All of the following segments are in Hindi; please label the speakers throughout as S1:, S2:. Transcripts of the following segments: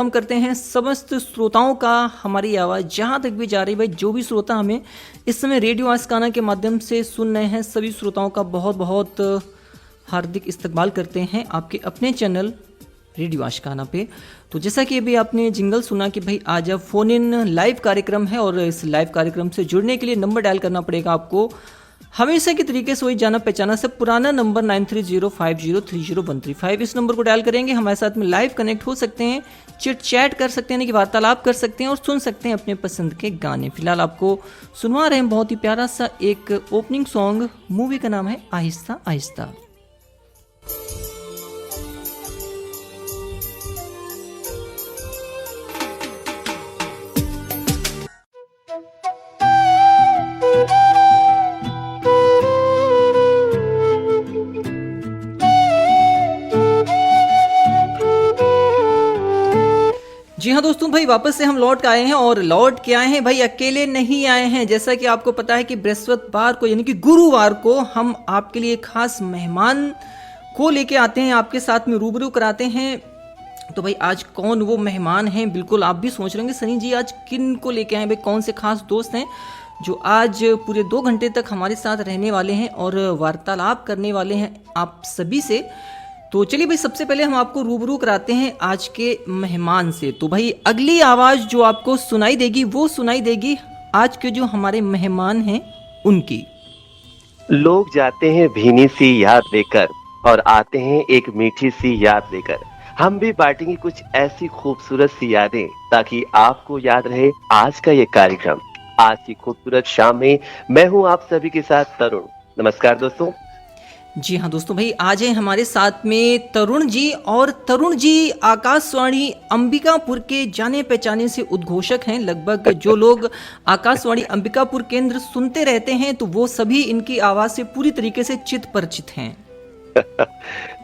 S1: हम करते हैं समस्त श्रोताओं का हमारी आवाज़ जहाँ तक भी जा रही है। भाई जो भी श्रोता हमें इस समय रेडियो आशिकाना के माध्यम से सुन रहे हैं, सभी श्रोताओं का बहुत बहुत हार्दिक इस्तकबाल करते हैं आपके अपने चैनल रेडियो आशिकाना पे। तो जैसा कि अभी आपने जिंगल सुना कि भाई आज अब फ़ोन इन लाइव कार्यक्रम है और इस लाइव कार्यक्रम से जुड़ने के लिए नंबर डायल करना पड़ेगा आपको हमेशा के तरीके से वही जाना पहचाना सब पुराना नंबर 9305030135। इस नंबर को डायल करेंगे, हमारे साथ में लाइव कनेक्ट हो सकते हैं, चिट चैट कर सकते हैं, कि वार्तालाप कर सकते हैं और सुन सकते हैं अपने पसंद के गाने। फिलहाल आपको सुनवा रहे हैं बहुत ही प्यारा सा एक ओपनिंग सॉन्ग, मूवी का नाम है आहिस्ता आहिस्ता। जी हाँ दोस्तों, भाई वापस से हम लौट के आए हैं और लौट के आए हैं भाई अकेले नहीं आए हैं। जैसा कि आपको पता है कि बृहस्पतिवार को यानी कि गुरुवार को हम आपके लिए खास मेहमान को लेके आते हैं, आपके साथ में रूबरू कराते हैं। तो भाई आज कौन वो मेहमान हैं, बिल्कुल आप भी सोच रहे होंगे सनी जी आज किन को लेके आए, भाई कौन से खास दोस्त हैं जो आज पूरे 2 घंटे तक हमारे साथ रहने वाले हैं और वार्तालाप करने वाले हैं आप सभी से। तो चलिए भाई सबसे पहले हम आपको रूबरू कराते हैं आज के मेहमान से। तो भाई अगली आवाज़ जो आपको सुनाई देगी वो सुनाई देगी आज के जो हमारे मेहमान हैं उनकी।
S2: लोग जाते हैं भीनी सी याद लेकर और आते हैं एक मीठी सी याद लेकर। हम भी बांटेंगे कुछ ऐसी खूबसूरत सी यादें ताकि आपको याद रहे आज का ये कार्यक्रम। आज की खूबसूरत शाम में मैं हूँ आप सभी के साथ तरुण। नमस्कार दोस्तों।
S1: जी हाँ दोस्तों, भाई आज है हमारे साथ में तरुण जी, और तरुण जी आकाशवाणी अंबिकापुर के जाने पहचाने से उद्घोषक हैं। लगभग जो लोग आकाशवाणी अंबिकापुर केंद्र सुनते रहते हैं तो वो सभी इनकी आवाज़ से पूरी तरीके से चित परिचित हैं।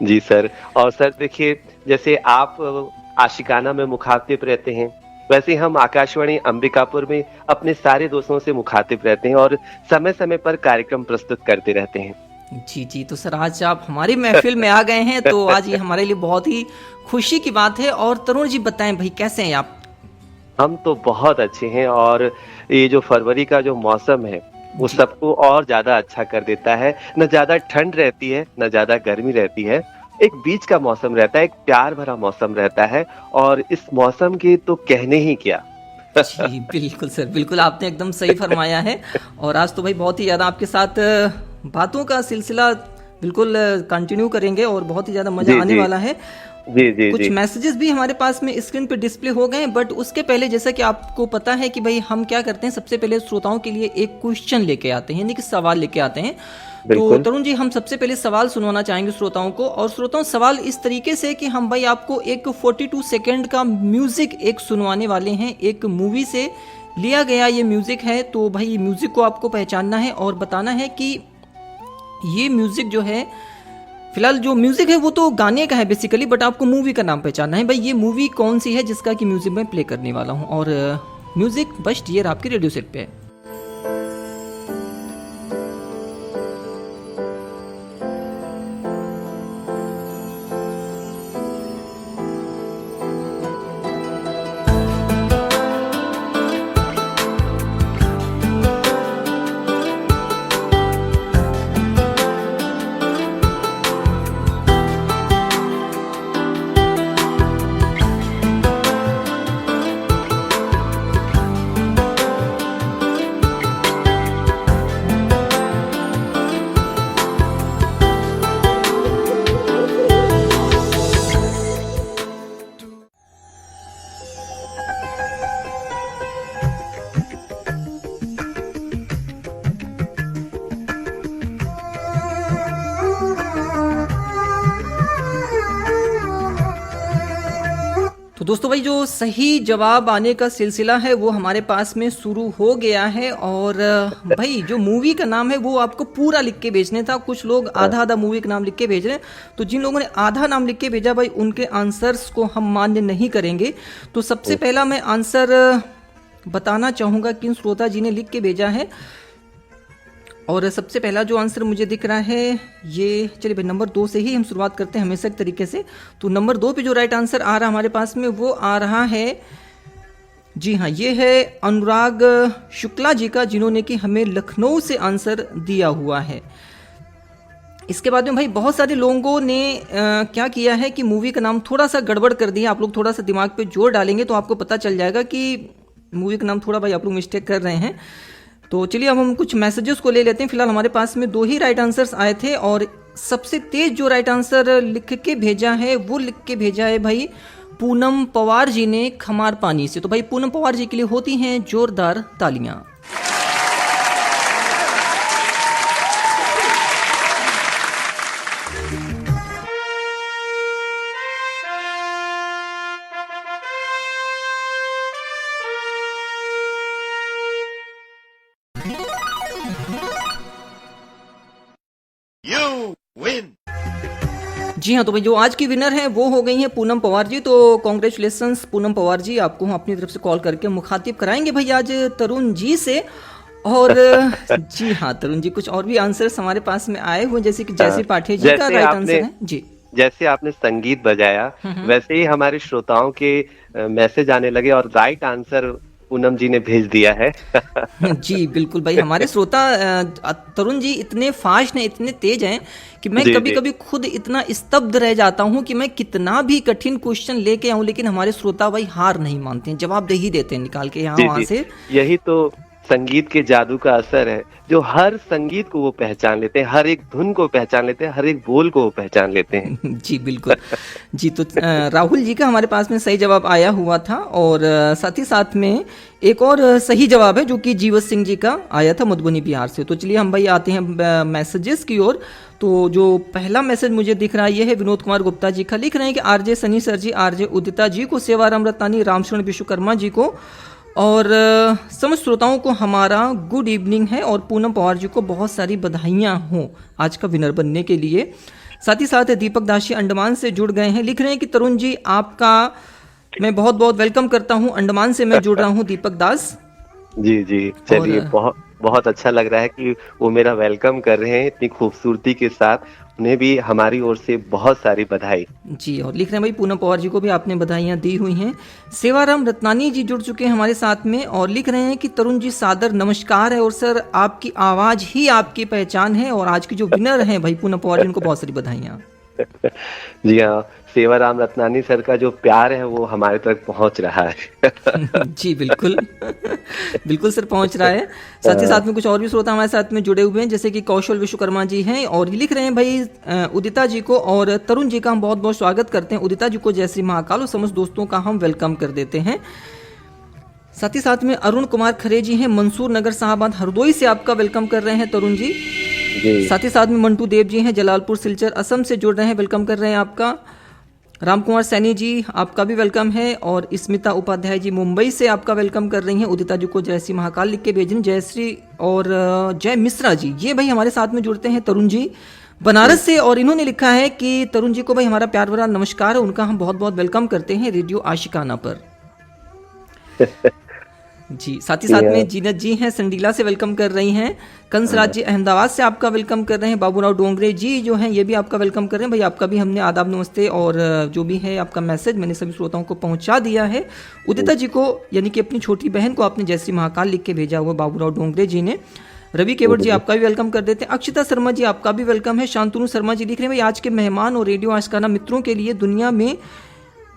S2: जी सर। और सर देखिए, जैसे आप आशिकाना में मुखातिब रहते हैं, वैसे हम आकाशवाणी अंबिकापुर में अपने सारे दोस्तों से मुखातिब रहते हैं और समय समय पर कार्यक्रम प्रस्तुत करते रहते हैं।
S1: जी जी, तो सर आज आप हमारी महफिल में आ गए हैं तो आज ये हमारे लिए बहुत ही खुशी की बात है। और तरुण जी बताएं भाई कैसे हैं आप?
S2: हम तो बहुत अच्छे हैं और ये जो फरवरी का जो मौसम है वो सबको और ज्यादा अच्छा कर देता है। न ज्यादा ठंड रहती है न ज्यादा गर्मी रहती है, एक बीच का मौसम रहता है, एक प्यार भरा मौसम रहता है। और इस मौसम के तो कहने ही क्या।
S1: जी बिल्कुल सर, बिल्कुल आपने एकदम सही फरमाया है। और आज तो भाई बहुत ही ज़्यादा आपके साथ बातों का सिलसिला बिल्कुल कंटिन्यू करेंगे और बहुत ही ज़्यादा मज़ा आने वाला है।
S2: जी
S1: कुछ मैसेजेस भी हमारे पास में स्क्रीन पे डिस्प्ले हो गए हैं, बट उसके पहले जैसा कि आपको पता है कि भाई हम क्या करते हैं, सबसे पहले श्रोताओं के लिए एक क्वेश्चन लेके आते हैं, यानी कि सवाल लेके आते हैं। तो तरुण जी हम सबसे पहले सवाल सुनवाना चाहेंगे श्रोताओं को। और श्रोताओं सवाल इस तरीके से कि हम भाई आपको एक 42 सेकेंड का म्यूजिक एक सुनवाने वाले हैं, एक मूवी से लिया गया ये म्यूजिक है। तो भाई म्यूजिक को आपको पहचानना है और बताना है कि ये म्यूजिक जो है, फिलहाल जो म्यूजिक है वो तो गाने का है बेसिकली, बट आपको मूवी का नाम पहचानना है भाई ये मूवी कौन सी है जिसका कि म्यूजिक मैं प्ले करने वाला हूँ। और म्यूजिक बस्ट ईयर आपके रेडियो सेट पे है। दोस्तों भाई जो सही जवाब आने का सिलसिला है वो हमारे पास में शुरू हो गया है। और भाई जो मूवी का नाम है वो आपको पूरा लिख के भेजने था। कुछ लोग आधा आधा मूवी का नाम लिख के भेज रहे हैं, तो जिन लोगों ने आधा नाम लिख के भेजा भाई उनके आंसर्स को हम मान्य नहीं करेंगे। तो सबसे पहला मैं आंसर बताना चाहूँगा किन श्रोता जी ने लिख के भेजा है। और सबसे पहला जो आंसर मुझे दिख रहा है, ये चलिए भाई नंबर 2 से ही हम शुरुआत करते हैं हमेशा एक तरीके से। तो नंबर 2 पे जो राइट आंसर आ रहा हमारे पास में वो आ रहा है, जी हाँ, ये है अनुराग शुक्ला जी का, जिन्होंने कि हमें लखनऊ से आंसर दिया हुआ है। इसके बाद में भाई बहुत सारे लोगों ने क्या किया है कि मूवी का नाम थोड़ा सा गड़बड़ कर दिया। आप लोग थोड़ा सा दिमाग पे जोर डालेंगे तो आपको पता चल जाएगा कि मूवी का नाम थोड़ा भाई आप लोग मिस्टेक कर रहे हैं। तो चलिए अब हम कुछ मैसेजेस को ले लेते हैं। फिलहाल हमारे पास में 2 ही राइट आंसर्स आए थे और सबसे तेज जो राइट आंसर लिख के भेजा है वो लिख के भेजा है भाई पूनम पवार जी ने खमार पानी से। तो भाई पूनम पवार जी के लिए होती हैं जोरदार तालियां। जी हाँ, तो भाई जो आज की विनर है वो हो गई हैं पूनम पवार जी। तो कॉन्ग्रेचुलेसन्स पूनम पवार जी, आपको हम अपनी तरफ से कॉल करके मुखातिब कराएंगे भाई आज तरुण जी से। और जी हाँ तरुण जी, कुछ और भी आंसर्स हमारे पास में आए हुए, जैसे कि जैसी पाठे जी का राइट आंसर है जी।
S2: जैसे आपने संगीत बजाया वैसे ही हमारे श्रोताओं के मैसेज आने लगे और राइट आंसर पूनम जी ने भेज दिया है।
S1: जी बिल्कुल भाई, हमारे श्रोता तरुण जी इतने फास्ट हैं, इतने तेज हैं कि मैं कभी कभी खुद इतना स्तब्ध रह जाता हूं कि मैं कितना भी कठिन क्वेश्चन लेके आऊं लेकिन हमारे श्रोता भाई हार नहीं मानते हैं, जवाब दे ही देते हैं निकाल के यहाँ वहां से।
S2: यही तो संगीत के जादू का असर है, जो हर संगीत को वो पहचान लेते हैं, हर एक धुन को पहचान लेते हैं, हर एक बोल को वो पहचान लेते हैं।
S1: जी बिल्कुल जी। तो राहुल जी का हमारे पास में सही जवाब आया हुआ था और साथ ही साथ में एक और सही जवाब है जो कि जीवत सिंह जी का आया था मधुबनी बिहार से। तो चलिए हम भाई आते हैं मैसेजेस की ओर। तो जो पहला मैसेज मुझे दिख रहा है ये है विनोद कुमार गुप्ता जी का। लिख रहे हैं कि आरजे सनी सर जी, आरजे उदिता जी को, सेवाराम रत्नानी, रामशरण विश्वकर्मा जी को और समस्त श्रोताओं को हमारा गुड इवनिंग है और पूनम पवार जी को बहुत सारी बधाइयाँ हों आज का विनर बनने के लिए। साथ ही साथ दीपक दासी अंडमान से जुड़ गए हैं। लिख रहे हैं कि तरुण जी आपका मैं बहुत बहुत वेलकम करता हूं, अंडमान से मैं जुड़ रहा हूं दीपक दास।
S2: जी जी, चलिए बहुत अच्छा लग रहा है कि वो मेरा वेलकम कर रहे हैं इतनी खूबसूरती के साथ। उन्हें भी हमारी ओर से बहुत सारी बधाई
S1: जी। और लिख रहे हैं भाई पूनम पवार जी को भी आपने बधाइयां दी हुई हैं। सेवाराम रत्नानी जी जुड़ चुके हैं हमारे साथ में और लिख रहे हैं कि तरुण जी सादर नमस्कार है और सर आपकी आवाज ही आपकी पहचान है। और आज की जो विनर हैं भाई पूनम पवार जी, उनको बहुत सारी बधाइयां।
S2: जी हाँ, सेवाराम रत्नानी सर का जो प्यार है वो हमारे तक पहुंच रहा है।
S1: जी बिल्कुल बिल्कुल सर पहुंच रहा है। साथ ही साथ में कुछ और भी श्रोता हमारे साथ में जुड़े हुए हैं, जैसे कि कौशल विश्वकर्मा जी हैं और लिख रहे हैं भाई उदिता जी को और तरुण जी का हम बहुत बहुत स्वागत करते हैं। उदिता जी को जय श्री महाकाल और समस्त दोस्तों का हम वेलकम कर देते हैं। साथ ही साथ में अरुण कुमार खरे जी हैं, मंसूर नगर साहबाद हरदोई से आपका वेलकम कर रहे हैं तरुण जी। साथ ही साथ में मंटू देव जी हैं, जलालपुर सिलचर असम से जुड़ रहे हैं, वेलकम कर रहे हैं आपका। राम कुमार सैनी जी आपका भी वेलकम है और स्मिता उपाध्याय जी मुंबई से आपका वेलकम कर रही हैं। उदिता जी को जय श्री महाकाल लिख के भेजें। जयश्री और जय मिश्रा जी, ये भाई हमारे साथ में जुड़ते हैं तरुण जी बनारस से और इन्होंने लिखा है कि तरुण जी को भाई हमारा प्यार भरा नमस्कार है, उनका हम बहुत बहुत वेलकम करते हैं रेडियो आशिकाना पर। जी। साथ ही साथ में जीनत जी हैं संडीला से वेलकम कर रही हैं। कंसराज जी अहमदाबाद से आपका वेलकम कर रहे हैं। बाबूराव डोंगरे जी जो हैं ये भी आपका वेलकम कर रहे हैं। भाई आपका भी हमने आदाब नमस्ते और जो भी है आपका मैसेज मैंने सभी श्रोताओं को पहुंचा दिया है। उदिता जी को यानी कि अपनी छोटी बहन को आपने जय श्री महाकाल लिख के भेजा हुआ बाबूराव डोंगरे जी ने। रवि केवट जी आपका भी वेलकम कर देते हैं। अक्षिता शर्मा जी आपका भी वेलकम है। शांतनु शर्मा जी लिख रहे हैं भाई आज के मेहमान और रेडियो आशिकाना मित्रों के लिए दुनिया में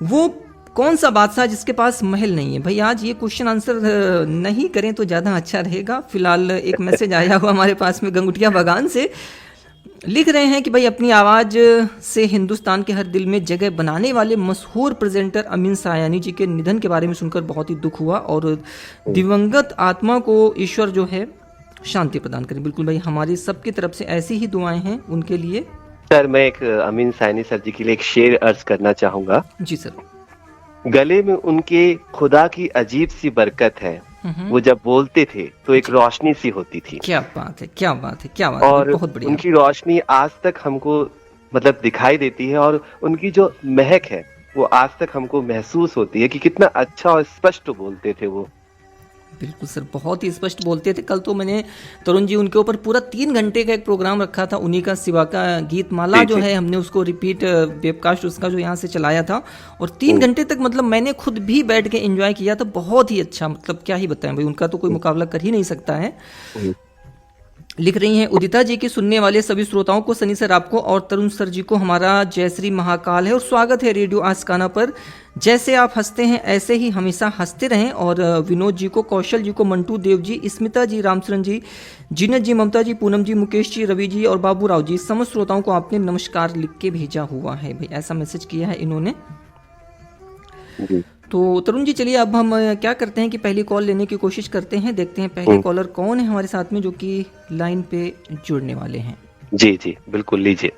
S1: वो कौन सा बादशाह जिसके पास महल नहीं है। भाई आज ये क्वेश्चन आंसर नहीं करें तो ज़्यादा अच्छा रहेगा। फिलहाल एक मैसेज आया हुआ हमारे पास में गंगुटिया बागान से, लिख रहे हैं कि भाई अपनी आवाज़ से हिंदुस्तान के हर दिल में जगह बनाने वाले मशहूर प्रेजेंटर अमीन सायानी जी के निधन के बारे में सुनकर बहुत ही दुख हुआ और दिवंगत आत्मा को ईश्वर जो है शांति प्रदान करें। बिल्कुल भाई हमारी सबकी तरफ से ऐसी ही दुआएं हैं उनके लिए।
S2: सर मैं एक अमीन सायानी सर जी के लिए एक शेर अर्ज करना चाहूंगा।
S1: जी सर।
S2: गले में उनके खुदा की अजीब सी बरकत है, वो जब बोलते थे तो एक रोशनी सी होती थी।
S1: क्या बात है, क्या बात है, क्या बात है।
S2: और
S1: बहुत बढ़िया।
S2: उनकी रोशनी आज तक हमको मतलब दिखाई देती है और उनकी जो महक है वो आज तक हमको महसूस होती है कि कितना अच्छा और स्पष्ट बोलते थे वो।
S1: बिल्कुल सर, बहुत ही स्पष्ट बोलते थे। कल तो मैंने तरुण जी उनके ऊपर पूरा 3 घंटे का एक प्रोग्राम रखा था, उन्हीं का सिवा का गीत माला जो है हमने उसको रिपीट वेबकास्ट उसका जो यहाँ से चलाया था, और 3 घंटे तक मतलब मैंने खुद भी बैठ के एंजॉय किया था। बहुत ही अच्छा, मतलब क्या ही बताएं भाई, उनका तो कोई मुकाबला कर ही नहीं सकता है। लिख रही हैं उदिता जी की सुनने वाले सभी श्रोताओं को, सनी सर आपको और तरुण सर जी को हमारा जय श्री महाकाल है और स्वागत है रेडियो आस्काना पर। जैसे आप हंसते हैं ऐसे ही हमेशा हंसते रहें। और विनोद जी को, कौशल जी को, मंटू देव जी, स्मिता जी, रामचरण जी, जीनत जी, ममता जी, पूनम जी, मुकेश जी, रवि जी और बाबू राव जी, समस्त श्रोताओं को आपने नमस्कार लिख के भेजा हुआ है भाई, ऐसा मैसेज किया है इन्होंने। तो तरुण जी चलिए अब हम क्या करते हैं कि पहली कॉल लेने की कोशिश करते हैं, देखते हैं पहले कॉलर कौन है हमारे साथ में जो कि लाइन पे जुड़ने वाले हैं।
S2: जी जी बिल्कुल, लीजिए।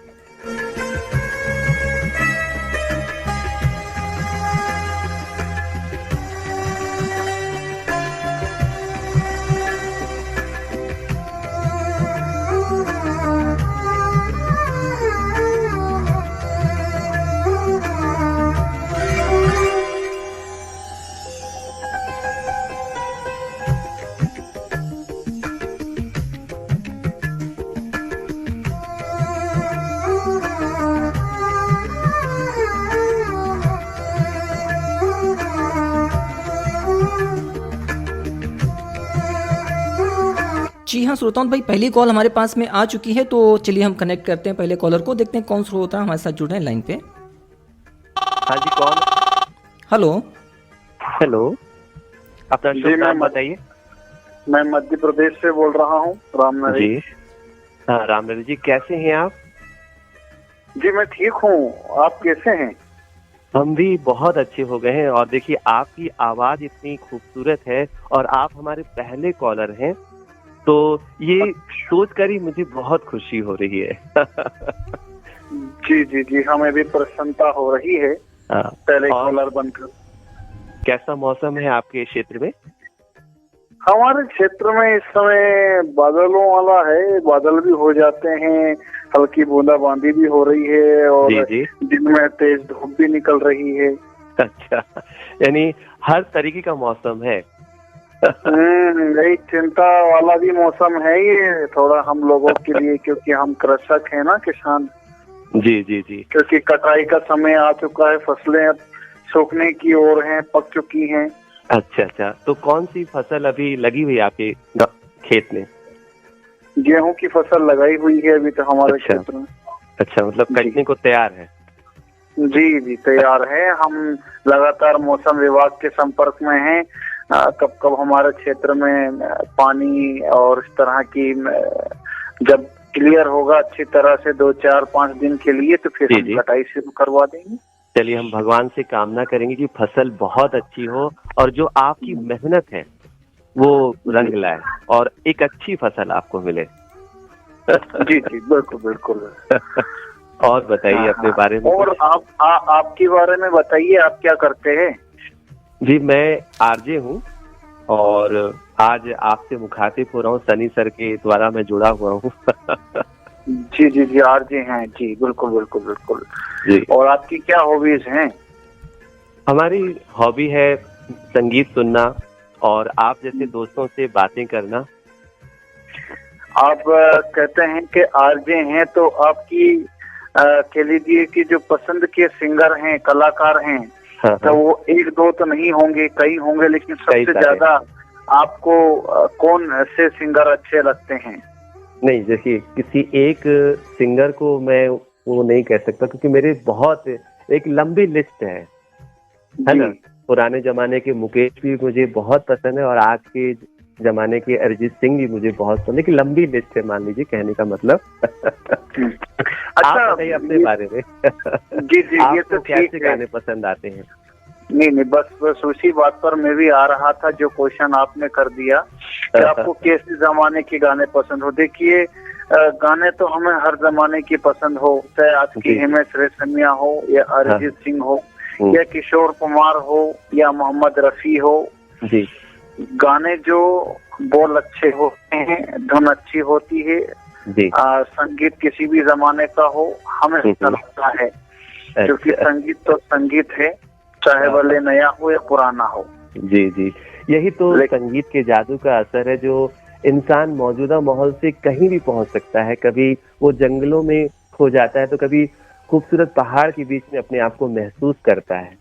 S1: जी हाँ श्रोताओं, भाई पहली कॉल हमारे पास में आ चुकी है, तो चलिए हम कनेक्ट करते हैं पहले कॉलर को, देखते हैं कौन श्रोता हमारे साथ जुड़ रहे हैं लाइन पे।
S2: हाँ जी, कौन?
S1: हेलो
S2: हेलो, अपना शुभ नाम बताइए।
S3: मैं मध्य प्रदेश से बोल रहा हूँ, रामनगरी
S2: जी। हाँ रामनगरी जी, कैसे हैं आप?
S3: जी मैं ठीक हूँ, आप कैसे हैं?
S2: हम भी बहुत अच्छे हो गए हैं। और देखिए, आपकी आवाज इतनी खूबसूरत है और आप हमारे पहले कॉलर हैं, तो ये सोच कर ही मुझे बहुत खुशी हो रही है।
S3: जी जी जी, हमें भी प्रसन्नता हो रही है पहले कॉलर बनकर।
S2: कैसा मौसम है आपके क्षेत्र में?
S3: हमारे क्षेत्र में इस समय बादलों वाला है, बादल भी हो जाते हैं, हल्की बूंदाबांदी भी हो रही है और
S2: जी।
S3: दिन में तेज धूप भी निकल रही है।
S2: अच्छा, यानी हर तरीके का मौसम है।
S3: यही चिंता वाला भी मौसम है ये थोड़ा हम लोगों के लिए, क्योंकि हम कृषक हैं ना, किसान।
S2: जी जी जी।
S3: क्योंकि कटाई का समय आ चुका है, फसलें अब सूखने की ओर हैं, पक चुकी हैं।
S2: अच्छा अच्छा, तो कौन सी फसल अभी लगी हुई है आपके खेत में?
S3: गेहूं की फसल लगाई हुई है अभी तो हमारे क्षेत्र में।
S2: अच्छा, मतलब कटने को तैयार है?
S3: जी जी तैयार है। हम लगातार मौसम विभाग के संपर्क में हैं, कब कब हमारे क्षेत्र में पानी और इस तरह की जब क्लियर होगा अच्छी तरह से 2-4-5 दिन के लिए, तो फिर हम कटाई शुरू करवा देंगे।
S2: चलिए, हम भगवान से कामना करेंगे कि फसल बहुत अच्छी हो और जो आपकी मेहनत है वो रंग लाए और एक अच्छी फसल आपको मिले।
S3: जी जी बिल्कुल बिल्कुल।
S2: और बताइए अपने बारे में।
S3: और आपके बारे में बताइए, आप क्या करते हैं?
S2: जी, मैं आरजे हूँ और आज आपसे मुखातिब हो रहा हूँ, सनी सर के द्वारा मैं जुड़ा हुआ हूँ।
S3: जी जी जी, आरजे हैं जी, बिल्कुल बिल्कुल बिल्कुल
S2: जी।
S3: और आपकी क्या हॉबीज हैं?
S2: हमारी हॉबी है संगीत सुनना और आप जैसे दोस्तों से बातें करना।
S3: आप कहते हैं कि आरजे हैं, तो आपकी कह लीजिए कि जो पसंद के सिंगर हैं, कलाकार हैं, तो वो 1-2 तो नहीं होंगे, कई होंगे, लेकिन सबसे ज्यादा आपको कौन से सिंगर अच्छे लगते हैं?
S2: नहीं, देखिए, किसी एक सिंगर को मैं वो नहीं कह सकता, क्योंकि मेरे बहुत एक लंबी लिस्ट है ना। पुराने जमाने के मुकेश भी मुझे बहुत पसंद है और आज के जमाने के अरिजीत सिंह भी मुझे बहुत पसंद है, कि लंबी लिस्ट है, मान लीजिए, कहने का मतलब।
S3: अच्छा,
S2: आप बताइए अपने बारे में।
S3: जी जी, ये तो
S2: कैसे गाने पसंद आते हैं?
S3: नहीं, बस उसी बात पर मैं भी आ रहा था, जो क्वेश्चन आपने कर दिया कि आपको कैसे जमाने के गाने पसंद हो। देखिए, गाने तो हमें हर जमाने की पसंद हो, चाहे आज की हिमेश रेशमिया हो या अरिजीत सिंह हो या किशोर कुमार हो या मोहम्मद रफी हो।
S2: जी।
S3: गाने जो बोल अच्छे होते हैं, धुन अच्छी होती है, संगीत किसी भी जमाने का हो, हमें अच्छा लगता है, क्योंकि संगीत तो संगीत है, चाहे भले नया हो या पुराना हो।
S2: जी जी, यही तो संगीत के जादू का असर है, जो इंसान मौजूदा माहौल से कहीं भी पहुंच सकता है। कभी वो जंगलों में खो जाता है तो कभी खूबसूरत पहाड़ के बीच में अपने आप को महसूस करता है।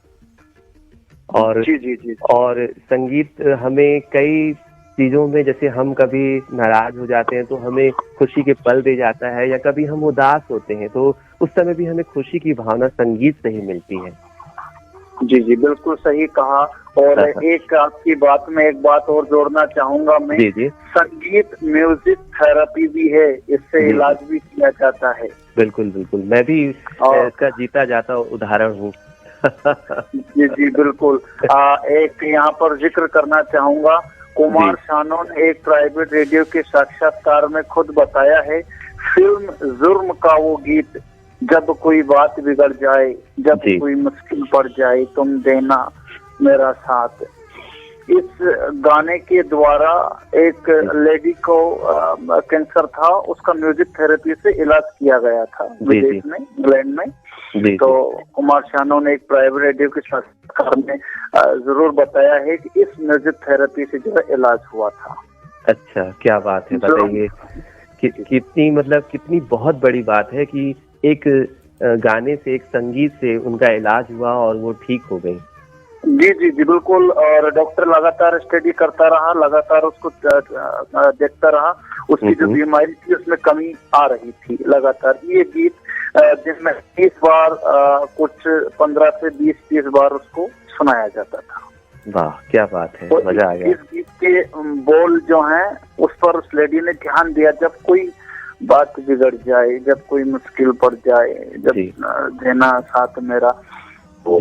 S2: और
S3: जी।
S2: और संगीत हमें कई चीजों में, जैसे हम कभी नाराज हो जाते हैं तो हमें खुशी के पल दे जाता है, या कभी हम उदास होते हैं तो उस समय भी हमें खुशी की भावना संगीत से ही मिलती है।
S3: जी बिल्कुल सही कहा। और एक आपकी बात में एक बात और जोड़ना चाहूंगा मैं।
S2: जी।
S3: संगीत म्यूजिक थेरेपी भी है, इससे इलाज भी किया जाता है।
S2: बिल्कुल, मैं भी इसका जीता जाता उदाहरण हूँ।
S3: जी बिल्कुल। एक यहाँ पर जिक्र करना चाहूंगा, कुमार शानू ने एक प्राइवेट रेडियो के साक्षात्कार में खुद बताया है, फिल्म जुर्म का वो गीत, जब कोई बात बिगड़ जाए, जब कोई मुश्किल पड़ जाए, तुम देना मेरा साथ। इस गाने के द्वारा एक लेडी को कैंसर था, उसका म्यूजिक थेरेपी से इलाज किया गया था विदेश में, इंग्लैंड में। तो कुमार शानू ने एक प्राइवेट रेडियो के साक्षात्कार में जरूर बताया है कि इस म्यूजिक थेरेपी से जो है इलाज हुआ था।
S2: अच्छा, क्या बात है, बताइए कितनी बहुत बड़ी बात है कि एक गाने से, एक संगीत से उनका इलाज हुआ और वो ठीक हो गई।
S3: जी बिल्कुल। और डॉक्टर लगातार स्टडी करता रहा, लगातार उसको देखता रहा, उसकी जो बीमारी थी उसमें कमी आ रही थी लगातार। ये गीत दिन में 30 बार, कुछ 15 से 20-30 बार उसको सुनाया जाता था।
S2: वाह, क्या बात है, मजा आ गया।
S3: इस गीत के बोल जो हैं उस पर उस लेडी ने ध्यान दिया, जब कोई बात बिगड़ जाए, जब कोई मुश्किल पड़ जाए, जब देना साथ मेरा, तो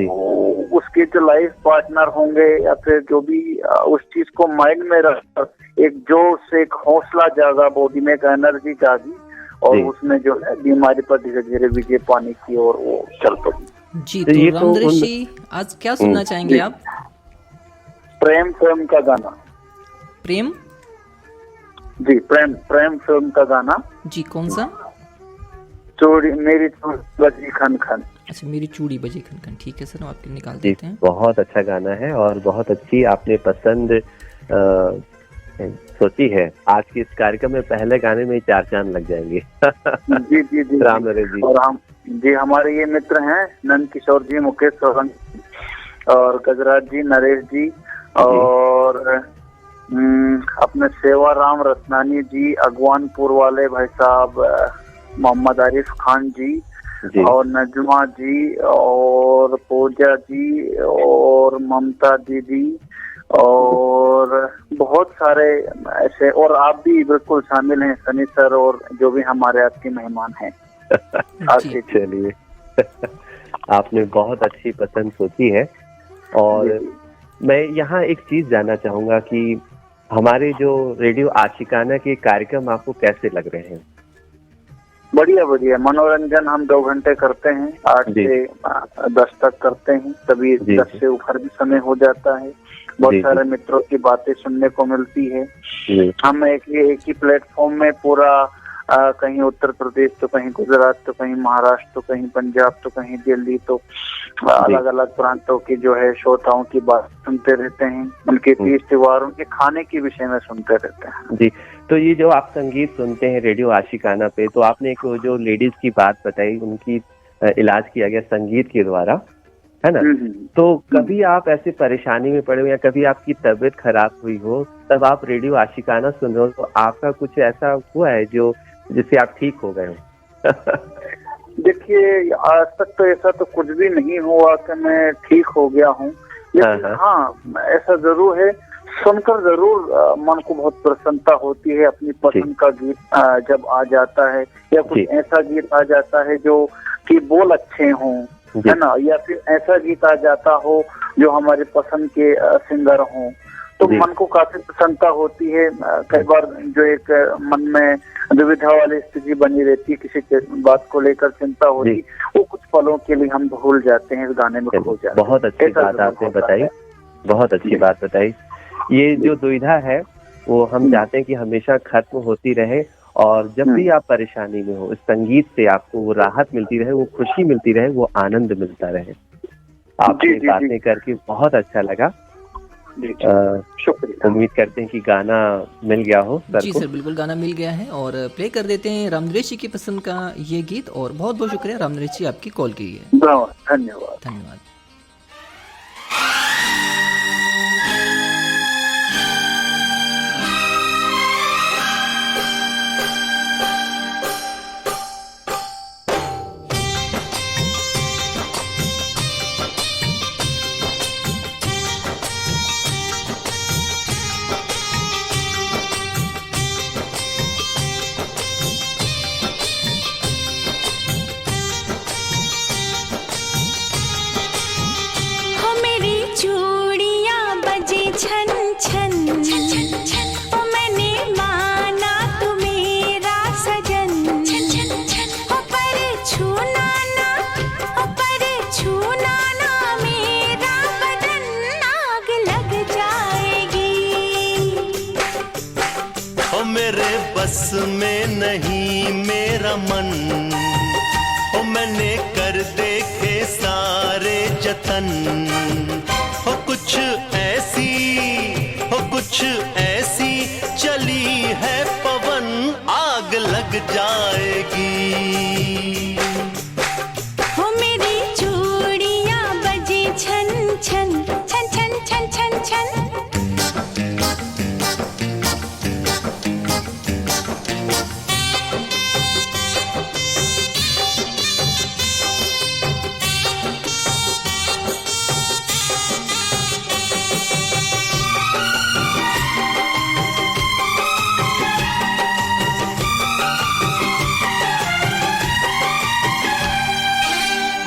S3: उसके जो लाइफ पार्टनर होंगे या फिर जो भी उस चीज को माइंड में रख, एक जोश, एक हौसला जागा, बॉडी में एक एनर्जी जागी, और उसमें जो है बीमारी पर धीरे धीरे विजय पाने की और वो चल पड़ी।
S1: जी तो रामदृश जी, आज क्या सुनना चाहेंगे आप?
S3: प्रेम फिल्म का गाना।
S1: प्रेम?
S3: जी, प्रेम फिल्म का गाना।
S1: जी, कौन सा?
S3: मेरी चूड़ी बजी खन खन।
S1: अच्छा, मेरी चूड़ी बजी खन खन। ठीक है सर, हम आपके निकाल देते हैं।
S2: बहुत अच्छा गाना है और बहुत अच्छी आपने पसंद सोची है। आज के इस कार्यक्रम में पहले गाने में 4 चांद लग जाएंगे।
S3: जी
S2: राम नरेश जी।
S3: और हमारे ये मित्र हैं नंद किशोर जी, मुकेश सोलंकी और गजराज जी, नरेश जी, और अपने सेवा राम रत्नानी जी, अगवानपुर वाले भाई साहब मोहम्मद आरिफ खान जी, और नजमा जी, और पूजा जी, और ममता दीदी, और बहुत सारे ऐसे, और आप भी बिल्कुल शामिल हैं, सनी सर, और जो भी हमारे आज के मेहमान हैं।
S2: चलिए, आपने बहुत अच्छी पसंद सोची है। और मैं यहाँ एक चीज जानना चाहूंगा कि हमारे जो रेडियो आशिकाना के कार्यक्रम आपको कैसे लग रहे हैं?
S3: बढ़िया। मनोरंजन हम 2 घंटे करते हैं, 8 से 10 तक करते हैं, कभी 10 से ऊपर भी समय हो जाता है। बहुत सारे मित्रों की बातें सुनने को मिलती है। हम एक ही प्लेटफॉर्म में पूरा कहीं उत्तर प्रदेश, तो कहीं गुजरात, तो कहीं महाराष्ट्र, तो कहीं पंजाब, तो कहीं दिल्ली, तो अलग अलग प्रांतों की जो है श्रोताओं की बात सुनते रहते हैं, उनके तीज त्योहारों के खाने के विषय में सुनते रहते हैं। जी,
S2: तो ये जो आप संगीत सुनते हैं रेडियो आशिकाना पे, तो आपने एक जो लेडीज की बात बताई, उनकी इलाज किया गया संगीत के द्वारा, है ना? तो कभी आप ऐसे परेशानी में पड़े हो या कभी आपकी तबीयत खराब हुई हो, तब आप रेडियो आशिकाना सुन रहे हो, तो आपका कुछ ऐसा हुआ है जो जिससे आप ठीक हो गए हो?
S3: देखिए, आज तक तो ऐसा तो कुछ भी नहीं हुआ कि मैं ठीक हो गया हूँ, लेकिन हाँ ऐसा जरूर है, सुनकर जरूर मन को बहुत प्रसन्नता होती है। अपनी पसंद का गीत जब आ जाता है, या कुछ ऐसा गीत आ जाता है जो कि बोल अच्छे हों, है ना, या फिर ऐसा गीत आ जाता हो जो हमारे पसंद के सिंगर हों, तो मन को काफी प्रसन्नता होती है। कई बार जो एक मन में दुविधा वाली स्थिति बनी रहती है, किसी बात को लेकर चिंता होती, वो कुछ पलों के लिए हम भूल जाते हैं, इस गाने में खो जाते हैं।
S2: बहुत अच्छी बात आपने बताई, बहुत अच्छी बात बताई। ये जो दुविधा है वो हम चाहते हैं कि हमेशा खत्म होती रहे, और जब भी आप परेशानी में हो, इस संगीत से आपको वो राहत मिलती रहे, वो खुशी मिलती रहे, वो आनंद मिलता रहे। आपसे बातें करके बहुत अच्छा लगा।
S3: जी शुक्रिया।
S2: उम्मीद करते हैं कि गाना मिल गया हो सर
S1: जी
S2: को।
S1: सर, बिल्कुल गाना मिल गया है और प्ले कर देते हैं रामनरेश जी की पसंद का ये गीत। और बहुत बहुत शुक्रिया रामनरेश जी आपकी कॉल के लिए,
S3: धन्यवाद।
S1: धन्यवाद।
S4: बस में नहीं मेरा मन, ओ मैंने कर देखे सारे जतन, हो कुछ ऐसी चली है पवन, आग लग जाएगी।
S5: हो मेरी चूड़ियां बजी छन छन छन छन छन छन छन।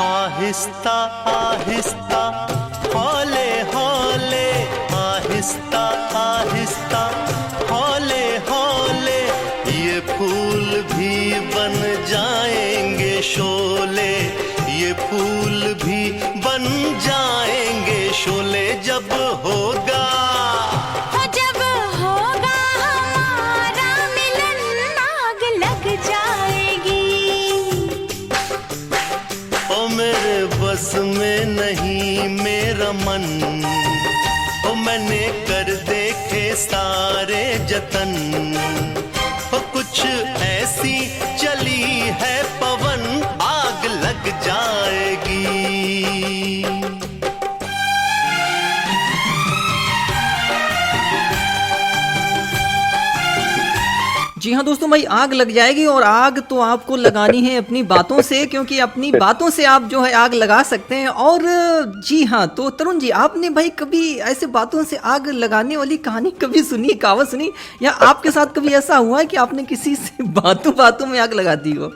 S4: आहिस्ता आहिस्ता हौले हौले, आहिस्ता आहिस्ता हौले हौले, ये फूल भी बन जाएंगे शोले, ये फूल भी बन जाएंगे शोले। जब होगा
S5: हमारा मिलन, आग लग जाएगी।
S4: ओ मेरे बस में नहीं मेरा मन, ओ मैंने कर देखे सारे जतन, ओ कुछ ऐसी चली है पवन, आग लग जाएगी।
S1: जी हाँ दोस्तों, भाई आग लग जाएगी और आग तो आपको लगानी है अपनी बातों से, क्योंकि अपनी बातों से आप जो है आग लगा सकते हैं। और जी हाँ, तो तरुण जी, आपने भाई कभी ऐसे बातों से आग लगाने वाली कहानी कभी सुनी, कहावत सुनी, या आपके साथ कभी ऐसा हुआ है कि आपने किसी से बातों बातों में आग लगा दी हो?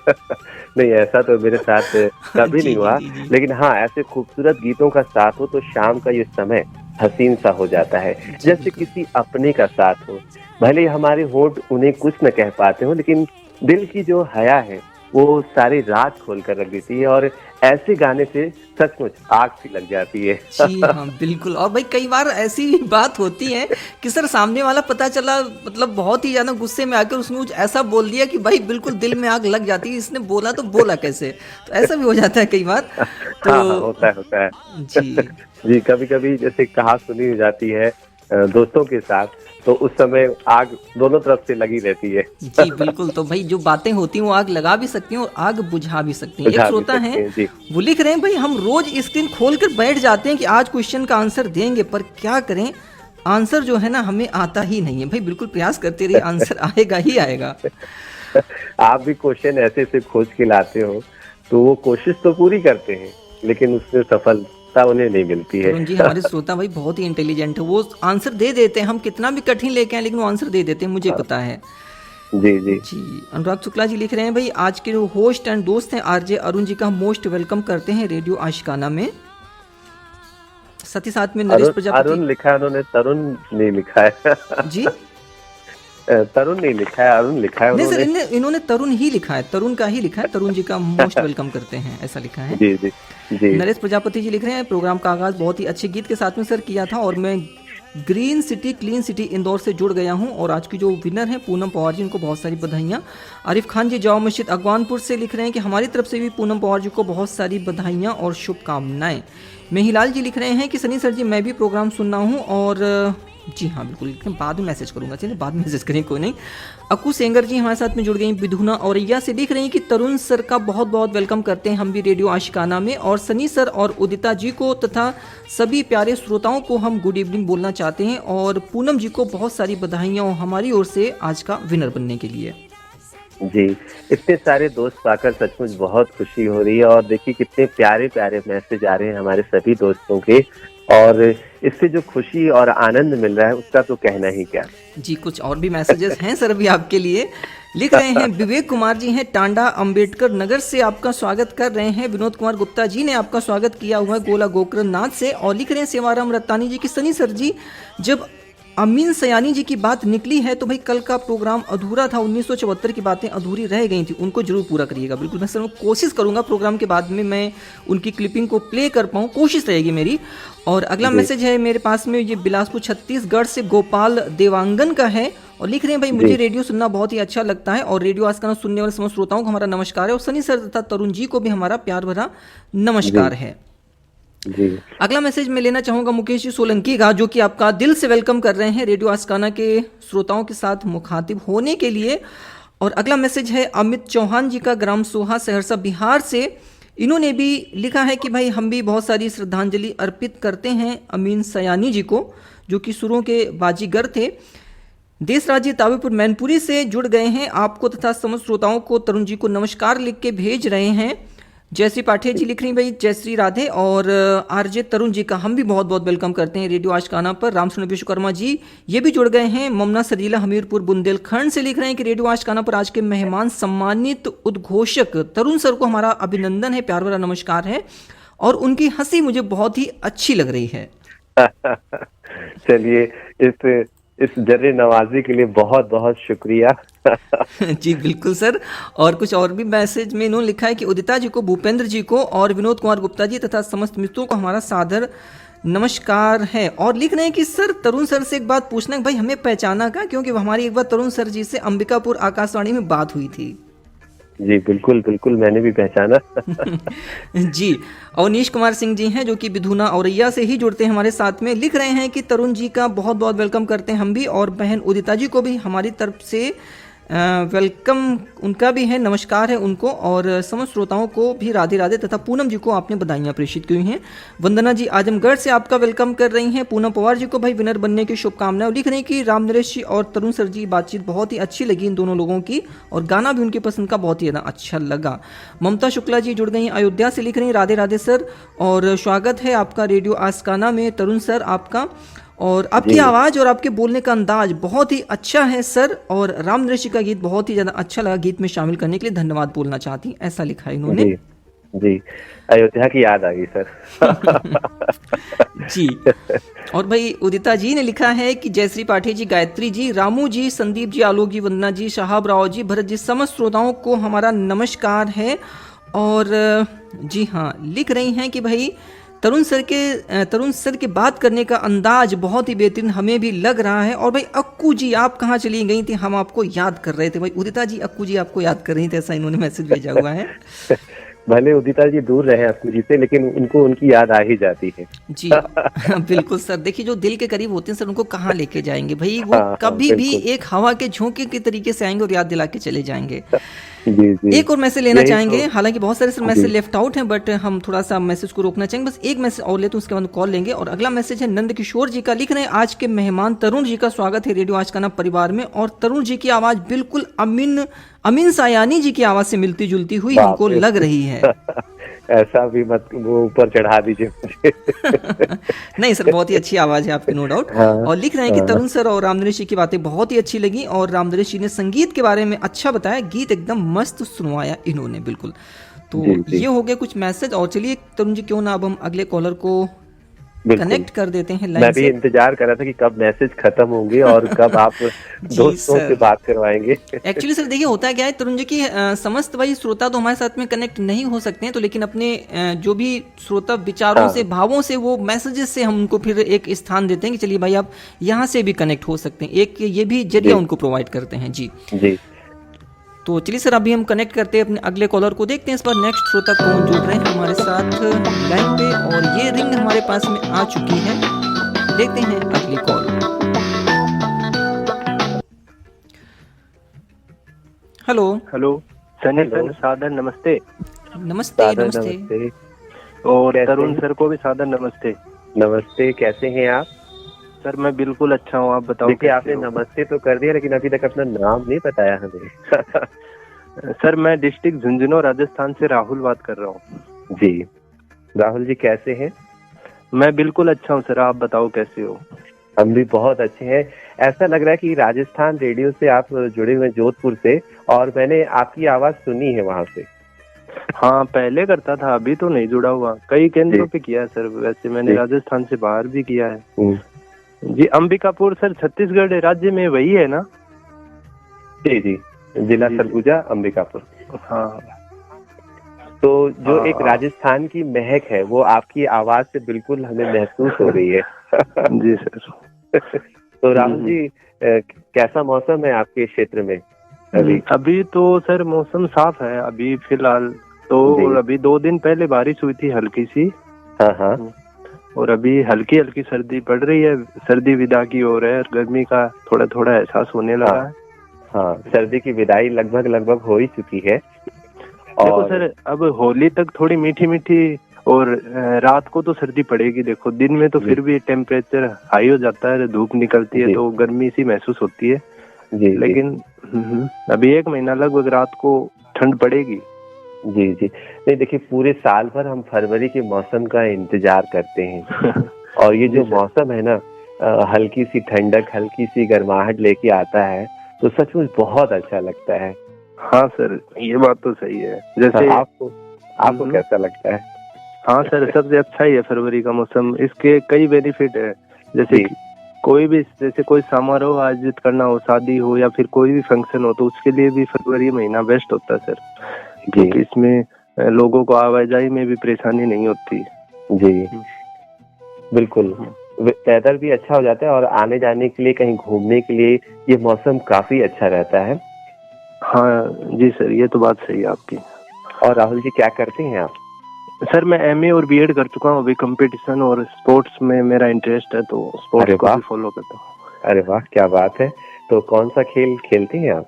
S2: नहीं, ऐसा तो मेरे साथ कभी नहीं हुआ, लेकिन हाँ ऐसे खूबसूरत गीतों का साथ हो तो शाम का ये समय हसीन सा हो जाता है, जैसे किसी अपने का साथ हो। भले हमारे होंठ उन्हें कुछ न कह पाते हो, लेकिन दिल की जो हया है वो सारी रात खोल कर रख देती है, और ऐसे गाने से सचमुच आग सी लग जाती है।
S1: जी हाँ बिल्कुल। और भाई कई बार ऐसी बात होती है कि सर सामने वाला पता चला मतलब बहुत ही ज्यादा गुस्से में आकर उसने कुछ ऐसा बोल दिया कि भाई बिल्कुल दिल में आग लग जाती है, इसने बोला तो बोला कैसे, तो ऐसा भी हो जाता है कई बार। तो
S2: हाँ, होता है
S1: जी
S2: जी, कभी कभी जैसे कहावत सुनी जाती है दोस्तों के साथ, तो उस समय आग दोनों तरफ से लगी रहती है।
S1: जी बिल्कुल। तो भाई जो बातें होती हैं वो आग लगा भी सकती हैं और आग बुझा भी सकती हैं। एक श्रोता हैं, वो लिख रहे हैं, भाई हम रोज स्क्रीन खोलकर बैठ जाते हैं कि आज क्वेश्चन का आंसर देंगे, पर क्या करें, आंसर जो है ना हमें आता ही नहीं है। भाई बिल्कुल प्रयास करते रहिए, आंसर आएगा ही आएगा।
S2: आप भी क्वेश्चन ऐसे से खोज के लाते हो, तो वो कोशिश तो पूरी करते हैं, लेकिन उसमें सफलता उन्हें नहीं मिलती है।
S1: जी हमारे श्रोता भाई बहुत ही इंटेलिजेंट है, वो आंसर दे देते हैं, हम कितना भी कठिन लेके आए लेकिन वो आंसर दे देते हैं, मुझे पता है।
S2: जी जी
S1: जी। अनुराग शुक्ला जी लिख रहे हैं, भाई आज के जो होस्ट एंड दोस्त हैं आरजे अरुण जी का मोस्ट वेलकम करते हैं रेडियो आशिकाना में। साथ ही साथ में नरेश प्रजापति।
S2: अरुण लिखा है उन्होंने, तरुण नहीं लिखा है। जी तरुण नहीं लिखा है, अरुण लिखा है
S1: उन्होंने। नहीं सर, इन्होंने तरुण ही लिखा है, तरुण का ही लिखा है, तरुण जी का मोस्ट वेलकम करते हैं ऐसा लिखा है।
S2: जी जी जी।
S1: नरेश प्रजापति जी लिख रहे हैं, प्रोग्राम का आगाज बहुत ही अच्छे गीत के साथ में सर किया था, और मैं green city clean city Indore से जुड़ गया हूं, और आज की जो विनर है पूनम पवार जी, उनको बहुत सारी बधाइयां। आरिफ खान जी जाओ मस्जिद अगवानपुर से लिख रहे हैं कि हमारी तरफ से भी पूनम पवार जी को बहुत सारी बधाइयां और शुभकामनाएं। मेहिलाल जी लिख रहे हैं कि सनी सर जी मैं भी प्रोग्राम सुन रहा हूँ और जी हाँ बिल्कुल, लेकिन बाद में मैसेज करूंगा, चलिए बाद में मैसेज करें, कोई नहीं। अक्कू सेंगर जी हमारे साथ में जुड़ गई विधुना औरैया से, लिख रही हैं कि तरुण सर का बहुत बहुत वेलकम करते हैं हम भी रेडियो आशिकाना में, और सनी सर और उदिता जी को तथा सभी प्यारे श्रोताओं को हम गुड इवनिंग बोलना चाहते हैं, और पूनम जी को बहुत सारी बधाइयाँ हमारी ओर से आज का विनर बनने के लिए।
S2: जी, इतने सारे दोस्त पाकर सचमुच बहुत खुशी हो रही है, और देखिए कितने प्यारे प्यारे मैसेज आ रहे हैं हमारे सभी दोस्तों के, और इससे जो खुशी और आनंद मिल रहा है उसका तो कहना ही क्या।
S1: जी कुछ और भी मैसेजेस हैं सर अभी आपके लिए, लिख रहे हैं विवेक कुमार जी हैं टांडा अंबेडकर नगर से, आपका स्वागत कर रहे हैं। विनोद कुमार गुप्ता जी ने आपका स्वागत किया हुआ है गोला गोकर्णनाथ से, और लिख रहे हैं सेवाराम रत्तानी जी की सनी सर जी जब अमीन सयानी जी की बात निकली है तो भाई कल का प्रोग्राम अधूरा था, 1974 की बातें अधूरी रह गई थी, उनको जरूर पूरा करिएगा। बिल्कुल मैं सर कोशिश करूंगा प्रोग्राम के बाद में मैं उनकी क्लिपिंग को प्ले कर पाऊँ, कोशिश रहेगी मेरी। और अगला मैसेज है मेरे पास में, ये बिलासपुर छत्तीसगढ़ से गोपाल देवांगन का है, और लिख रहे हैं भाई मुझे रेडियो सुनना बहुत ही अच्छा लगता है, और रेडियो आस्काना सुनने वाले समस्त श्रोताओं को हमारा नमस्कार है, और सनी सर तथा तरुण जी को भी हमारा प्यार भरा नमस्कार है।
S2: जी।
S1: अगला मैसेज मैं लेना चाहूंगा मुकेश जी सोलंकी का, जो कि आपका दिल से वेलकम कर रहे हैं रेडियो आस्काना के श्रोताओं के साथ मुखातिब होने के लिए। और अगला मैसेज है अमित चौहान जी का, ग्राम सोहा सहरसा बिहार से, इन्होंने भी लिखा है कि भाई हम भी बहुत सारी श्रद्धांजलि अर्पित करते हैं अमीन सयानी जी को, जो कि सुरों के बाजीगर थे। देश राज्य तावेपुर मैनपुरी से जुड़ गए हैं, आपको तथा समस्त श्रोताओं को तरुण जी को नमस्कार लिख के भेज रहे हैं। जयश्री पाठे जी लिख रही भाई जयश्री राधे, और आरजे तरुण जी का हम भी बहुत बहुत वेलकम करते हैं रेडियो आशिकाना पर। रामसूर्ण विश्वकर्मा जी ये भी जुड़ गए हैं, ममना सजीला हमीरपुर बुंदेलखंड से लिख रहे हैं कि रेडियो आशिकाना पर आज के मेहमान सम्मानित उद्घोषक तरुण सर को हमारा अभिनंदन है, प्यार भरा नमस्कार है, और उनकी हंसी मुझे बहुत ही अच्छी लग रही है।
S2: चलिए इस जर्रे नवाजी के लिए बहुत बहुत शुक्रिया।
S1: जी बिल्कुल सर। और कुछ और भी मैसेज में इन्होंने लिखा है कि उदिता जी को, भूपेंद्र जी को और विनोद कुमार गुप्ता जी तथा समस्त मित्रों को हमारा सादर नमस्कार है। और लिख रहे हैं कि सर तरुण सर से एक बात पूछना है भाई, हमें पहचाना का, क्योंकि हमारी एक बार तरुण सर जी से अंबिकापुर आकाशवाणी में बात हुई थी।
S2: जी बिल्कुल बिल्कुल, मैंने भी पहचाना।
S1: जी। अवनीश कुमार सिंह जी हैं जो कि विधुना औरैया से ही जुड़ते हैं हमारे साथ में, लिख रहे हैं कि तरुण जी का बहुत बहुत वेलकम करते हैं हम भी, और बहन उदिता जी को भी हमारी तरफ से वेलकम उनका भी है, नमस्कार है उनको, और समस्त श्रोताओं को भी राधे राधे, तथा पूनम जी को आपने बधाइयाँ प्रेषित की हुई हैं। वंदना जी आजमगढ़ से आपका वेलकम कर रही हैं, पूनम पवार जी को भाई विनर बनने की शुभकामनाएं। लिख रहे हैं कि राम नरेश जी और तरुण सर जी बातचीत बहुत ही अच्छी लगी इन दोनों लोगों की, और गाना भी उनकी पसंद का बहुत ही ज़्यादा अच्छा लगा। ममता शुक्ला जी जुड़ गई हैं अयोध्या से, लिख रही हैं राधे राधे सर, और स्वागत है आपका रेडियो आस्काना में तरुण सर आपका, और आपकी आवाज़ और आपके बोलने का अंदाज बहुत ही अच्छा है सर, और राम नरेश जी का गीत बहुत ही ज़्यादा अच्छा लगा, गीत में शामिल करने के लिए धन्यवाद बोलना चाहती, ऐसा लिखा है इन्होंने।
S2: जी अयोध्या की याद आ गई सर।
S1: जी। और भाई उदिता जी ने लिखा है कि जयश्री पाठे जी, गायत्री जी, रामू जी, संदीप जी, आलोक जी, वंदना जी, शाहब राव जी, भरत जी, समस्त श्रोताओं को हमारा नमस्कार है। और जी हाँ, लिख रही हैं कि भाई तरुण सर के बात करने का अंदाज बहुत ही बेहतरीन हमें भी लग रहा है। और भाई अक्कू जी आप कहाँ चली गई थी, हम आपको याद कर रहे थे। भाई उदिता जी अक्कू जी आपको याद कर रही थी, ऐसा इन्होंने मैसेज भेजा हुआ है।
S2: भले उदिता जी दूर रहे अक्कू जी से, लेकिन उनको उनकी याद आ ही जाती है।
S1: जी बिल्कुल सर। देखिए जो दिल के करीब होते हैं सर, उनको कहाँ लेके जाएंगे भाई, वो कभी भी एक हवा के झोंके के तरीके से आएंगे और याद दिला के चले जाएंगे।
S2: जी।
S1: एक और मैसेज लेना चाहेंगे, हालांकि बहुत सारे सर मैसेज लेफ्ट आउट हैं, बट हम थोड़ा सा मैसेज को रोकना चाहेंगे, बस एक मैसेज और लेते हैं, उसके बाद कॉल लेंगे। और अगला मैसेज है नंद किशोर जी का, लिख रहे हैं आज के मेहमान तरुण जी का स्वागत है रेडियो आशिकाना परिवार में, और तरुण जी की आवाज बिल्कुल अमीन सयानी जी की आवाज से मिलती जुलती हुई हमको लग रही है।
S2: ऐसा भी मत वो ऊपर चढ़ा दीजिए मुझे।
S1: नहीं सर, बहुत ही अच्छी आवाज है आपकी, नो डाउट। और लिख रहे हैं कि तरुण सर और रामनरेश जी की बातें बहुत ही अच्छी लगी, और रामनरेश जी ने संगीत के बारे में अच्छा बताया, गीत एकदम मस्त सुनवाया इन्होंने। बिल्कुल, तो ये हो गए कुछ मैसेज। और चलिए तरुण जी, क्यों ना अब हम अगले कॉलर को कनेक्ट कर देते हैं लाइन से।
S2: मैं भी इंतजार कर रहा था कि कब मैसेज खत्म होंगे और कब आप दोस्तों से बात करवाएंगे।
S1: एक्चुअली सर देखिए होता क्या है तरुण जी की, समस्त भाई श्रोता तो हमारे साथ में कनेक्ट नहीं हो सकते हैं, तो लेकिन अपने जो भी श्रोता विचारों से, भावों से, वो मैसेजेस से हम उनको फिर एक स्थान देते हैं कि चलिए भाई आप यहाँ से भी कनेक्ट हो सकते हैं, एक ये भी जरिया उनको प्रोवाइड करते हैं। जी। तो चलिए सर, अभी हम कनेक्ट करते हैं अपने अगले कॉलर को, देखते हैं इस पर नेक्स्ट श्रोता कौन जुड़ रहे हैं हमारे साथ लाइन पे। और ये रिंग हमारे पास में आ चुकी है, देखते हैं अगली call. Hello
S6: hello Sunny sir, सादर नमस्ते।
S1: नमस्ते नमस्ते।
S6: और तरुण सर को भी सादर नमस्ते।
S2: नमस्ते, कैसे हैं आप?
S6: सर मैं बिल्कुल अच्छा हूँ, आप बताओ।
S2: देखिए, आपने नमस्ते तो कर दिया, लेकिन अभी तक अपना नाम नहीं बताया हमें।
S6: सर मैं डिस्ट्रिक्ट झुंझुनू राजस्थान से राहुल बात कर रहा हूँ।
S2: जी राहुल जी, कैसे हैं?
S6: मैं बिल्कुल अच्छा हूँ सर, आप बताओ कैसे हो?
S2: हम भी बहुत अच्छे हैं। ऐसा लग रहा है कि राजस्थान रेडियो से आप जुड़े हुए, जोधपुर से, और मैंने आपकी आवाज सुनी है वहाँ से।
S6: हाँ पहले करता था, अभी तो नहीं जुड़ा हुआ। कई केंद्रों पे किया है सर, वैसे मैंने राजस्थान से बाहर भी किया है। जी अंबिकापुर सर, छत्तीसगढ़ राज्य में वही है ना?
S2: जी जी, जिला सरगुजा, अंबिकापुर।
S6: हाँ।
S2: तो जो एक राजस्थान की महक है वो आपकी आवाज से बिल्कुल हमें महसूस हो रही है।
S6: जी सर।
S2: तो राहुल जी, कैसा मौसम है आपके क्षेत्र में
S6: अभी तो सर मौसम साफ है अभी फिलहाल तो। अभी 2 दिन पहले बारिश हुई थी हल्की सी।
S2: हाँ हाँ।
S6: और अभी हल्की हल्की सर्दी पड़ रही है, सर्दी विदा की ओर है, गर्मी का थोड़ा थोड़ा एहसास होने लगा है।
S2: हाँ, सर्दी की विदाई लगभग हो ही चुकी है।
S6: देखो सर, अब होली तक थोड़ी मीठी मीठी, और रात को तो सर्दी पड़ेगी। देखो दिन में तो फिर भी टेम्परेचर हाई हो जाता है, धूप निकलती है तो गर्मी सी महसूस होती है।
S2: जी,
S6: लेकिन अभी 1 महीना लगभग रात को ठंड पड़ेगी।
S2: जी जी। नहीं, देखिए, पूरे साल भर हम फरवरी के मौसम का इंतजार करते हैं। और ये जो मौसम है ना, हल्की सी ठंडक, हल्की सी गर्माहट लेके आता है, तो सचमुच बहुत अच्छा लगता है।
S6: हाँ सर, ये बात तो सही है। जैसे
S2: आपको कैसा लगता है?
S6: हाँ सर, सबसे अच्छा ही है फरवरी का मौसम। इसके कई बेनिफिट है, जैसे कोई भी, जैसे कोई समारोह आयोजित करना हो, शादी हो या फिर कोई भी फंक्शन हो, तो उसके लिए भी फरवरी महीना बेस्ट होता है सर, क्योंकि इसमें लोगों को आवाजाही में भी परेशानी नहीं होती।
S2: जी बिल्कुल, वेदर भी अच्छा हो जाता है और आने जाने के लिए, कहीं घूमने के लिए ये मौसम काफी अच्छा रहता है।
S6: हाँ जी सर, ये तो बात सही है आपकी।
S2: और राहुल जी, क्या करते हैं आप?
S6: सर मैं MA और BEd कर चुका हूँ। अभी कंपटीशन और स्पोर्ट्स में मेरा इंटरेस्ट है, तो स्पोर्ट्स को भी फॉलो करता हूँ।
S2: अरे वाह, क्या बात है। तो कौन सा खेल खेलते हैं आप?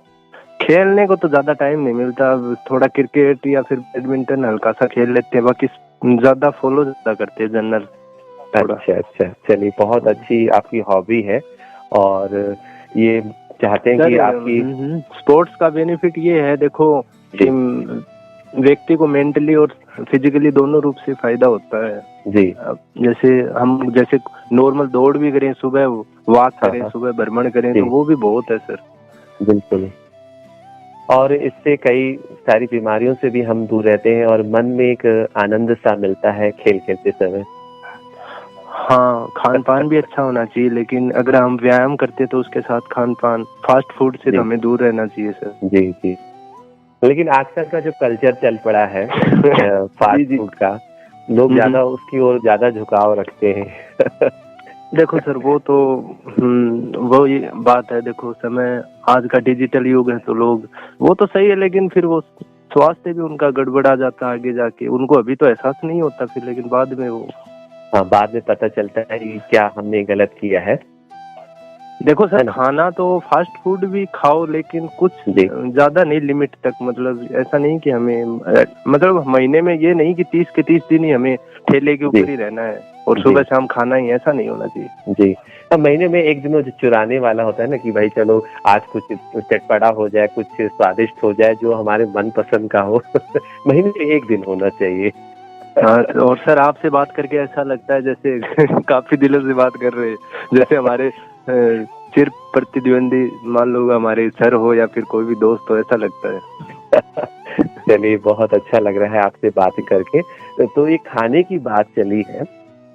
S6: खेलने को तो ज्यादा टाइम नहीं मिलता, थोड़ा क्रिकेट या फिर बैडमिंटन हल्का सा खेल लेते हैं, बाकी ज्यादा फॉलो ज्यादा करते हैं जनरल।
S2: अच्छा, चलिए, बहुत अच्छी आपकी हॉबी है। और ये चाहते हैं कि आपकी
S6: स्पोर्ट्स का बेनिफिट ये है, देखो व्यक्ति को मेंटली और फिजिकली दोनों रूप से फायदा होता है।
S2: जी,
S6: जैसे नॉर्मल दौड़ भी करें, सुबह वॉक करें, सुबह भ्रमण करें, तो वो भी बहुत है सर।
S2: बिल्कुल। और इससे कई सारी बीमारियों से भी हम दूर रहते हैं और मन में एक आनंद सा मिलता है खेल खेलते समय।
S6: हाँ, खान पान भी अच्छा होना चाहिए, लेकिन अगर हम व्यायाम करते तो उसके साथ खान पान, फास्ट फूड से तो हमें दूर रहना चाहिए सर।
S2: जी जी। लेकिन आजकल का जो कल्चर चल पड़ा है फास्ट फूड का, लोग ज्यादा उसकी ओर ज्यादा झुकाव रखते हैं।
S6: देखो सर, वो तो वो ये बात है। देखो समय आज का डिजिटल युग है, तो लोग, वो तो सही है, लेकिन फिर वो स्वास्थ्य भी उनका गड़बड़ा जाता है आगे जाके। उनको अभी तो एहसास नहीं होता फिर, लेकिन बाद में वो
S2: बाद में पता चलता है कि क्या हमने गलत किया है।
S6: देखो सर, खाना तो फास्ट फूड भी खाओ, लेकिन कुछ ज्यादा नहीं, लिमिट तक। मतलब ऐसा नहीं कि हमें, मतलब महीने में ये नहीं कि 30 के 30 दिन ही हमें ठेले के ऊपर ही रहना है और सुबह शाम खाना ही, ऐसा नहीं होना चाहिए। जी,
S2: अब महीने में एक दिन जो चुराने वाला होता है ना, कि भाई चलो आज कुछ चटपटा हो जाए, कुछ स्वादिष्ट हो जाए जो हमारे मन पसंद का हो। महीने में एक दिन होना चाहिए।
S6: हाँ, और सर आपसे बात करके ऐसा लगता है जैसे काफी दिनों से बात कर रहे हैं, जैसे हमारे चिर प्रतिद्वंदी, मान लो हमारे सर हो या फिर कोई भी दोस्त हो, ऐसा लगता है।
S2: चलिए, बहुत अच्छा लग रहा है आपसे बात करके। तो ये खाने की बात चली है,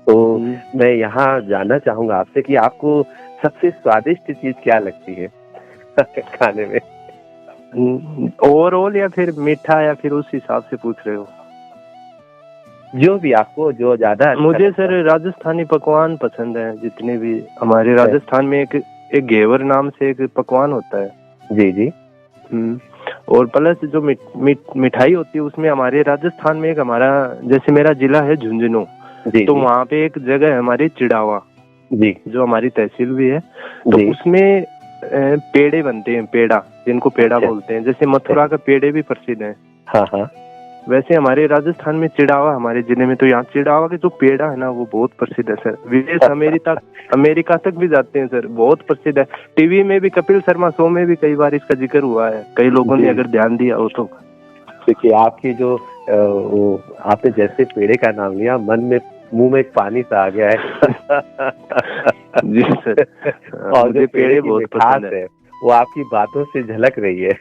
S2: तो मैं यहाँ जानना चाहूंगा आपसे कि आपको सबसे स्वादिष्ट चीज क्या लगती है खाने में?
S6: ओवरऑल या फिर मीठा, या फिर उस हिसाब से पूछ रहे हो?
S2: जो भी आपको जो ज्यादा
S6: मुझे सर राजस्थानी पकवान पसंद है, जितने भी हमारे राजस्थान में एक घेवर नाम से एक पकवान होता है।
S2: जी जी।
S6: और प्लस जो मिठाई होती है उसमें हमारे राजस्थान में एक हमारा, जैसे मेरा जिला है झुंझुनू,
S2: जी
S6: तो
S2: जी,
S6: वहाँ पे एक जगह है हमारी चिड़ावा,
S2: जी
S6: जो हमारी तहसील भी है, तो
S2: जी।
S6: उसमें पेड़े बनते हैं, पेड़ा जिनको पेड़ा
S2: अच्छा।
S6: बोलते हैं। जैसे मथुरा का पेड़े भी प्रसिद्ध हैं,
S2: हाँ हाँ,
S6: वैसे हमारे राजस्थान में चिड़ावा, हमारे जिले में तो यहाँ चिड़ावा के जो पेड़ा है ना वो बहुत प्रसिद्ध है सर। विदेश अमेरिका तक भी जाते हैं सर, बहुत प्रसिद्ध है। टीवी में भी, कपिल शर्मा शो में भी कई बार इसका जिक्र हुआ है, कई लोगों ने
S2: जी।
S6: अगर ध्यान दिया हो तो।
S2: क्योंकि आपकी जो वो आपने जैसे पेड़े का नाम लिया, मन में मुंह में एक पानी सा आ गया है।
S6: जी सर,
S2: और
S6: मुझे
S2: जो
S6: पेड़े
S2: की
S6: बहुत
S2: मिठास
S6: पसंद है।
S2: है वो आपकी बातों से झलक रही है।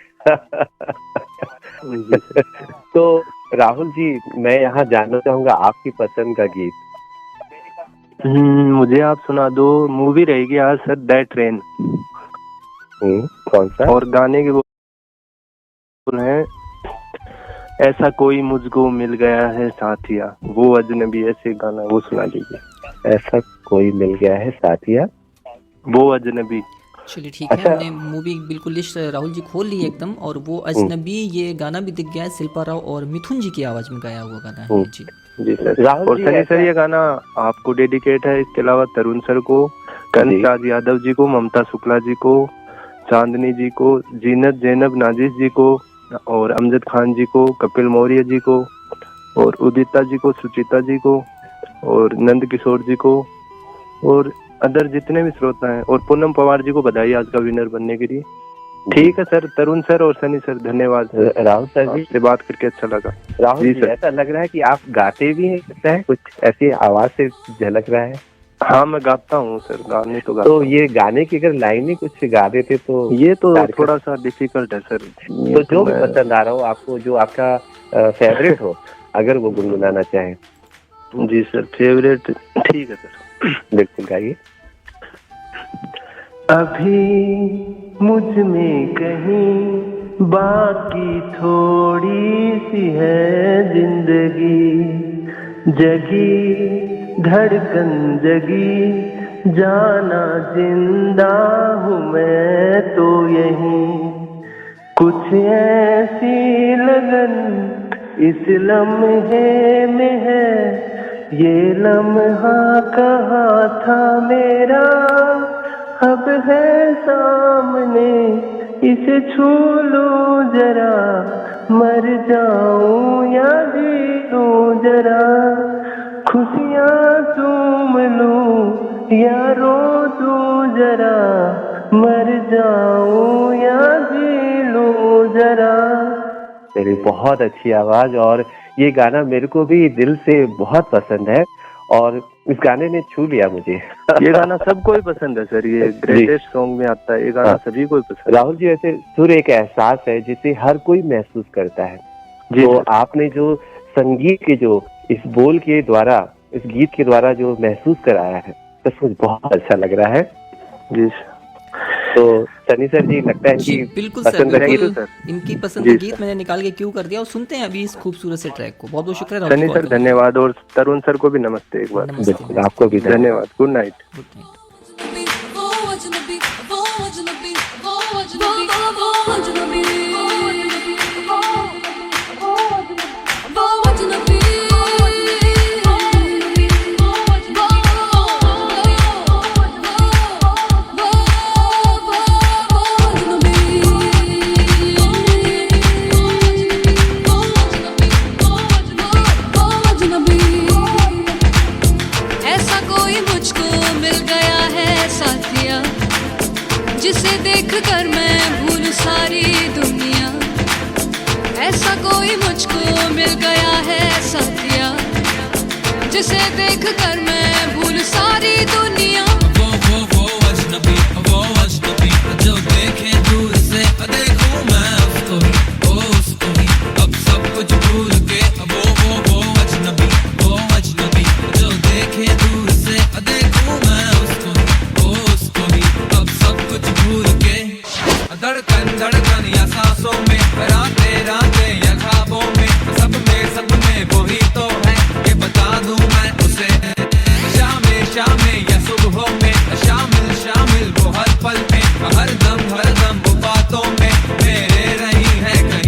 S6: जी सर।
S2: तो राहुल जी, मैं यहाँ जानना चाहूंगा आपकी पसंद का गीत।
S6: मुझे आप सुना दो, मूवी रहेगी आज सर दैट ट्रेन,
S2: कौन सा?
S6: और गाने के बोल हैं, ऐसा कोई मुझको मिल गया है साथिया, वो अजनबी, ऐसे गाना वो सुना दीजिए।
S2: ऐसा कोई मिल गया है साथिया,
S6: वो अजनबी।
S1: चलिए ठीक है, हमने मूवी बिल्कुल लिस्ट राहुल जी खोल ली है एकदम, और वो अजनबी ये गाना भी दिख गया है, शिल्पा राव और मिथुन जी की आवाज में गाया हुआ गाना है जी।
S6: जी सर।
S2: राहुल
S6: और
S2: जी,
S6: सनी सर
S2: ऐसा-
S6: ये गाना आपको डेडिकेट है, इसके अलावा तरुण सर को, कंचराज यादव जी को, ममता शुक्ला जी को, चांदनी जी को, जीनत जैनब नाजिश जी को, और अमजद खान जी को, कपिल मौर्य जी को, और उदिता जी को, सुचिता जी को, और नंद किशोर जी को, और अदर जितने भी श्रोता हैं, और पूनम पवार जी को बधाई आज का विनर बनने के लिए। ठीक है सर, तरुण सर और सनी सर धन्यवाद।
S2: राहुल सर जी,
S6: आपसे बात करके अच्छा लगा।
S2: राहुल
S6: जी
S2: जी,
S6: सर।
S2: ऐसा लग रहा है कि आप गाते भी हैं, लगता है कुछ ऐसी आवाज से झलक रहा है।
S6: हाँ मैं गाता हूँ सर, गाने तो गाता
S2: तो ये गाने की अगर लाइनें कुछ गा देते तो
S6: ये तो
S2: कार्यक्रम-
S6: थोड़ा सा डिफिकल्ट है सर।
S2: तो जो भी पसंद आ रहा हो आपको, जो आपका फेवरेट हो, अगर वो गुनगुनाना चाहे।
S6: जी सर, फेवरेट ठीक है सर,
S2: बिल्कुल गाइए।
S6: अभी मुझ में कहीं बाकी थोड़ी सी है जिंदगी, जगी धड़कन जगी, जाना जिंदा हूँ मैं तो यहीं, कुछ ऐसी लगन इस लम्हे में है, ये लम्हा कहाँ था मेरा, अब है सामने, इसे छू लूं जरा, मर जाऊं या जी लूं जरा, खुशियाँ चूम लूं या रो दूं जरा, मर जाऊं या जी लूं जरा।
S2: मेरी बहुत अच्छी आवाज, और ये गाना मेरे को भी दिल से बहुत पसंद है, और इस गाने ने छू लिया मुझे।
S6: ये गाना सबको ही पसंद है सर, ये ग्रेटेस्ट सॉन्ग में आता है, ये गाना
S2: हाँ।
S6: सभी को ही पसंद है।
S2: राहुल जी, वैसे सुर एक एहसास है जिसे हर कोई महसूस करता है।
S6: जी
S2: तो
S6: सर।
S2: आपने जो संगीत के जो इस बोल के द्वारा, इस गीत के द्वारा जो महसूस कराया है, तो मुझे बहुत अच्छा लग रहा है।
S6: जी सर।
S2: तो सनी सर जी, लगता है
S1: जी
S2: इनकी
S1: बिल्कुल सर,
S2: पसंद रहेगी तो
S1: बिल्कुल
S6: सर।
S1: इनकी पसंद
S6: जी
S1: का
S6: सर।
S1: गीत मैंने निकाल के क्यों कर दिया, और सुनते हैं अभी इस खूबसूरत से ट्रैक को। बहुत बहुत शुक्रिया राहुल
S6: सनी
S1: जी,
S6: सर
S1: कॉल करने
S6: धन्यवाद, और तरुण सर को भी नमस्ते एक बार।
S1: नमस्ते।
S2: बिल्कुल, आपको भी
S6: धन्यवाद, गुड नाइट।
S1: के लिए। Good night।
S5: ऐसा कोई मुझको मिल गया है साथिया, जिसे देखकर मैं भूल सारी दुनिया। ऐसा कोई मुझको मिल गया है साथिया, जिसे देखकर मैं भूल सारी दुनिया।
S7: वो अजनबी जो देखे दूर से देखूं मैं उसको ही अब सब कुछ भूल के। वो अजनबी जो देखे दूर से देखूं मैं उसको ही अब सब कुछ भूल के। धड़कन या सांसों में, रातें या ख्वाबों में, सब में वही तो है, ये बता दूं मैं उसे। शामें या सुबहों में, शामिल वो हर पल में, हर दम वो बातों में मेरे रही है कहीं।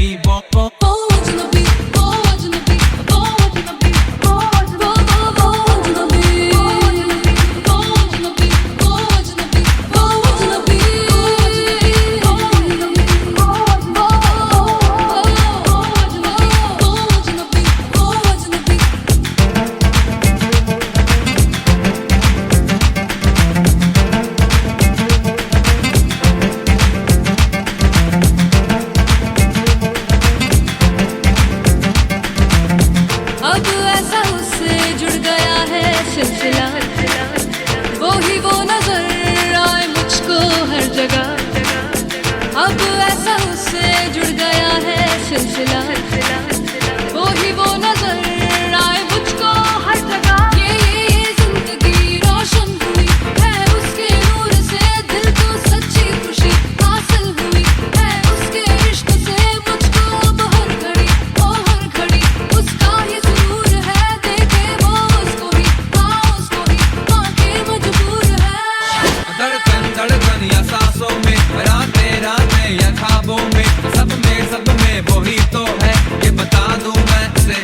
S7: वही तो है, ये बता दूं मैं से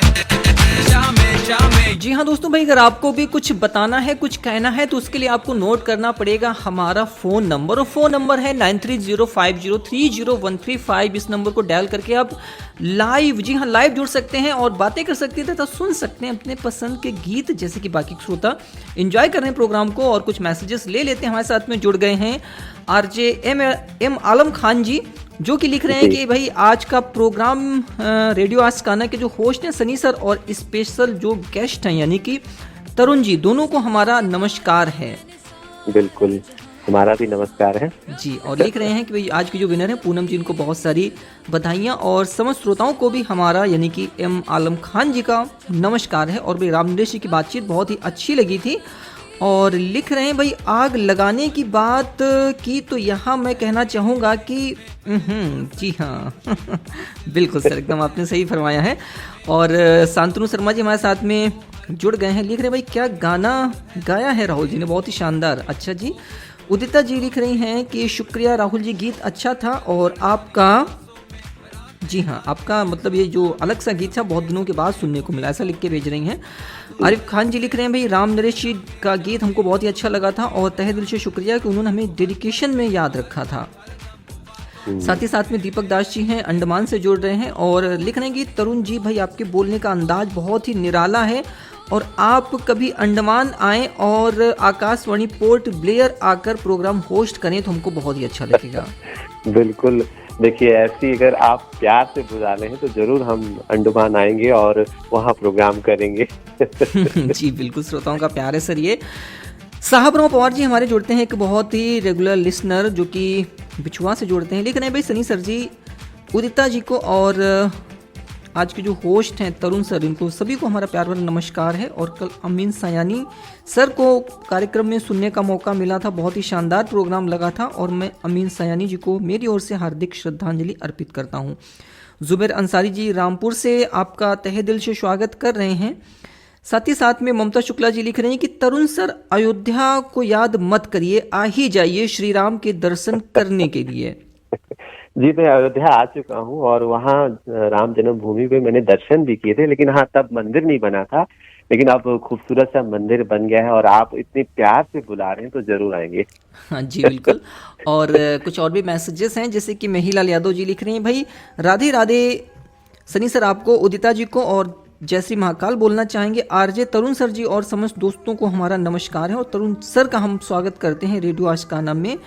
S7: शामे शामे।
S1: जी हाँ दोस्तों भाई, अगर आपको भी कुछ बताना है, कुछ कहना है, तो उसके लिए आपको नोट करना पड़ेगा हमारा फ़ोन नंबर, और फ़ोन नंबर है 9305030135। इस नंबर को डायल करके आप लाइव, जी हाँ लाइव जुड़ सकते हैं और बातें कर सकते हैं तथा सुन सकते हैं अपने पसंद के गीत, जैसे कि बाकी श्रोता एंजॉय कर रहे हैं प्रोग्राम को। और कुछ मैसेजेस ले लेते हैं। हमारे साथ में जुड़ गए हैं आरजे एम आलम खान जी, जो कि लिख रहे हैं कि भाई आज का प्रोग्राम रेडियो आस्काना के जो होस्ट हैं सनी सर और स्पेशल जो गेस्ट हैं यानी कि तरुण जी, दोनों को हमारा नमस्कार है।
S2: बिल्कुल, हमारा भी नमस्कार है
S1: जी। और लिख रहे हैं कि भाई आज की जो विनर है पूनम जी, इनको बहुत सारी बधाइयाँ, और समस्त श्रोताओं को भी हमारा यानी कि एम आलम खान जी का नमस्कार है। और भाई रामनरेश जी की बातचीत बहुत ही अच्छी लगी थी। और लिख रहे हैं भाई आग लगाने की बात की, तो यहाँ मैं कहना चाहूँगा कि जी हाँ बिल्कुल सर, एकदम आपने सही फरमाया है। और शांतनु शर्मा जी हमारे साथ में जुड़ गए हैं। लिख रहे हैं भाई क्या गाना गाया है राहुल जी ने, बहुत ही शानदार। अच्छा जी। उदिता जी लिख रही हैं कि शुक्रिया राहुल जी, गीत अच्छा था, और आपका, जी हाँ आपका मतलब ये जो अलग सा गीत था बहुत दिनों के बाद सुनने को मिला, ऐसा लिख के भेज रही हैं। आरिफ खान जी लिख रहे हैं भाई राम नरेश जी का गीत हमको बहुत ही अच्छा लगा था, और तहे दिल से शुक्रिया कि उन्होंने हमें डेडिकेशन में याद रखा था। साथ ही साथ में दीपक दास जी हैं, अंडमान से जुड़ रहे हैं और लिख रहे हैं कि तरुण जी भाई आपके बोलने का अंदाज बहुत ही निराला है, और आप कभी अंडमान आएँ और आकाशवाणी पोर्ट ब्लेयर आकर प्रोग्राम होस्ट करें तो हमको बहुत ही अच्छा लगेगा।
S2: बिल्कुल, देखिए ऐसी अगर आप प्यार से बुला रहे हैं तो जरूर हम अंडमान आएंगे और वहाँ प्रोग्राम करेंगे।
S1: जी बिल्कुल, श्रोताओं का प्यार है सर ये। साहबराव पवार जी हमारे जुड़ते हैं, एक बहुत ही रेगुलर लिसनर जो कि बिछुआ से जुड़ते हैं। लिख रहे हैं भाई सनी सर जी, उदिता जी को और आज के जो होस्ट हैं तरुण सर, इनको सभी को हमारा प्यार भरा नमस्कार है। और कल अमीन सयानी सर को कार्यक्रम में सुनने का मौका मिला था, बहुत ही शानदार प्रोग्राम लगा था, और मैं अमीन सयानी जी को मेरी ओर से हार्दिक श्रद्धांजलि अर्पित करता हूँ। जुबैर अंसारी जी रामपुर से आपका तहे दिल से स्वागत कर रहे हैं। साथ ही साथ में ममता शुक्ला जी लिख रहे हैं कि तरुण सर अयोध्या को याद मत करिए, आ ही जाइए श्री राम के दर्शन करने के लिए।
S2: जी मैं अयोध्या आ चुका हूँ और वहाँ राम जन्मभूमि पे मैंने दर्शन भी किए थे, लेकिन हाँ तब मंदिर नहीं बना था, लेकिन अब खूबसूरत सा मंदिर बन गया है और आप इतने प्यार से बुला रहे हैं तो जरूर आएंगे।
S1: हाँ जी बिल्कुल। और कुछ और भी मैसेजेस हैं, जैसे कि मेहीलाल यादव जी लिख रहे हैं भाई राधे राधे सनी सर, आपको उदिता जी को और जय श्री महाकाल बोलना चाहेंगे। आरजे तरुण सर जी और समस्त दोस्तों को हमारा नमस्कार है, और तरुण सर का हम स्वागत करते हैं रेडियो आस्काना में।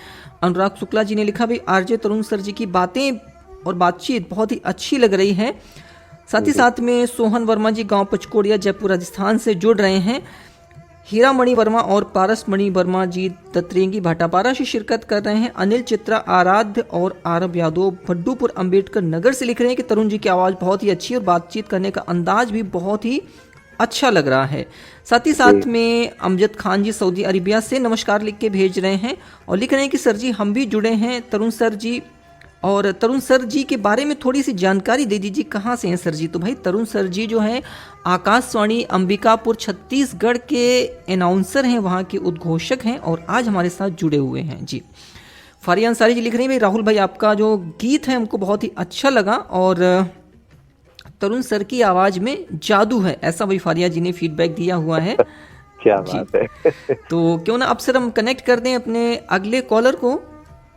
S1: अनुराग शुक्ला जी ने लिखा भाई आरजे तरुण सर जी की बातें और बातचीत बहुत ही अच्छी लग रही है। साथ ही साथ में सोहन वर्मा जी गांव पचकोड़िया जयपुर राजस्थान से जुड़ रहे हैं। हीरा मणि वर्मा और पारस मणि वर्मा जी तत्रेंगी भाटापारा से शिरकत कर रहे हैं। अनिल चित्रा आराध्य और आरब यादव भड्डूपुर अंबेडकर नगर से लिख रहे हैं कि तरुण जी की आवाज़ बहुत ही अच्छी है और बातचीत करने का अंदाज भी बहुत ही अच्छा लग रहा है। साथ ही साथ में अमजद खान जी सऊदी अरेबिया से नमस्कार लिख के भेज रहे हैं और लिख रहे हैं कि सर जी हम भी जुड़े हैं तरुण सर जी, और तरुण सर जी के बारे में थोड़ी सी जानकारी दे दीजिए, कहाँ से हैं सर जी। तो भाई तरुण सर जी जो हैं आकाशवाणी अंबिकापुर छत्तीसगढ़ के अनाउंसर हैं, वहाँ के उद्घोषक हैं और आज हमारे साथ जुड़े हुए हैं जी। फारिया अंसारी जी लिख रही हैं भाई राहुल भाई आपका जो गीत है हमको बहुत ही अच्छा लगा और तरुण सर की आवाज़ में जादू है, ऐसा भाई फारिया जी ने फीडबैक दिया हुआ है।
S2: क्या बात है।
S1: तो क्यों ना अब सर हम कनेक्ट कर दें अपने अगले कॉलर को।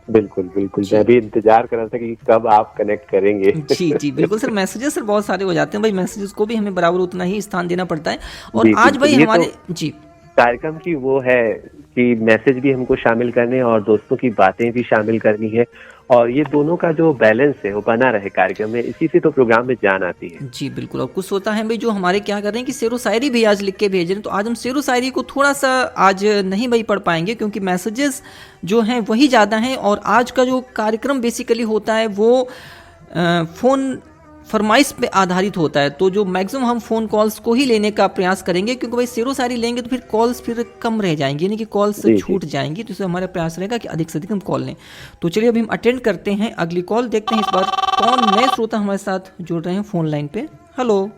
S2: बिल्कुल बिल्कुल, मैं भी इंतजार कर रहा था कि कब आप कनेक्ट करेंगे।
S1: जी जी बिल्कुल सर, मैसेजेस सर बहुत सारे हो जाते हैं भाई, मैसेजेस को भी हमें बराबर उतना ही स्थान देना पड़ता है। और आज भाई हमारे जी
S2: कार्यक्रम की वो है कि मैसेज भी हमको शामिल करने और दोस्तों की बातें भी शामिल करनी है, और ये दोनों का जो बैलेंस है वो बना रहे कार्यक्रम में, इसी से तो प्रोग्राम में जान आती है।
S1: जी बिल्कुल। और कुछ होता है भाई जो हमारे क्या कर रहे हैं कि शेरो शायरी भी आज लिख के भेज रहे हैं, तो आज हम शेरो शायरी को थोड़ा सा आज नहीं भाई पढ़ पाएंगे क्योंकि मैसेजेस जो हैं वही ज़्यादा हैं, और आज का जो कार्यक्रम बेसिकली होता है वो फ़ोन फरमाइश पे आधारित होता है, तो जो मैक्सिमम हम फ़ोन कॉल्स को ही लेने का प्रयास करेंगे, क्योंकि भाई शेरो शायरी लेंगे तो फिर कॉल्स फिर कम रह जाएंगी, यानी कि कॉल्स छूट जाएंगी, तो इससे हमारा प्रयास रहेगा कि अधिक से अधिक हम कॉल लें। तो चलिए अभी हम अटेंड करते हैं अगली कॉल, देखते हैं इस बार कौन नए श्रोता हमारे साथ जुड़ रहे हैं फ़ोन लाइन पे। हेलो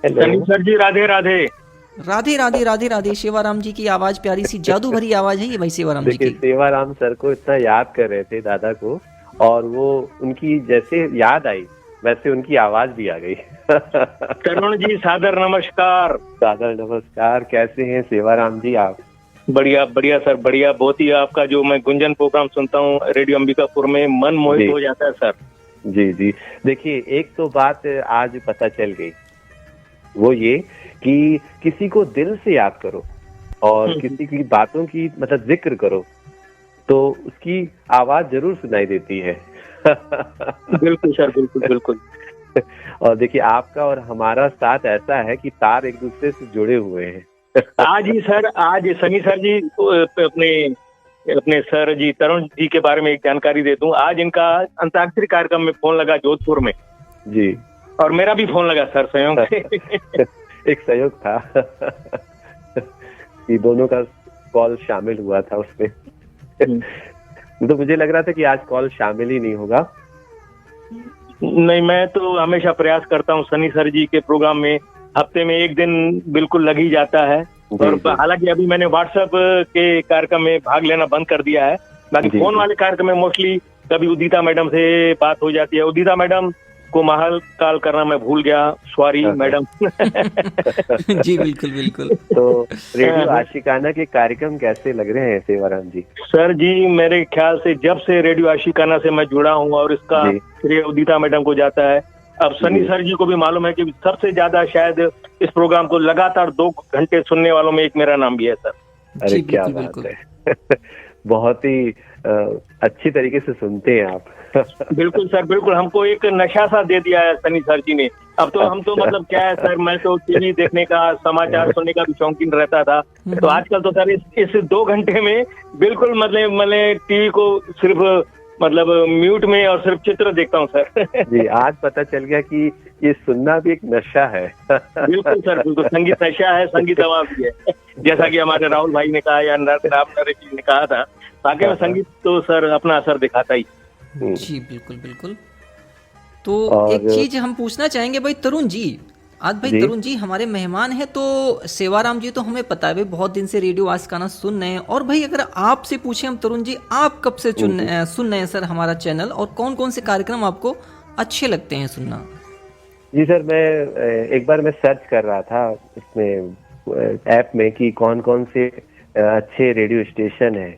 S3: सर जी, राधे राधे।
S1: राधे राधे राधे राधे। सेवाराम जी की आवाज़ प्यारी सी जादू भरी आवाज़ है ये भाई सेवाराम जी की।
S2: सेवाराम सर को इतना याद कर रहे थे दादा को, और वो उनकी जैसे याद आई वैसे उनकी आवाज भी आ गई।
S8: तरुण जी सादर नमस्कार।
S2: सादर नमस्कार, कैसे हैं सेवाराम जी आप?
S8: बढ़िया बढ़िया सर, बढ़िया। बहुत ही आपका जो मैं गुंजन प्रोग्राम सुनता हूँ रेडियो अंबिकापुर में, मन मोहित हो जाता है सर।
S2: जी जी, देखिए एक तो बात आज पता चल गई, वो ये कि किसी को दिल से याद करो और किसी की बातों की मतलब जिक्र करो तो उसकी आवाज जरूर सुनाई देती है।
S8: बिल्कुल सर, बिल्कुल बिल्कुल।
S2: और देखिए आपका और हमारा साथ ऐसा है कि तार एक दूसरे से जुड़े हुए हैं।
S8: आज ही सर, आज सनी सर जी अपने सर जी तरुण जी के बारे में एक जानकारी दे दूं। आज इनका अंताक्षरी कार्यक्रम में फोन लगा जोधपुर में
S2: जी, और
S8: मेरा भी फोन लगा सर, संयोग से।
S2: एक सहयोग था कि दोनों का कॉल शामिल हुआ था उसमें। तो मुझे लग रहा था कि आज कॉल शामिल ही नहीं होगा।
S8: नहीं, मैं तो हमेशा प्रयास करता हूँ सनी सर जी के प्रोग्राम में हफ्ते में एक दिन बिल्कुल लग ही जाता है। और हालांकि अभी मैंने व्हाट्सएप के कार्यक्रम में भाग लेना बंद कर दिया है, बाकी फोन वाले कार्यक्रम में मोस्टली कभी उदिता मैडम से बात हो जाती है। उदिता मैडम को महाल कॉल करना मैं भूल गया, सॉरी मैडम।
S1: जी बिल्कुल बिल्कुल।
S2: तो रेडियो आशिकाना के कार्यक्रम कैसे लग रहे हैं सेवाराम जी?
S8: सर जी मेरे ख्याल से जब से रेडियो आशिकाना से मैं जुड़ा हूँ और इसका श्रेय उदिता मैडम को जाता है। अब सनी सर जी को भी मालूम है कि सबसे ज्यादा शायद इस प्रोग्राम को लगातार 2 घंटे सुनने वालों में एक मेरा नाम भी है सर।
S2: अरे क्या बात है। बहुत ही अच्छी तरीके से सुनते हैं आप।
S8: बिल्कुल सर, बिल्कुल। हमको एक नशा सा दे दिया है सनी सर जी ने। अब तो हम तो मतलब क्या है सर, मैं तो टीवी देखने का, समाचार सुनने का भी शौकीन रहता था, तो आजकल तो सर इस 2 घंटे में बिल्कुल मतलब टीवी को सिर्फ मतलब म्यूट में और सिर्फ चित्र देखता हूँ सर।
S2: जी, आज पता चल गया कि ये सुनना भी एक नशा है।
S8: बिल्कुल सर, बिल्कुल। संगीत नशा है, संगीत दवा भी है, जैसा कि हमारे राहुल भाई ने कहा या राम नरेश जी ने कहा था। बाकी में संगीत तो सर अपना असर दिखाता ही।
S1: जी बिल्कुल बिल्कुल। तो एक चीज हम पूछना चाहेंगे भाई तरुण जी, आज भाई तरुण जी हमारे मेहमान हैं, तो सेवाराम जी तो हमें पता है भाई बहुत दिन से रेडियो आशिकाना सुन रहे हैं, और भाई अगर आपसे पूछे हम तरुण जी, आप कब से सुन रहे हैं सर हमारा चैनल, और कौन कौन से कार्यक्रम आपको अच्छे लगते हैं सुनना?
S2: जी सर, मैं एक बार मैं सर्च कर रहा था इसमें ऐप में कि कौन कौन से अच्छे रेडियो स्टेशन है,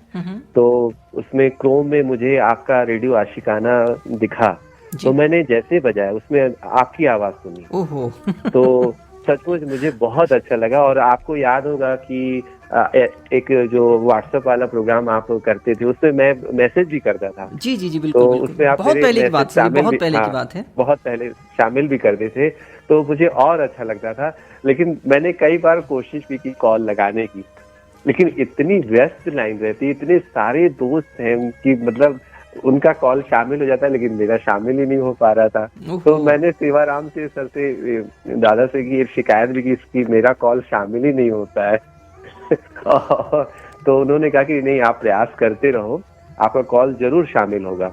S2: तो उसमें क्रोम में मुझे आपका रेडियो आशिकाना दिखा, तो मैंने जैसे बजाया उसमें आपकी आवाज सुनी।
S1: ओहो।
S2: तो सचमुच मुझे बहुत अच्छा लगा। और आपको याद होगा कि एक जो व्हाट्सएप वाला प्रोग्राम आप करते थे उसमें मैं मैसेज भी करता था।
S1: जी जी जी बिल्कुल,
S2: तो
S1: बिल्कुल।
S2: उसमें आप
S1: बहुत पहले की बात है, बहुत पहले की बात है,
S2: बहुत पहले शामिल भी करते थे, तो मुझे और अच्छा लगता था। लेकिन मैंने कई बार कोशिश भी की कॉल लगाने की, लेकिन इतनी व्यस्त लाइन रहती, इतने सारे दोस्त हैं कि मतलब उनका कॉल शामिल हो जाता है, लेकिन मेरा शामिल ही नहीं हो पा रहा था। तो मैंने सेवाराम से सर से, दादा से की शिकायत भी की इसकी, मेरा कॉल शामिल ही नहीं होता है। तो उन्होंने कहा कि नहीं, आप प्रयास करते रहो, आपका कॉल जरूर शामिल होगा।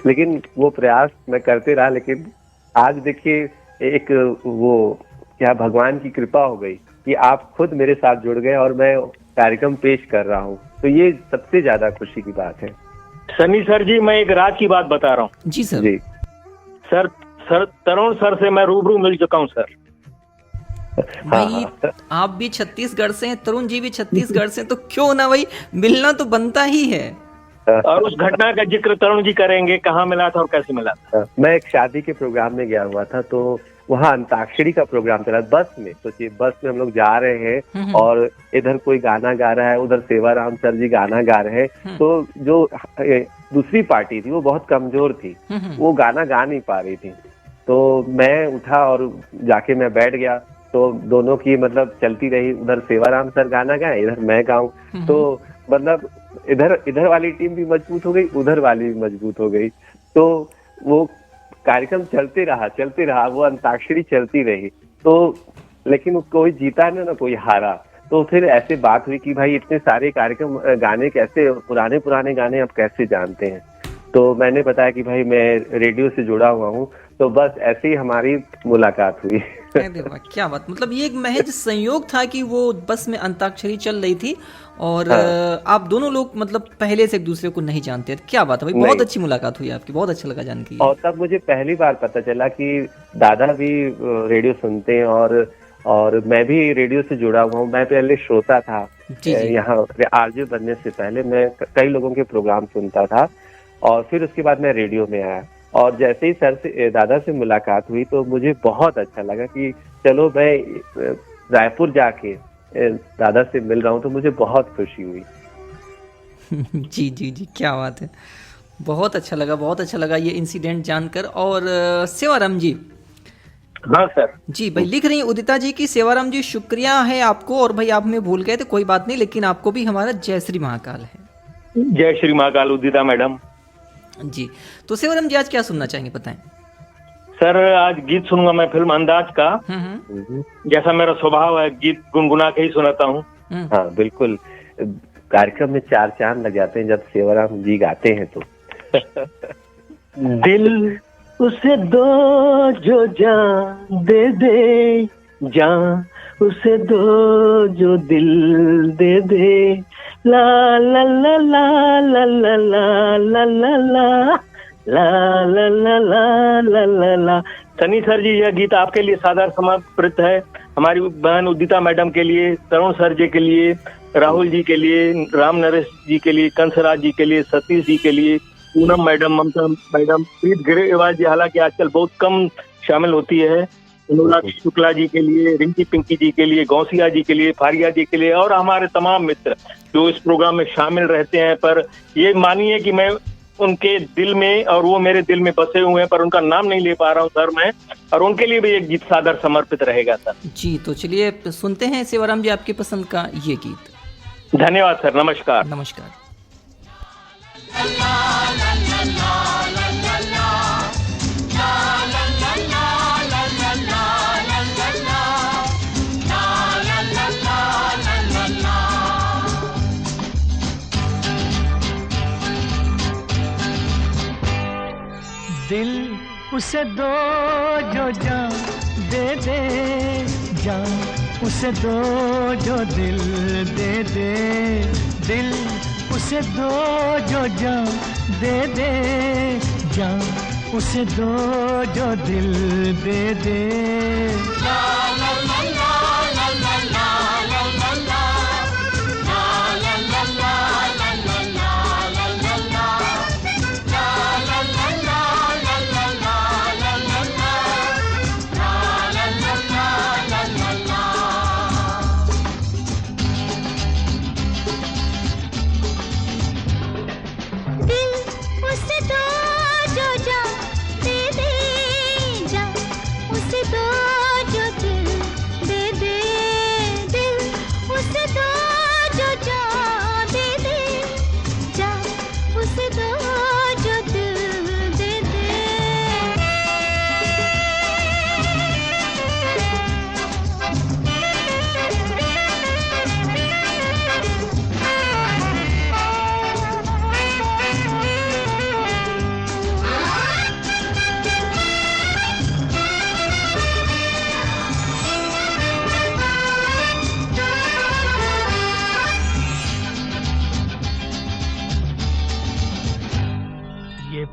S2: लेकिन वो प्रयास मैं करते रहा, लेकिन आज देखिए एक वो क्या भगवान की कृपा हो गई कि आप खुद मेरे साथ जुड़ गए और मैं कार्यक्रम पेश कर रहा हूँ, तो ये सबसे ज्यादा खुशी की बात है।
S8: सनी सर जी, मैं एक राज की बात बता रहा हूँ।
S1: जी सर।
S2: जी
S8: सर तरुण सर से मैं रूबरू मिल चुका हूँ सर।
S1: भाई आप भी छत्तीसगढ़ से हैं, तरुण जी भी छत्तीसगढ़ से, तो क्यों ना भाई, मिलना तो बनता ही है।
S8: और उस घटना का जिक्र तरुण जी करेंगे, कहाँ मिला था और कैसे मिला था।
S2: मैं एक शादी के प्रोग्राम में गया हुआ था, तो वहाँ अंताक्षरी का प्रोग्राम चला बस में। सोचिए, बस में हम लोग जा रहे हैं और इधर कोई गाना गा रहा है, उधर सेवाराम सर जी गाना गा रहे हैं, तो जो दूसरी पार्टी थी वो बहुत कमजोर थी, वो गाना गा नहीं पा रही थी। तो मैं उठा और जाके मैं बैठ गया, तो दोनों की मतलब चलती रही, उधर सेवाराम सर गाना गाए, इधर मैं गाऊं, तो मतलब इधर वाली टीम भी मजबूत हो गई, उधर वाली भी मजबूत हो गई। तो वो कार्यक्रम चलते रहा, वो अंताक्षरी चलती रही, तो लेकिन कोई जीता ना कोई हारा। तो फिर ऐसे बात हुई कि भाई इतने सारे कार्यक्रम गाने कैसे, पुराने गाने आप कैसे जानते हैं? तो मैंने बताया कि भाई मैं रेडियो से जुड़ा हुआ हूँ, तो बस ऐसे ही हमारी मुलाकात हुई।
S1: अरे वाह, क्या बात, मतलब ये एक महज संयोग था कि वो बस में अंताक्षरी चल रही थी और आप दोनों लोग मतलब पहले से एक दूसरे को नहीं जानते थे। क्या बात है भाई, बहुत
S2: नहीं।
S1: अच्छी मुलाकात हुई आपकी, बहुत अच्छा लगा जान के।
S2: और तब मुझे पहली बार पता चला कि दादा भी रेडियो सुनते हैं और मैं भी रेडियो से जुड़ा हुआ हूँ। मैं पहले श्रोता था,
S1: जी जी।
S2: यहाँ आरजे बनने से पहले मैं कई लोगों के प्रोग्राम सुनता था और फिर उसके बाद मैं रेडियो में आया। और जैसे ही सर से दादा से मुलाकात हुई तो मुझे बहुत अच्छा लगा कि चलो मैं रायपुर जाके दादा से मिल रहा हूँ, तो मुझे बहुत खुशी हुई।
S1: जी जी जी, क्या बात है, बहुत अच्छा लगा, बहुत अच्छा लगा ये इंसिडेंट जानकर। और सेवाराम जी,
S8: हाँ सर।
S1: जी भाई लिख रही हैं उदिता जी की, सेवाराम जी शुक्रिया है आपको, और भाई आप हमें भूल गए थे, कोई बात नहीं, लेकिन आपको भी हमारा जय श्री महाकाल है।
S8: जय श्री महाकाल उदिता मैडम।
S1: जी, तो सेवाराम जी आज क्या सुनना चाहेंगे, बताएं।
S8: सर आज गीत सुनूंगा मैं फिल्म अंदाज का। जैसा मेरा स्वभाव है, गीत गुनगुना के ही सुनाता हूँ।
S2: हाँ बिल्कुल, कार्यक्रम में चार चांद लग जाते हैं जब सेवाराम जी गाते हैं तो।
S8: दिल उसे दो जो जान दे दे, जान उसे दो जो दिल दे दे, ला ला ला ला ला ला ला ला ला ला ला ला ला ला ला ला ला। सनी सर जी, यह गीत आपके लिए सादर समर्पित है, हमारी बहन उदिता मैडम के लिए, तरुण सर जी के लिए, राहुल जी के लिए, राम नरेश जी के लिए, कंसराज जी के लिए, सतीश जी के लिए, पूनम मैडम, ममता मैडम, प्रीत ग्रेवाल जी हालांकि आजकल बहुत कम शामिल होती है, अनुराग शुक्ला जी के लिए, रिंकी पिंकी जी के लिए, गौसिया जी के लिए, फारिया जी के लिए और हमारे तमाम मित्र जो इस प्रोग्राम में शामिल रहते हैं। पर ये मानिए कि मैं उनके दिल में और वो मेरे दिल में बसे हुए हैं, पर उनका नाम नहीं ले पा रहा हूँ सर मैं, और उनके लिए भी एक गीत सादर समर्पित रहेगा सर।
S1: जी, तो चलिए सुनते हैं सेवाराम जी आपकी पसंद का ये गीत।
S8: धन्यवाद सर, नमस्कार।
S1: नमस्कार।
S9: दिल उसे दो जो जान दे दे, जान उसे दो जो दिल दे दे, दिल उसे दो जो जान दे दे, जान उसे दो जो दिल दे दे। ला ला ला ला ला ला ला ला ला ला ला ला ला ला ला ला ला ला।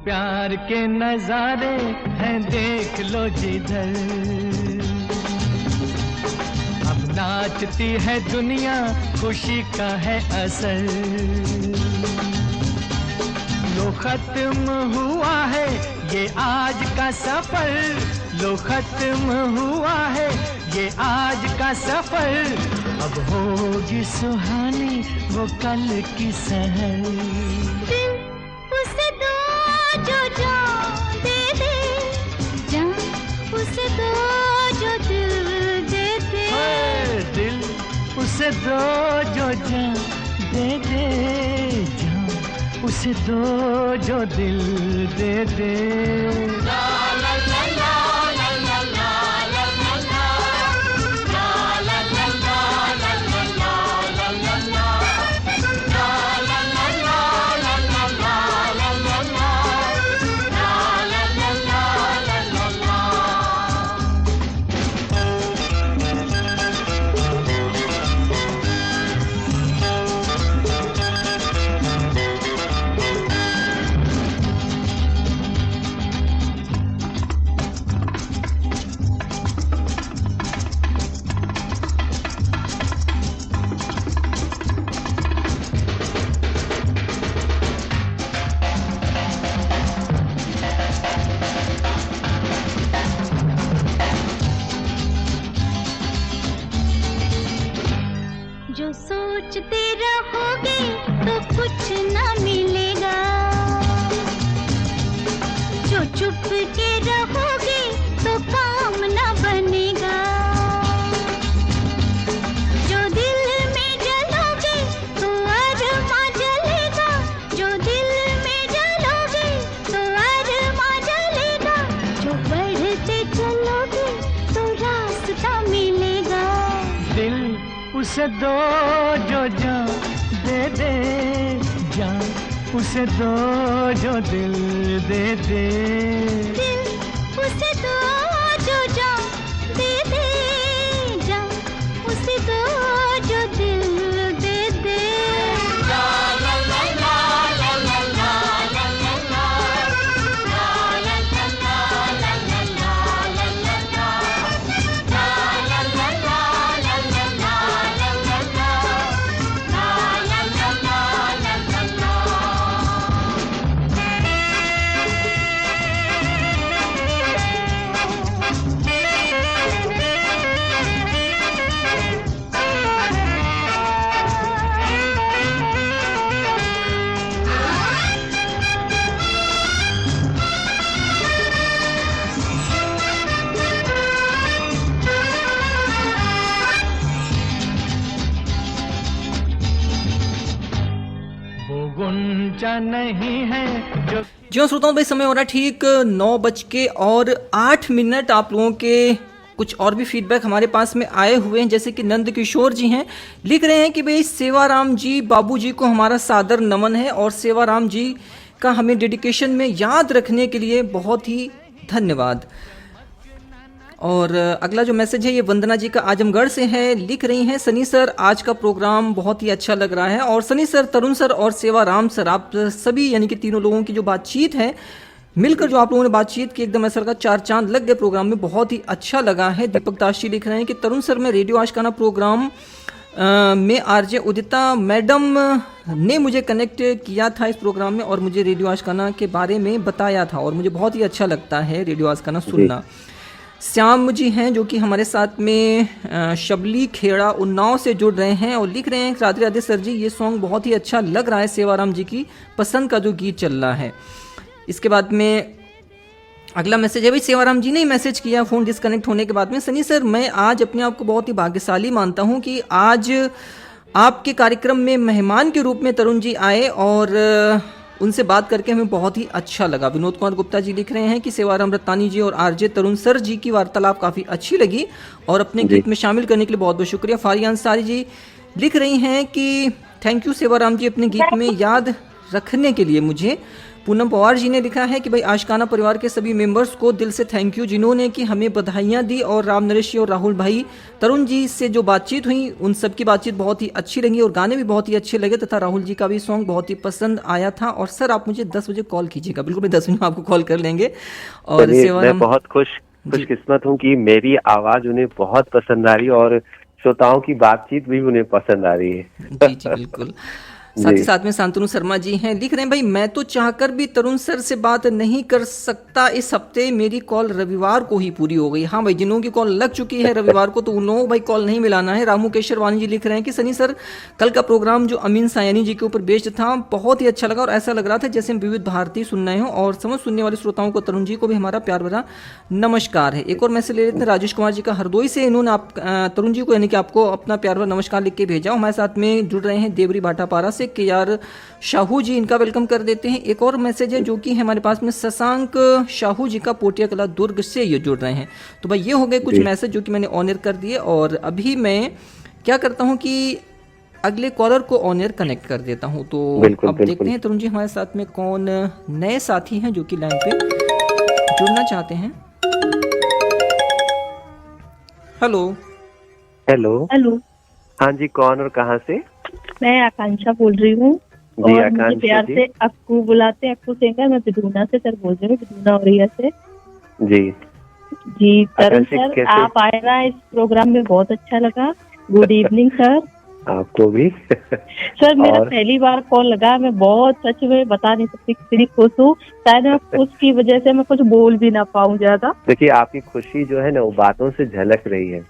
S9: प्यार के नजारे हैं देख लो जिधर, अब नाचती है दुनिया खुशी का है असर। लो खत्म हुआ है ये आज का सफर, लो खत्म हुआ है ये आज का सफर, अब होगी सुहानी वो कल की सहर।
S10: जो जान दे दे, जान उसे दो जो दिल दे दे,
S9: दिल उसे दो जो जान दे दे, जान उसे दो जो दिल दे दे। ला ला ला ला ला ला ला ला ला ला ला ला ला ला ला ला ला। उसे दो जो जान दे दे, जान उसे दो जो दिल दे दे।
S10: दिल उसे दो जो जान दे दे, जान उसे दो जो दिल दे दे।
S9: वो गुंजा नहीं है जो
S1: जो श्रोताओं भाई समय हो रहा है ठीक 9:08। आप लोगों के कुछ और भी फीडबैक हमारे पास में आए हुए हैं, जैसे कि नंद किशोर जी हैं, लिख रहे हैं कि भाई सेवाराम जी बाबू जी को हमारा सादर नमन है और सेवाराम जी का हमें डेडिकेशन में याद रखने के लिए बहुत ही धन्यवाद। और अगला जो मैसेज है ये वंदना जी का आजमगढ़ से है, लिख रही हैं सनी सर आज का प्रोग्राम बहुत ही अच्छा लग रहा है। और सनी सर, तरुण सर और सेवाराम सर, आप सभी यानी कि तीनों लोगों की जो बातचीत है मिलकर जो आप लोगों ने बातचीत की, एकदम ऐसा लगा चार चांद लग गए प्रोग्राम में, बहुत ही अच्छा लगा है। दीपक दास जी लिख रहे हैं कि तरुण सर मैं रेडियो आशिकाना प्रोग्राम में आरजे उदिता मैडम ने मुझे कनेक्ट किया था इस प्रोग्राम में और मुझे रेडियो आशिकाना के बारे में बताया था और मुझे बहुत ही अच्छा लगता है रेडियो आशिकाना सुनना। श्याम जी हैं जो कि हमारे साथ में शबली खेड़ा उन्नाव से जुड़ रहे हैं और लिख रहे हैं राधे राधे सर जी, ये सॉन्ग बहुत ही अच्छा लग रहा है, सेवाराम जी की पसंद का जो गीत चल रहा है। इसके बाद में अगला मैसेज है भाई सेवाराम जी ने ही मैसेज किया फ़ोन डिस्कनेक्ट होने के बाद में, सनी सर मैं आज अपने आप को बहुत ही भाग्यशाली मानता हूँ कि आज आपके कार्यक्रम में मेहमान के रूप में तरुण जी आए और उनसे बात करके हमें बहुत ही अच्छा लगा। विनोद कुमार गुप्ता जी लिख रहे हैं कि सेवाराम रत्तानी जी और आरजे तरुण सर जी की वार्तालाप काफ़ी अच्छी लगी और अपने गीत में शामिल करने के लिए बहुत बहुत शुक्रिया। फारिया अंसारी जी लिख रही हैं कि थैंक यू सेवाराम जी अपने गीत में याद रखने के लिए मुझे। पूनम पवार जी ने लिखा है कि भाई आशिकाना परिवार के सभी मेंबर्स को दिल से थैंक यू जिन्होंने कि हमें बधाइयाँ दी और राम नरेश जी और राहुल भाई तरुण जी से जो बातचीत हुई उन सब की बातचीत बहुत ही अच्छी लगी और गाने भी बहुत ही अच्छे लगे तथा राहुल जी का भी सॉन्ग बहुत ही पसंद आया था। और सर आप मुझे 10 बजे कॉल कीजिएगा, बिल्कुल मैं 10 बजे आपको कॉल कर लेंगे। और
S2: मैं बहुत खुशकिस्मत हूँ कि मेरी आवाज उन्हें बहुत पसंद आ रही है और श्रोताओं की बातचीत भी उन्हें पसंद आ रही है।
S1: जी जी बिल्कुल। साथ ही साथ में शांतनु शर्मा जी हैं, लिख रहे हैं भाई मैं तो चाहकर भी तरुण सर से बात नहीं कर सकता, इस हफ्ते मेरी कॉल रविवार को ही पूरी हो गई। हाँ भाई जिन लोगों की कॉल लग चुकी है रविवार को तो उन लोगों को भाई कॉल नहीं मिलाना है। रामू केशरवानी जी लिख रहे हैं कि सनी सर कल का प्रोग्राम जो अमीन सायानी जी के ऊपर बेस्ड था बहुत ही अच्छा लगा और ऐसा लग रहा था जैसे हम विविध भारती सुन रहे हो और समझ सुनने वाले श्रोताओं को तरुण जी को भी हमारा प्यार भरा नमस्कार है। एक और मैसेज ले लेते हैं राजेश कुमार जी का हरदोई से, इन्होंने आप तरुण जी को यानी कि आपको अपना प्यार भरा नमस्कार लिख के भेजा। हमारे साथ में जुड़ रहे हैं देवरी भाटापारा से के आर शाहू जी, इनका वेलकम कर देते हैं। एक और मैसेज है जो कि हमारे पास में शशांक शाहू जी का पोटिया कला दुर्ग से ये जुड़ रहे हैं। तो भाई ये हो गए कुछ मैसेज जो कि मैंने ऑन एयर कर दिए और अभी मैं क्या करता हूं कि अगले कॉलर को ऑन एयर कनेक्ट कर देता हूं। तो अब देखते हैं तरुण जी हमारे साथ में कौन नए साथी हैं जो कि लाइन पे जुड़ना चाहते हैं। हेलो
S2: हेलो
S11: हेलो,
S2: हाँ जी कौन और कहाँ से?
S11: मैं आकांक्षा बोल रही हूँ और मुझे प्यार से अक्कू बुलाते हैं। अक्कू सिंगर, मैं बिधूना से सर बोल रही हूँ, बिधूना औरैया से। जी तरुण सर आप आए ना इस प्रोग्राम में बहुत अच्छा लगा। Good evening sir.
S2: आपको भी।
S11: सर मेरा पहली बार कॉल लगा, मैं बहुत सच में बता नहीं सकती कितनी खुश हूँ। शायद मैं उसकी वजह से मैं कुछ बोल भी ना पाऊँ ज्यादा।
S2: देखिए आपकी खुशी जो है ना वो बातों से झलक रही है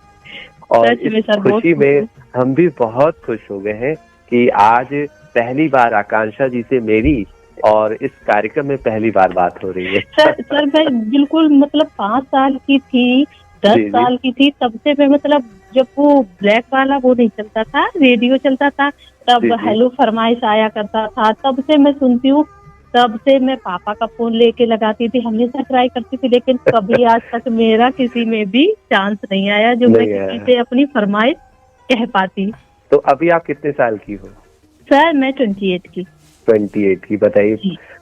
S2: और इस खुशी में हम भी बहुत खुश हो गए हैं कि आज पहली बार आकांक्षा जी से मेरी और इस कार्यक्रम में पहली बार बात हो रही है।
S11: सर मैं बिल्कुल मतलब 5 साल की थी, 10 साल की थी, तब से मैं मतलब जब वो ब्लैक वाला वो नहीं चलता था, रेडियो चलता था, तब हेलो फरमाइश आया करता था, तब से मैं सुनती हूँ। तब से मैं पापा का फोन लेके लगाती थी, हमेशा ट्राई करती थी, लेकिन कभी आज तक मेरा किसी में भी चांस नहीं आया जो मैं किसी से अपनी फरमाइश कह पाती।
S2: तो अभी आप कितने साल की हो?
S11: सर मैं 28 की।
S2: 28 की। बताइए,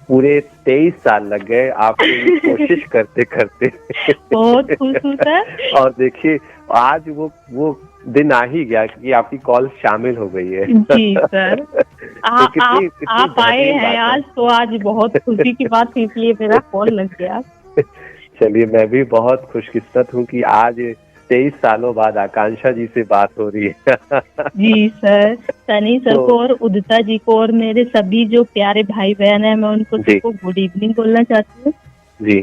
S2: पूरे 23 साल लग गए आपको ये कोशिश करते करते।
S11: बहुत खुश हूँ सर।
S2: और देखिए आज वो दिन आ ही गया कि आपकी कॉल शामिल हो गई है।
S11: जी सर।
S2: तो कितनी
S11: आप आए
S2: बेहतरीन
S11: हैं
S2: बात है।
S11: आज, तो आज बहुत खुशी की बात थी, इसलिए मेरा कॉल लग गया।
S2: चलिए, मैं भी बहुत खुशकिस्मत हूँ कि आज 23 सालों बाद आकांक्षा जी से बात हो रही है।
S11: जी सर, सनी सर को और उदिता जी को और मेरे सभी जो प्यारे भाई बहन है, मैं उनको
S2: जी।
S11: सबको गुड इवनिंग बोलना चाहती हूँ।
S2: जी,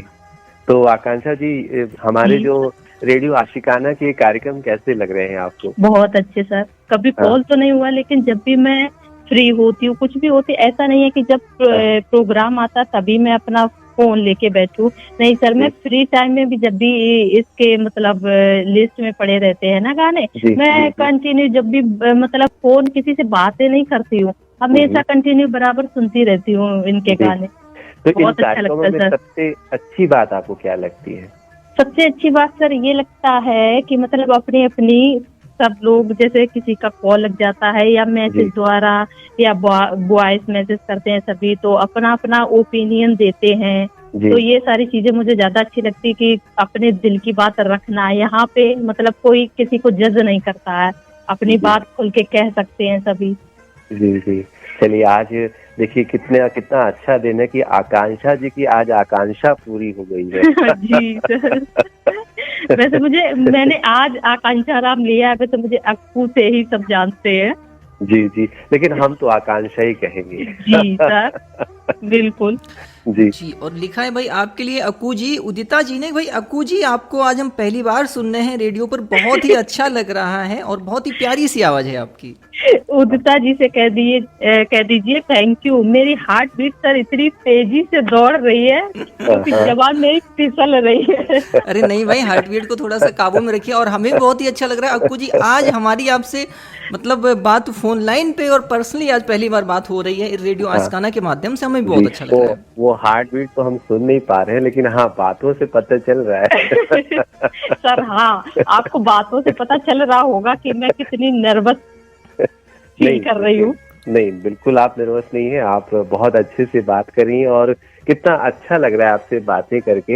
S2: तो आकांक्षा जी, हमारे
S11: जी।
S2: जो रेडियो आशिकाना के कार्यक्रम कैसे लग रहे हैं आपको?
S11: बहुत अच्छे सर। कभी
S2: हाँ।
S11: कॉल तो नहीं हुआ, लेकिन जब भी मैं फ्री होती हूँ, कुछ भी होती, ऐसा नहीं है कि जब प्रोग्राम आता तभी मैं अपना फोन लेके बैठूं। नहीं सर, मैं फ्री टाइम में भी जब भी इसके मतलब लिस्ट में पड़े रहते हैं ना गाने,
S2: जी,
S11: मैं
S2: जी।
S11: कंटिन्यू जब भी मतलब फोन किसी से बातें नहीं करती हूँ, हमेशा कंटिन्यू बराबर सुनती रहती हूँ इनके
S2: जी।
S11: गाने।
S2: तो इन
S11: बहुत अच्छा
S2: कार्यक्रमों
S11: लगता
S2: में
S11: है सर।
S2: सबसे अच्छी बात आपको क्या लगती है?
S11: सबसे अच्छी बात सर ये लगता है कि मतलब अपनी अपनी सब लोग, जैसे किसी का कॉल लग जाता है या मैसेज
S2: जी।
S11: द्वारा या वॉइस मैसेज करते हैं सभी, तो अपना अपना ओपिनियन देते हैं।
S2: जी।
S11: तो ये सारी चीजें मुझे ज्यादा अच्छी लगती है कि अपने दिल की बात रखना है। यहाँ पे मतलब कोई किसी को जज नहीं करता है, अपनी
S2: जी।
S11: बात खुल के कह सकते हैं सभी।
S2: जी जी। चलिए, आज देखिए कितना अच्छा दिन है कि आकांक्षा जी की आज आकांक्षा पूरी हो गई है।
S11: जी सर। वैसे मैंने आज आकांक्षा राम लिया है, वैसे मुझे अक्कू से ही सब जानते हैं।
S2: जी जी, लेकिन हम तो आकांक्षा ही कहेंगे।
S11: जी सर, बिल्कुल।
S2: जी
S1: जी, और लिखा है भाई आपके लिए अक्कू जी, उदिता जी ने। भाई अक्कू जी, आपको आज हम पहली बार सुन रहे हैं रेडियो पर, बहुत ही अच्छा लग रहा है और बहुत ही प्यारी सी आवाज है आपकी।
S11: उदिता जी से कह दीजिए थैंक यू। मेरी हार्ट बीट सर इतनी तेजी से दौड़ रही है कि जबान मेरी फिसल रही है।
S1: अरे नहीं भाई, हार्ट बीट को थोड़ा सा काबू में रखिए। और हमें बहुत ही अच्छा लग रहा है अक्कू जी, आज हमारी आपसे मतलब बात फोन लाइन पे और पर्सनली आज पहली बार बात हो रही है रेडियो आशिकाना के माध्यम से, हमें बहुत अच्छा लग रहा है।
S2: वो हार्ट बीट तो हम सुन नहीं पा रहे हैं, लेकिन हाँ, बातों से पता चल रहा है।
S11: सर हाँ, आपको बातों से पता चल रहा होगा कि मैं कितनी नर्वस फील कर रही हूँ।
S2: नहीं, बिल्कुल आप नर्वस नहीं है, आप बहुत अच्छे से बात कर रही हैं और कितना अच्छा लग रहा है आपसे बातें करके,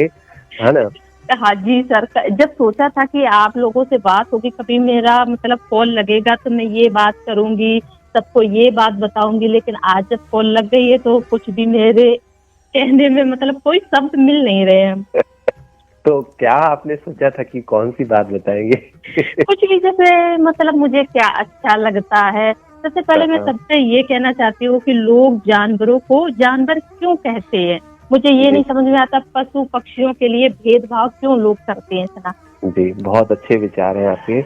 S2: है ना?
S11: हाँ जी सर, जब सोचा था कि आप लोगों से बात होगी, कभी मेरा मतलब कॉल लगेगा तो मैं ये बात करूंगी, सबको ये बात बताऊंगी, लेकिन आज जब कॉल लग गई है तो कुछ भी मेरे कहने में मतलब कोई शब्द मिल नहीं रहे हैं।
S2: तो क्या आपने सोचा था कि कौन सी बात बताएंगे?
S11: कुछ भी, जैसे मतलब मुझे क्या अच्छा लगता है। सबसे पहले मैं सबसे ये कहना चाहती हूँ कि लोग जानवरों को जानवर क्यों कहते हैं, मुझे ये नहीं समझ में आता। पशु पक्षियों के लिए भेदभाव क्यों लोग करते हैं इतना।
S2: जी, बहुत अच्छे विचार हैं आपके।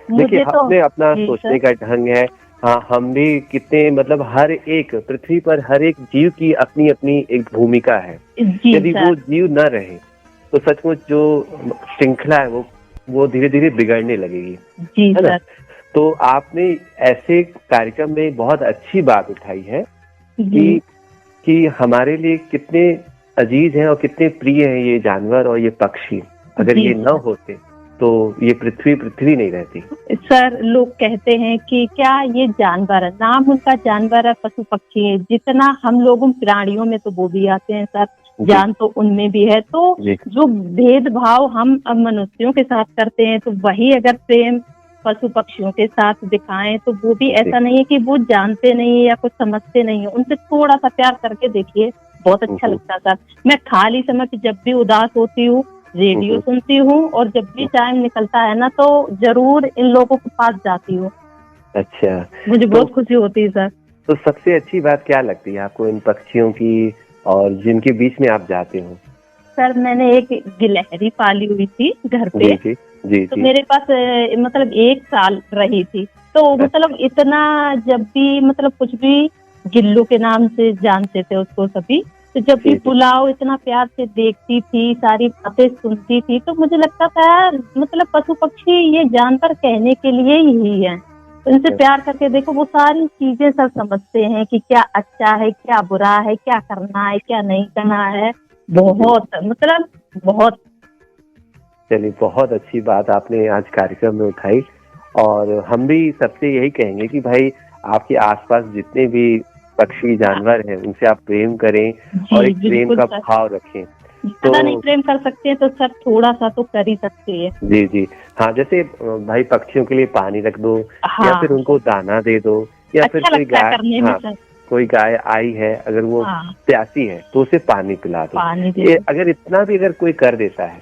S11: मुझे
S2: देखिए,
S11: तो
S2: अपने अपना
S11: जी
S2: सोचने
S11: सर।
S2: का ढंग है। हाँ, हम भी कितने मतलब हर एक पृथ्वी पर हर एक जीव की अपनी अपनी एक भूमिका है।
S11: जी
S2: यदि
S11: सर।
S2: वो जीव न रहे तो सचमुच जो श्रृंखला है वो धीरे धीरे बिगड़ने लगेगी,
S11: जी
S2: है ना?
S11: सर।
S2: तो आपने ऐसे कार्यक्रम में बहुत अच्छी बात उठाई है
S11: जी
S2: कि हमारे लिए कितने अजीज हैं और कितने प्रिय हैं ये जानवर और ये पक्षी। अगर
S11: जी
S2: ये न होते तो ये पृथ्वी नहीं रहती।
S11: सर, लोग कहते हैं कि क्या ये जानवर है, नाम उनका जानवर है, पशु पक्षी है, जितना हम लोगों प्राणियों में तो वो भी आते हैं सर, जान तो उनमें भी है। तो जो भेदभाव हम अब मनुष्यों के साथ करते हैं, तो वही अगर प्रेम पशु पक्षियों के साथ दिखाएं तो वो भी ऐसा नहीं है कि वो जानते नहीं है या कुछ समझते नहीं है, उनसे थोड़ा सा प्यार करके देखिए, बहुत अच्छा लगता सर। मैं खाली समय पे जब भी उदास होती हूँ रेडियो सुनती हूँ, और जब भी टाइम निकलता है ना तो जरूर इन लोगों के पास जाती हूँ।
S2: अच्छा,
S11: मुझे बहुत खुशी होती है सर।
S2: तो सबसे अच्छी बात क्या लगती है आपको इन पक्षियों की और जिनके बीच में आप जाते हो?
S11: सर, मैंने एक गिलहरी पाली हुई थी घर पे।
S2: जी जी
S11: तो
S2: जी।
S11: मेरे पास मतलब 1 साल रही थी, तो मतलब इतना जब भी मतलब कुछ भी गिल्लू के नाम से जानते थे उसको सभी, तो जब भी बुलाओ इतना प्यार से देखती थी, सारी बातें सुनती थी, तो मुझे लगता था मतलब पशु पक्षी ये जानवर कहने के लिए ही है। उनसे प्यार करके देखो, वो सारी चीजें सब समझते हैं कि क्या अच्छा है, क्या बुरा है, क्या करना है, क्या नहीं करना है। बहुत मतलब बहुत।
S2: चलिए, बहुत अच्छी बात आपने आज कार्यक्रम में उठाई और हम भी सबसे यही कहेंगे कि भाई आपके आसपास जितने भी पक्षी जानवर हैं उनसे आप प्रेम करें और एक प्रेम
S11: बिल्कुल
S2: का
S11: सर।
S2: भाव रखें।
S11: ज्यादा नहीं प्रेम कर सकते हैं तो सर थोड़ा सा तो कर ही सकते हैं।
S2: जी जी हाँ, जैसे भाई पक्षियों के लिए पानी रख दो
S11: हाँ।
S2: या फिर उनको दाना दे दो, या फिर
S11: अच्छा
S2: कोई
S11: लगता है
S2: गाय,
S11: करने में
S2: हाँ,
S11: सर।
S2: कोई गाय आई है अगर वो
S11: हाँ।
S2: प्यासी है तो उसे पानी पिला दो।
S11: पानी दे
S2: ये
S11: दो।
S2: अगर इतना भी अगर कोई कर देता है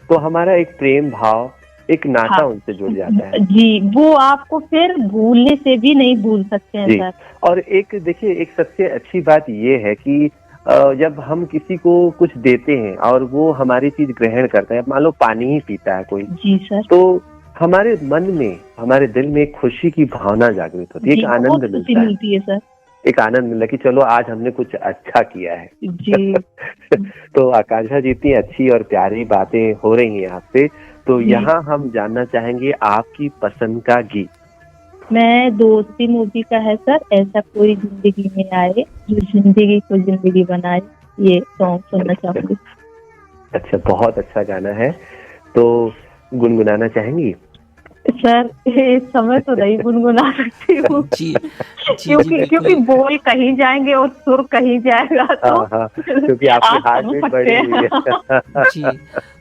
S2: तो हमारा एक प्रेम भाव, एक नाता
S11: हाँ।
S2: उनसे जुड़ जाता है।
S11: जी, वो आपको फिर भूलने से भी नहीं भूल सकते हैं
S2: जी।
S11: सर।
S2: और एक देखिए, एक सबसे अच्छी बात ये है कि जब हम किसी को कुछ देते हैं और वो हमारी चीज ग्रहण करता है, मान लो पानी ही पीता है कोई,
S11: जी सर।
S2: तो हमारे मन में, हमारे दिल में एक खुशी की भावना जागृत होती है,
S11: जी,
S2: एक आनंद
S11: बहुत खुशी
S2: मिलता है,
S11: मिलती है सर।
S2: एक आनंद मिलता है कि चलो आज हमने कुछ अच्छा किया है।
S11: जी।
S2: तो आकांक्षा जी, इतनी अच्छी और प्यारी बातें हो रही हैं आपसे, तो
S11: जी।
S2: यहाँ हम जानना चाहेंगे आपकी पसंद का गीत।
S11: मैं दोस्ती मूवी का है सर, ऐसा कोई जिंदगी में आए जो जिंदगी को जिंदगी बनाए, ये सॉन्ग सुनना चाहूंगी।
S2: अच्छा, बहुत अच्छा गाना है, तो गुनगुनाना चाहेंगी?
S11: सर इस समय तो नहीं गुनगुना सकती हूँ
S1: जी जी
S11: क्योंकि बोल कहीं जाएंगे और सुर कहीं जाएगा, तो
S2: हाँ, क्योंकि आपकी
S11: आप
S2: हार्ट
S11: समझ
S2: बीट
S11: सकते
S2: बढ़ी
S11: हैं।
S2: हुई है।
S1: जी।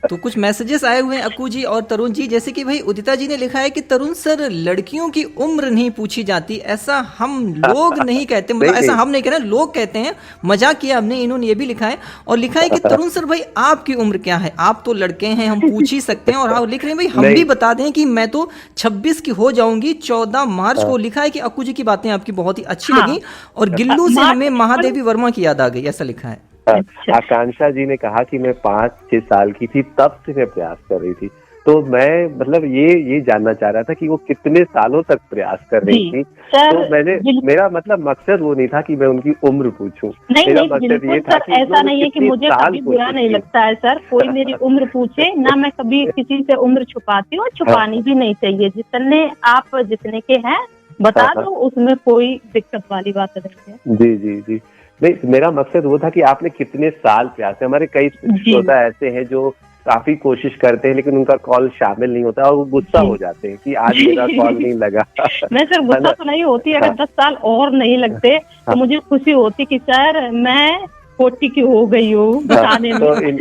S1: तो कुछ मैसेजेस आए हुए हैं अक्कू जी और तरुण जी, जैसे कि भाई उदिता जी ने लिखा है कि तरुण सर, लड़कियों की उम्र नहीं पूछी जाती, ऐसा हम लोग नहीं कहते, मतलब
S2: नहीं,
S1: ऐसा
S2: नहीं।
S1: हम नहीं कह रहे, लोग कहते हैं, मजाक किया हमने, इन्होंने ये भी लिखा है। और लिखा है कि तरुण सर भाई आपकी उम्र क्या है, आप तो लड़के हैं, हम पूछ ही सकते हैं। और आप लिख रहे हैं भाई हम
S2: नहीं।
S1: भी बता दें कि मैं तो 26 की हो जाऊंगी 14 मार्च को। लिखा है कि अक्कू जी की बातें आपकी बहुत ही अच्छी
S11: हाँ।
S1: लगी और गिल्लू से हमें महादेवी वर्मा की याद आ गई, ऐसा लिखा है।
S11: अच्छा।
S2: आकांक्षा जी ने कहा कि मैं 5-6 साल की थी तब से मैं प्रयास कर रही थी, तो मैं मतलब ये जानना चाह रहा था कि वो कितने सालों तक प्रयास कर रही
S11: जी,
S2: थी।
S11: सर,
S2: तो मैंने, मेरा मतलब मकसद वो नहीं था कि मैं उनकी उम्र पूछूं,
S11: नहीं
S2: मेरा
S11: नहीं,
S2: मकसद
S11: बिल्कुल
S2: ये था
S11: सर,
S2: कि
S11: ऐसा
S2: उन्होंने
S11: नहीं है कि
S2: कितने
S11: मुझे
S2: साल
S11: कभी बुरा
S2: कोशिश
S11: नहीं
S2: की।
S11: लगता है सर, कोई मेरी उम्र पूछे ना, मैं कभी किसी से उम्र छुपाती हूँ, छुपानी भी नहीं चाहिए। जितने आप जितने के हैं बता
S2: हाँ, हाँ।
S11: दो, उसमें कोई दिक्कत वाली बात नहीं है।
S2: जी जी जी, नहीं, मेरा मकसद वो था कि आपने कितने साल प्रयास किया। हमारे कई श्रोता ऐसे हैं जो काफी कोशिश करते हैं लेकिन उनका कॉल शामिल नहीं होता और वो गुस्सा
S11: जी।
S2: हो जाते हैं कि आज मेरा कॉल नहीं लगा।
S11: मैं सर गुस्सा तो नहीं होती, अगर
S2: हाँ।
S11: 10 साल और नहीं लगते तो मुझे खुशी होती कि सर मैं 40 की हो गई हूँ बताने में।
S2: तो इन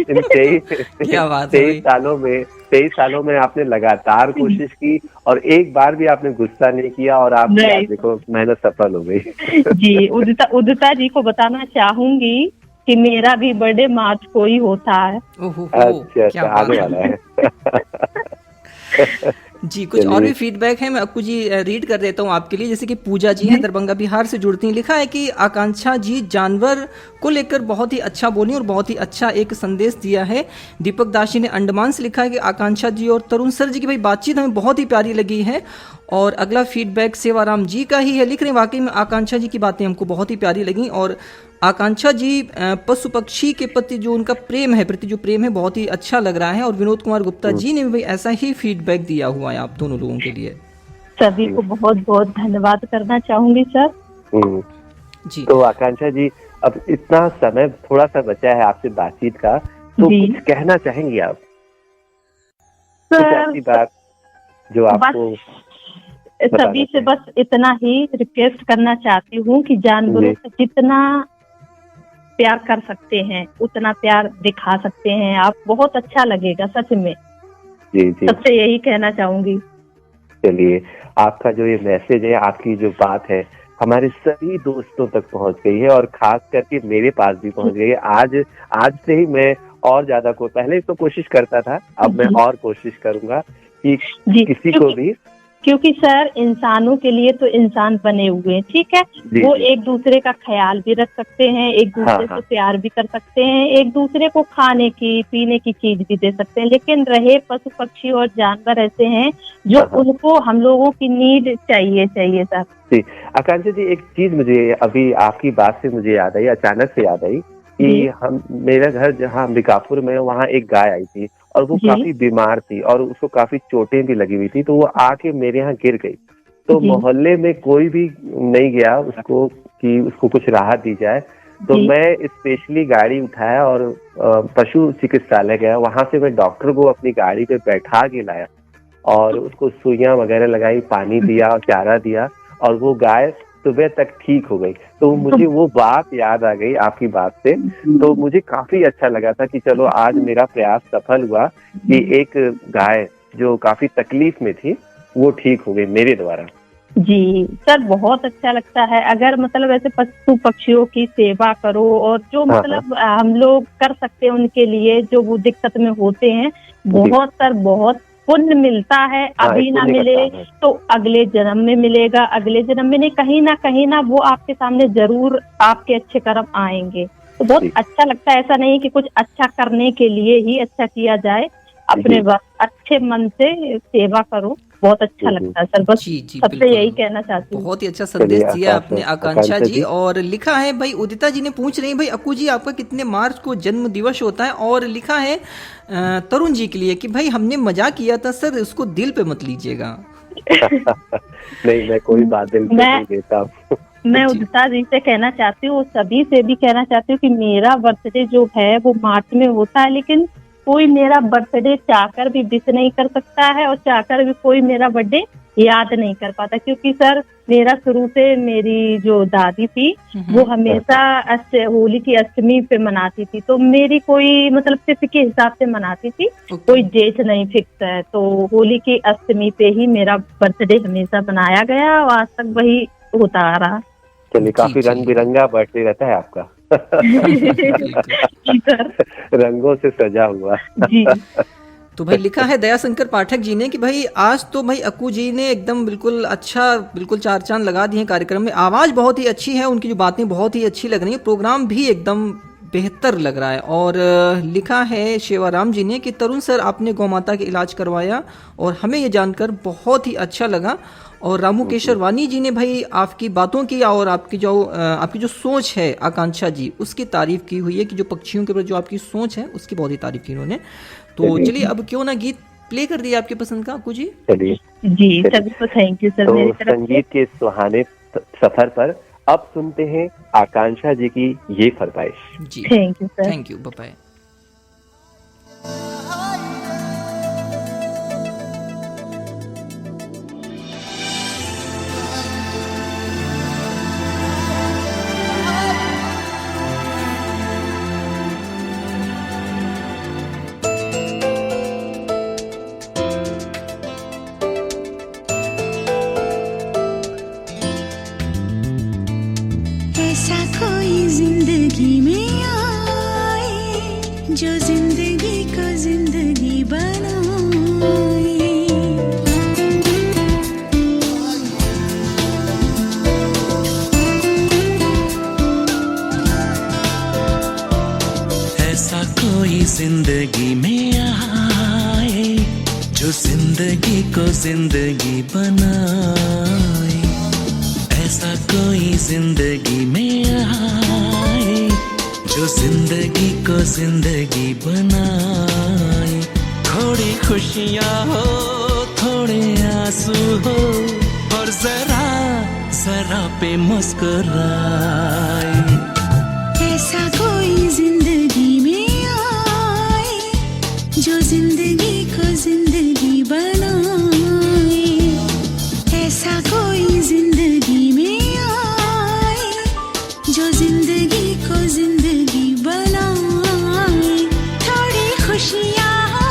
S2: 23 सालों में आपने लगातार कोशिश की और एक बार भी आपने गुस्सा नहीं किया और आप
S11: नहीं।
S2: आज देखो मेहनत सफल हो गई।
S11: जी, उदिता जी को बताना चाहूंगी कि मेरा भी बर्थडे मार्च को ही होता है।
S2: अच्छा, आने वाला है।
S1: जी, कुछ और भी फीडबैक है, मैं अक्कू जी रीड कर देता हूँ आपके लिए। जैसे कि पूजा जी हैं, दरभंगा बिहार से जुड़ती हैं। लिखा है कि आकांक्षा जी जानवर को लेकर बहुत ही अच्छा बोली और बहुत ही अच्छा एक संदेश दिया है। दीपक दास जी ने अंडमान से लिखा है कि आकांक्षा जी और तरुण सर जी की भाई बातचीत हमें बहुत ही प्यारी लगी है। और अगला फीडबैक सेवाराम जी का ही है, लिख रहे हैं वाकई में आकांक्षा जी की बातें हमको बहुत ही प्यारी लगी और आकांक्षा जी पशु पक्षी के प्रति जो उनका प्रेम है बहुत ही अच्छा लग रहा है। और विनोद कुमार गुप्ता जी ने भी ऐसा ही फीडबैक दिया हुआ है आप दोनों लोगों के लिए।
S11: सभी को बहुत बहुत धन्यवाद करना चाहूंगी सर।
S1: जी,
S2: तो आकांक्षा जी, अब इतना समय थोड़ा सा बचा है आपसे बातचीत का, तो
S11: जी।
S2: कुछ कहना चाहेंगी आप? कुछ
S11: सर
S2: ऐसी बात जो आपको
S11: सभी से बस इतना ही रिक्वेस्ट करना चाहती हूँ कि जानवरों से जितना प्यार कर सकते हैं उतना प्यार दिखा सकते हैं आप, बहुत अच्छा लगेगा सच में।
S2: जी जी,
S11: सबसे यही कहना चाहूंगी।
S2: चलिए, आपका जो ये मैसेज है, आपकी जो बात है हमारे सभी दोस्तों तक पहुंच गई है और खास करके मेरे पास भी पहुंच गई है। आज से ही मैं और ज्यादा को, पहले तो कोशिश करता था, अब मैं और कोशिश करूंगा कि किसी को भी,
S11: क्योंकि सर इंसानों के लिए तो इंसान बने हुए हैं, ठीक है, वो एक दूसरे का ख्याल भी रख सकते हैं, एक दूसरे से प्यार भी कर सकते हैं, एक दूसरे को खाने की पीने की चीज भी दे सकते हैं। लेकिन रहे पशु पक्षी और जानवर ऐसे हैं जो उनको हम लोगों की नीड चाहिए सर।
S2: जी, आकांक्षा जी, एक चीज मुझे अभी आपकी बात से मुझे याद आई, अचानक से याद आई कि मेरा घर जहाँ अंबिकापुर में, वहाँ एक गाय आई थी और वो काफी बीमार थी और उसको काफी चोटें भी लगी हुई थी, तो वो आके मेरे यहाँ गिर गई। तो मोहल्ले में कोई भी नहीं गया उसको कि उसको कुछ राहत दी जाए, तो मैं स्पेशली गाड़ी उठाया और पशु चिकित्सालय गया। वहां से मैं डॉक्टर को अपनी गाड़ी पे बैठा के लाया और उसको सुइयां वगैरह लगाई, पानी दिया और चारा दिया, और वो गाय सुबह तक ठीक हो गई। तो मुझे वो बात याद आ गई आपकी बात से, तो मुझे काफी अच्छा लगा था कि चलो आज मेरा प्रयास सफल हुआ कि एक गाय जो काफी तकलीफ में थी वो ठीक हो गई मेरे द्वारा।
S11: जी सर, बहुत अच्छा लगता है। अगर मतलब ऐसे पशु पक्षियों की सेवा करो और जो
S2: हाँ,
S11: मतलब हम लोग कर सकते हैं उनके लिए, जो वो दिक्कत में होते हैं, बहुत सर बहुत पुण्य मिलता है।
S2: हाँ,
S11: अभी ना
S2: पुण्य का
S11: मिले
S2: काम है।
S11: तो अगले जन्म में मिलेगा, अगले जन्म में नहीं, कहीं ना वो आपके सामने जरूर आपके अच्छे कर्म आएंगे। तो बहुत
S2: जी।
S11: अच्छा लगता है। ऐसा नहीं है कि कुछ अच्छा करने के लिए ही अच्छा किया जाए, अपने अच्छे मन से सेवा करो, बहुत अच्छा लगता है सर। बस
S1: जी जी
S11: सबसे
S1: बिल्कुल।
S11: यही कहना चाहती हूँ।
S1: बहुत ही अच्छा संदेश
S2: चलिए,
S1: दिया आपने आकांक्षा
S2: आकांक्षा
S1: जी।
S2: जी।
S1: और लिखा है भाई, उदिता जी ने पूछ रही है भाई अक्कू जी आपका कितने मार्च को जन्म दिवस होता है, और लिखा है तरुण जी के लिए कि भाई हमने मजाक किया था सर, उसको दिल पे मत लीजिएगा।
S2: नहीं, मैं कोई बात दिल पे नहीं देता हूँ।
S11: मैं उदिता जी से कहना चाहती हूँ, सभी से भी कहना चाहती हूँ कि मेरा बर्थडे जो है वो मार्च में होता है, लेकिन कोई मेरा बर्थडे चाहकर भी विश नहीं कर सकता है, और चाहकर भी कोई मेरा बर्थडे याद नहीं कर पाता, क्योंकि सर मेरा शुरू से मेरी जो दादी थी वो हमेशा होली की अष्टमी पे मनाती थी, तो मेरी कोई मतलब तिथि के हिसाब से मनाती थी, कोई डेट नहीं फिक्स है। तो होली की अष्टमी पे ही मेरा बर्थडे हमेशा मनाया गया और आज तक वही होता आ रहा।
S2: चलिए, काफी रंग बिरंगा बर्थडे रहता है आपका। रंगों से सजा हुआ।
S11: जी।
S1: तो भाई लिखा है दयाशंकर पाठक जी ने कि भाई आज तो भाई अक्कू जी ने एकदम बिल्कुल अच्छा, बिल्कुल चार चांद लगा दिए कार्यक्रम में। आवाज़ बहुत ही अच्छी है, उनकी जो बातें बहुत ही अच्छी लग रही है, प्रोग्राम भी एकदम बेहतर लग रहा है। और लिखा है शिवाराम जी ने कि तरुण सर आपने गौ माता का इलाज करवाया और हमें ये जानकर बहुत ही अच्छा लगा। और रामू केशरवानी जी ने भाई आपकी बातों की और आपकी जो सोच है आकांक्षा जी, उसकी तारीफ की हुई है कि जो पक्षियों के प्रति जो आपकी सोच है उसकी बहुत ही तारीफ की उन्होंने। तो चलिए अब क्यों ना गीत प्ले कर दिया आपके पसंद का अक्कू जी।
S2: चलिए
S11: जी, सभी को थैंक यू सर।
S2: तो
S11: मेरी तरफ से
S2: संगीत के सुहाने सफर पर अब सुनते हैं आकांक्षा जी की ये फरमाइश।
S1: जी
S11: thank you sir.
S1: Thank you, bye.
S10: ऐसा कोई जिंदगी में आए जो जिंदगी को जिंदगी बनाए।
S4: ऐसा कोई जिंदगी में आए जो जिंदगी को जिंदगी बनाए। ऐसा कोई जिंदगी में आए जो जिंदगी को जिंदगी बनाए। थोड़ी खुशियाँ हो, थोड़े आंसू हो, और जरा जरा पे मुस्कुराए।
S10: ऐसा कोई जिंदगी में आए जो जिंदगी को जिंदगी बनाए। ऐसा कोई जिंदगी में आए जो जिंदगी को जिंदगी बनाए। थोड़ी खुशियाँ हो,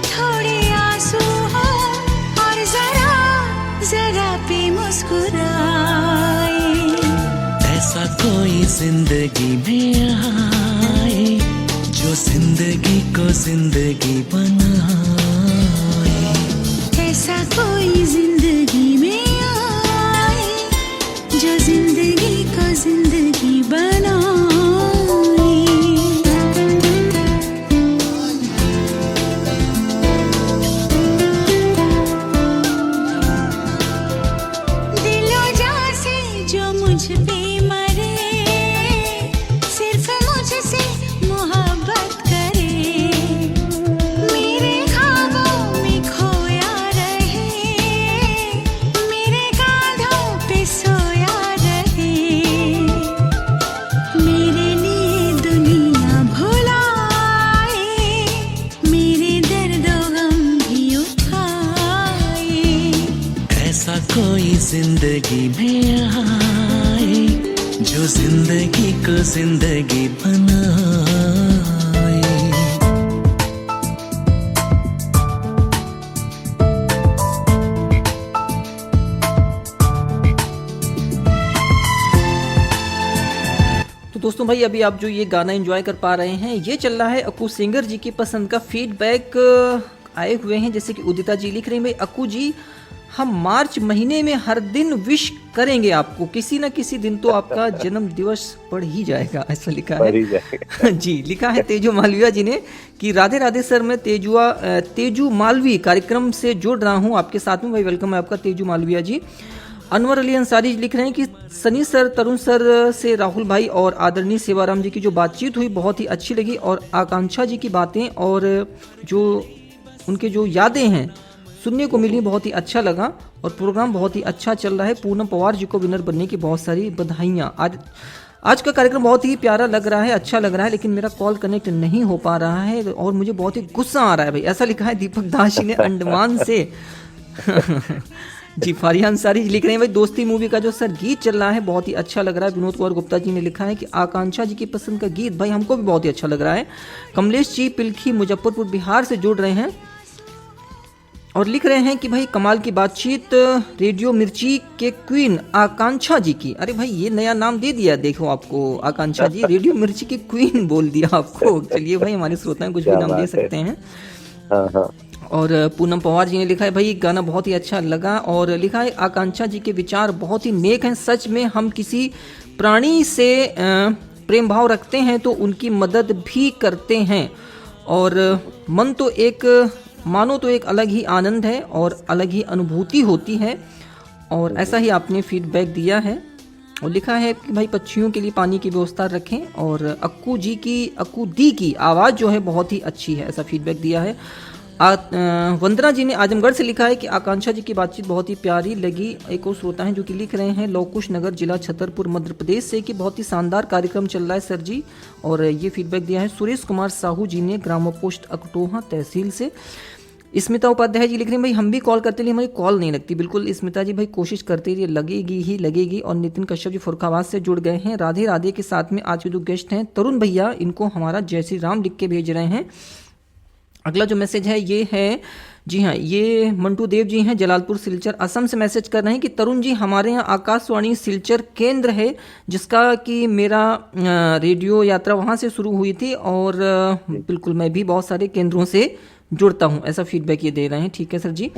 S10: थोड़े आंसू हो, और जरा जरा पे मुस्कुराए।
S4: ऐसा कोई जिंदगी में आए जो जिंदगी को जिंदगी बनाए।
S10: ऐसा कोई जिंदगी में आए जो जिंदगी को जिंदगी बनाए। दिलो जान से जो मुझ पे मरे, सिर्फ मुझसे मोहब्बत करे।
S4: जिंदगी बनाए।
S1: तो दोस्तों भाई अभी आप जो ये गाना एंजॉय कर पा रहे हैं ये चल रहा है अक्कू सिंगर जी की पसंद का फीडबैक आए हुए हैं। जैसे कि उदिता जी लिख रही हैं, भाई अक्कू जी हम मार्च महीने में हर दिन विश करेंगे आपको, किसी न किसी दिन तो आपका जन्म दिवस पड़ ही जाएगा, ऐसा लिखा है। जी लिखा है तेजू मालविया जी ने कि राधे राधे सर, मैं तेजू मालवी कार्यक्रम से जुड़ रहा हूँ आपके साथ में। भाई वेलकम है आपका तेजू मालविया जी। अनवर अली अंसारी लिख रहे हैं कि सनी सर, तरुण सर से राहुल भाई और आदरणीय सेवाराम जी की जो बातचीत हुई बहुत ही अच्छी लगी, और आकांक्षा जी की बातें और जो उनके जो यादें हैं सुनने को मिली, बहुत ही अच्छा लगा और प्रोग्राम बहुत ही अच्छा चल रहा है। पूनम पवार जी को विनर बनने की बहुत सारी बधाइयाँ। आज का कार्यक्रम बहुत ही प्यारा लग रहा है, अच्छा लग रहा है, लेकिन मेरा कॉल कनेक्ट नहीं हो पा रहा है और मुझे बहुत ही गुस्सा आ रहा है भाई, ऐसा लिखा है दीपक दास जी ने अंडमान से। जी फारिया अंसारी लिख रहे हैं, भाई दोस्ती मूवी का जो सर गीत चल रहा है बहुत ही अच्छा लग रहा है। विनोद कुमार गुप्ता जी ने लिखा है कि आकांक्षा जी की पसंद का गीत भाई हमको भी बहुत ही अच्छा लग रहा है। कमलेश जी पिलखी मुजफ्फरपुर बिहार से जुड़ रहे हैं और लिख रहे हैं कि भाई कमाल की बातचीत, रेडियो मिर्ची के क्वीन आकांक्षा जी की। अरे भाई ये नया नाम दे दिया देखो आपको आकांक्षा जी, रेडियो मिर्ची की क्वीन बोल दिया आपको। चलिए भाई हमारे श्रोता कुछ भी नाम दे सकते हैं। और पूनम पवार जी ने लिखा है भाई गाना बहुत ही अच्छा लगा, और लिखा है आकांक्षा जी के विचार बहुत ही नेक हैं, सच में हम किसी प्राणी से प्रेम भाव रखते हैं तो उनकी मदद भी करते हैं, और मानो तो एक अलग ही आनंद है और अलग ही अनुभूति होती है। और ऐसा ही आपने फीडबैक दिया है और लिखा है कि भाई पक्षियों के लिए पानी की व्यवस्था रखें, और अक्कू दी की आवाज़ जो है बहुत ही अच्छी है, ऐसा फीडबैक दिया है। वंदना जी ने आजमगढ़ से लिखा है कि आकांक्षा जी की बातचीत बहुत ही प्यारी लगी। एक और श्रोता हैं जो कि लिख रहे हैं लौकुश नगर जिला छतरपुर मध्य प्रदेश से कि बहुत ही शानदार कार्यक्रम चल रहा है सर जी, और ये फीडबैक दिया है सुरेश कुमार साहू जी ने ग्राम पोस्ट अकटोहा तहसील से। स्मिता उपाध्याय जी लिख रहे हैं भाई हम भी कॉल करते हैं, हमारी कॉल नहीं लगती। बिल्कुल स्मिता जी भाई कोशिश करते रहिए, लगेगी। और नितिन कश्यप जी फुरखाबाद से जुड़ गए हैं। राधे राधे के साथ में आज के जो गेस्ट हैं तरुण भैया, इनको हमारा जय श्री राम लिख के भेज रहे हैं। अगला जो मैसेज है ये है, जी हाँ ये मंटू देव जी हैं जलालपुर सिलचर असम से मैसेज कर रहे हैं कि तरुण जी हमारे यहाँ आकाशवाणी सिलचर केंद्र है जिसका कि मेरा रेडियो यात्रा वहाँ से शुरू हुई थी, और बिल्कुल मैं भी बहुत सारे केंद्रों से जुड़ता हूँ, ऐसा फीडबैक ये दे रहे हैं। ठीक है सर जी।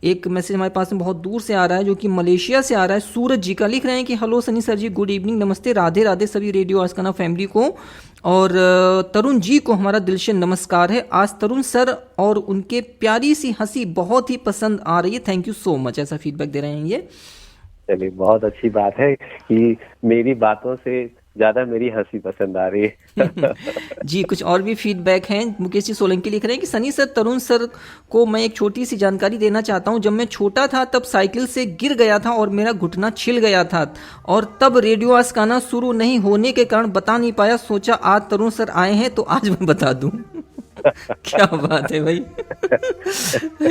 S1: एक मैसेज हमारे पास में बहुत दूर से आ रहा है जो कि मलेशिया से आ रहा है, सूरज जी का। लिख रहे हैं कि हेलो सनी सर जी, गुड इवनिंग, नमस्ते, राधे राधे सभी रेडियो आस्काना फैमिली को, और तरुण जी को हमारा दिल से नमस्कार है। आज तरुण सर और उनके प्यारी सी हंसी बहुत ही पसंद आ रही है, थैंक यू सो मच, ऐसा फीडबैक दे रहे हैं ये।
S2: चलिए बहुत अच्छी बात है कि मेरी बातों से ज्यादा मेरी हंसी पसंद आ रही है।
S1: जी कुछ और भी फीडबैक हैं। मुकेश जी सोलंकी लिख रहे हैं कि सनी सर, तरुण सर को मैं एक छोटी सी जानकारी देना चाहता हूं। जब मैं छोटा था तब साइकिल से गिर गया था और मेरा घुटना छिल गया था, और तब रेडियो आस्काना शुरू नहीं होने के कारण बता नहीं पाया, सोचा आज तरुण सर आए हैं तो आज मैं बता दूं। क्या बात है भाई।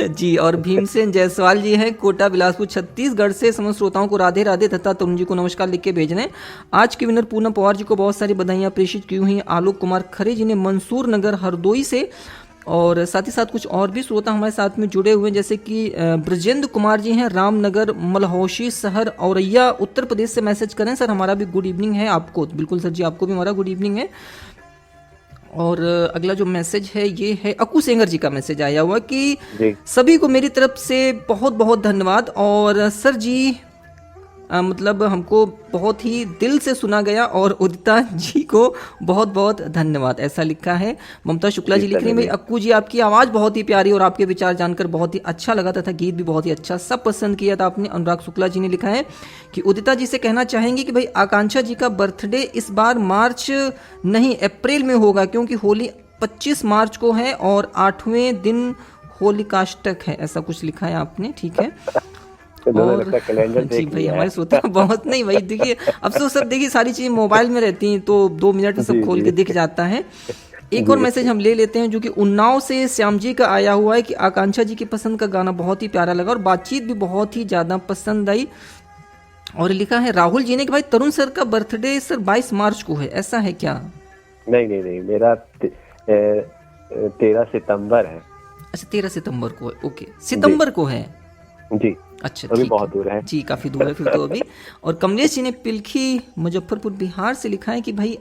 S1: जी और भीमसेन जायसवाल जी हैं कोटा बिलासपुर छत्तीसगढ़ से, समस्त श्रोताओं को राधे राधे तथा तरुण जी को नमस्कार लिख के भेज रहे हैं। आज के विनर पूनम पवार जी को बहुत सारी बधाइयां प्रेषित की हुई। आलोक कुमार खरे जी ने मंसूर नगर हरदोई से, और साथ ही साथ कुछ और भी श्रोता हमारे साथ में जुड़े हुए हैं जैसे कि ब्रजेंद्र कुमार जी हैं रामनगर मलहौशी शहर औरैया उत्तर प्रदेश से मैसेज करें, सर हमारा भी गुड इवनिंग है आपको। बिल्कुल सर जी आपको भी हमारा गुड इवनिंग है। और अगला जो मैसेज है ये है अक्कू सेंगर जी का मैसेज आया हुआ कि सभी को मेरी तरफ से बहुत बहुत धन्यवाद, और सर जी मतलब हमको बहुत ही दिल से सुना गया, और उदिता जी को बहुत बहुत धन्यवाद, ऐसा लिखा है। ममता शुक्ला जी लिख रही है अक्कू जी आपकी आवाज़ बहुत ही प्यारी और आपके विचार जानकर बहुत ही अच्छा लगा तथा गीत भी बहुत ही अच्छा, सब पसंद किया था आपने। अनुराग शुक्ला जी ने लिखा है कि उदिता जी से कहना चाहेंगे कि भाई आकांक्षा जी का बर्थडे इस बार मार्च नहीं अप्रैल में होगा, क्योंकि होली 25 मार्च को है और 8वें दिन होलिकाष्टक है, ऐसा कुछ लिखा है आपने। ठीक है और जी भाई हमारे श्रोता बहुत नहीं भाई, देखिए अफसोस सब देखिए सारी चीजें मोबाइल में रहती हैं तो 2 मिनट में सब खोल के दिख जाता है। एक और मैसेज हम ले लेते हैं जो कि उन्नाव से श्याम जी का आया हुआ है कि आकांक्षा जी की पसंद का गाना बहुत ही प्यारा लगा और बातचीत भी बहुत ही ज्यादा पसंद आई। और लिखा है राहुल जी ने कि भाई तरुण सर का बर्थडे सर 22 मार्च को है, ऐसा है क्या?
S2: नहीं, मेरा 13 सितंबर है।
S1: अच्छा 13 सितंबर को है, ओके, सितंबर को है
S2: जी।
S1: अच्छा
S2: अभी
S1: ठीक
S2: बहुत दूर है
S1: जी, काफी दूर है फिर तो अभी। और कमलेश जी ने पिलखी मुजफ्फरपुर बिहार से लिखा है कि भाई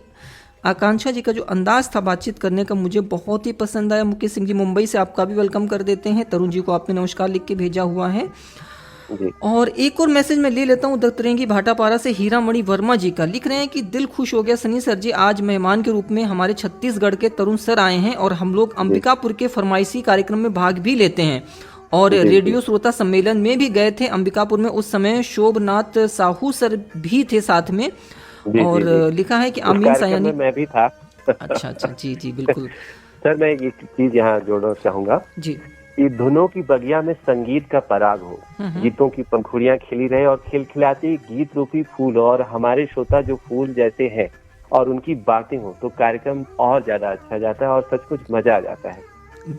S1: आकांक्षा जी का जो अंदाज था बातचीत करने का मुझे बहुत ही पसंद आया। मुकेश सिंह जी मुंबई से आपका भी वेलकम कर देते हैं। तरुण जी को आपने नमस्कार लिख के भेजा हुआ है।
S2: जी।
S1: और एक और मैसेज मैं ले लेता हूँ दत्तरेंगी भाटापारा से हीरा मणि वर्मा जी का। लिख रहे हैं कि दिल खुश हो गया सनी सर जी, आज मेहमान के रूप में हमारे छत्तीसगढ़ के तरुण सर आए हैं और हम लोग अंबिकापुर के फरमाइशी कार्यक्रम में भाग भी लेते हैं और रेडियो श्रोता सम्मेलन में भी गए थे अंबिकापुर में। उस समय शोभनाथ साहू सर भी थे साथ में। और लिखा है कि आमीन सयानी,
S2: मैं भी था।
S1: अच्छा जी बिल्कुल।
S2: सर मैं एक चीज यहाँ जोड़ना चाहूंगा
S1: जी,
S2: कि धुनों की बगिया में संगीत का पराग हो, गीतों की पंखुड़ियां खिली रहे और खिलखिलाते गीत रूपी फूल और हमारे श्रोता जो फूल जैसे हैं और उनकी बातें हो तो कार्यक्रम और ज्यादा अच्छा जाता है और सच कुछ मजा आ जाता है।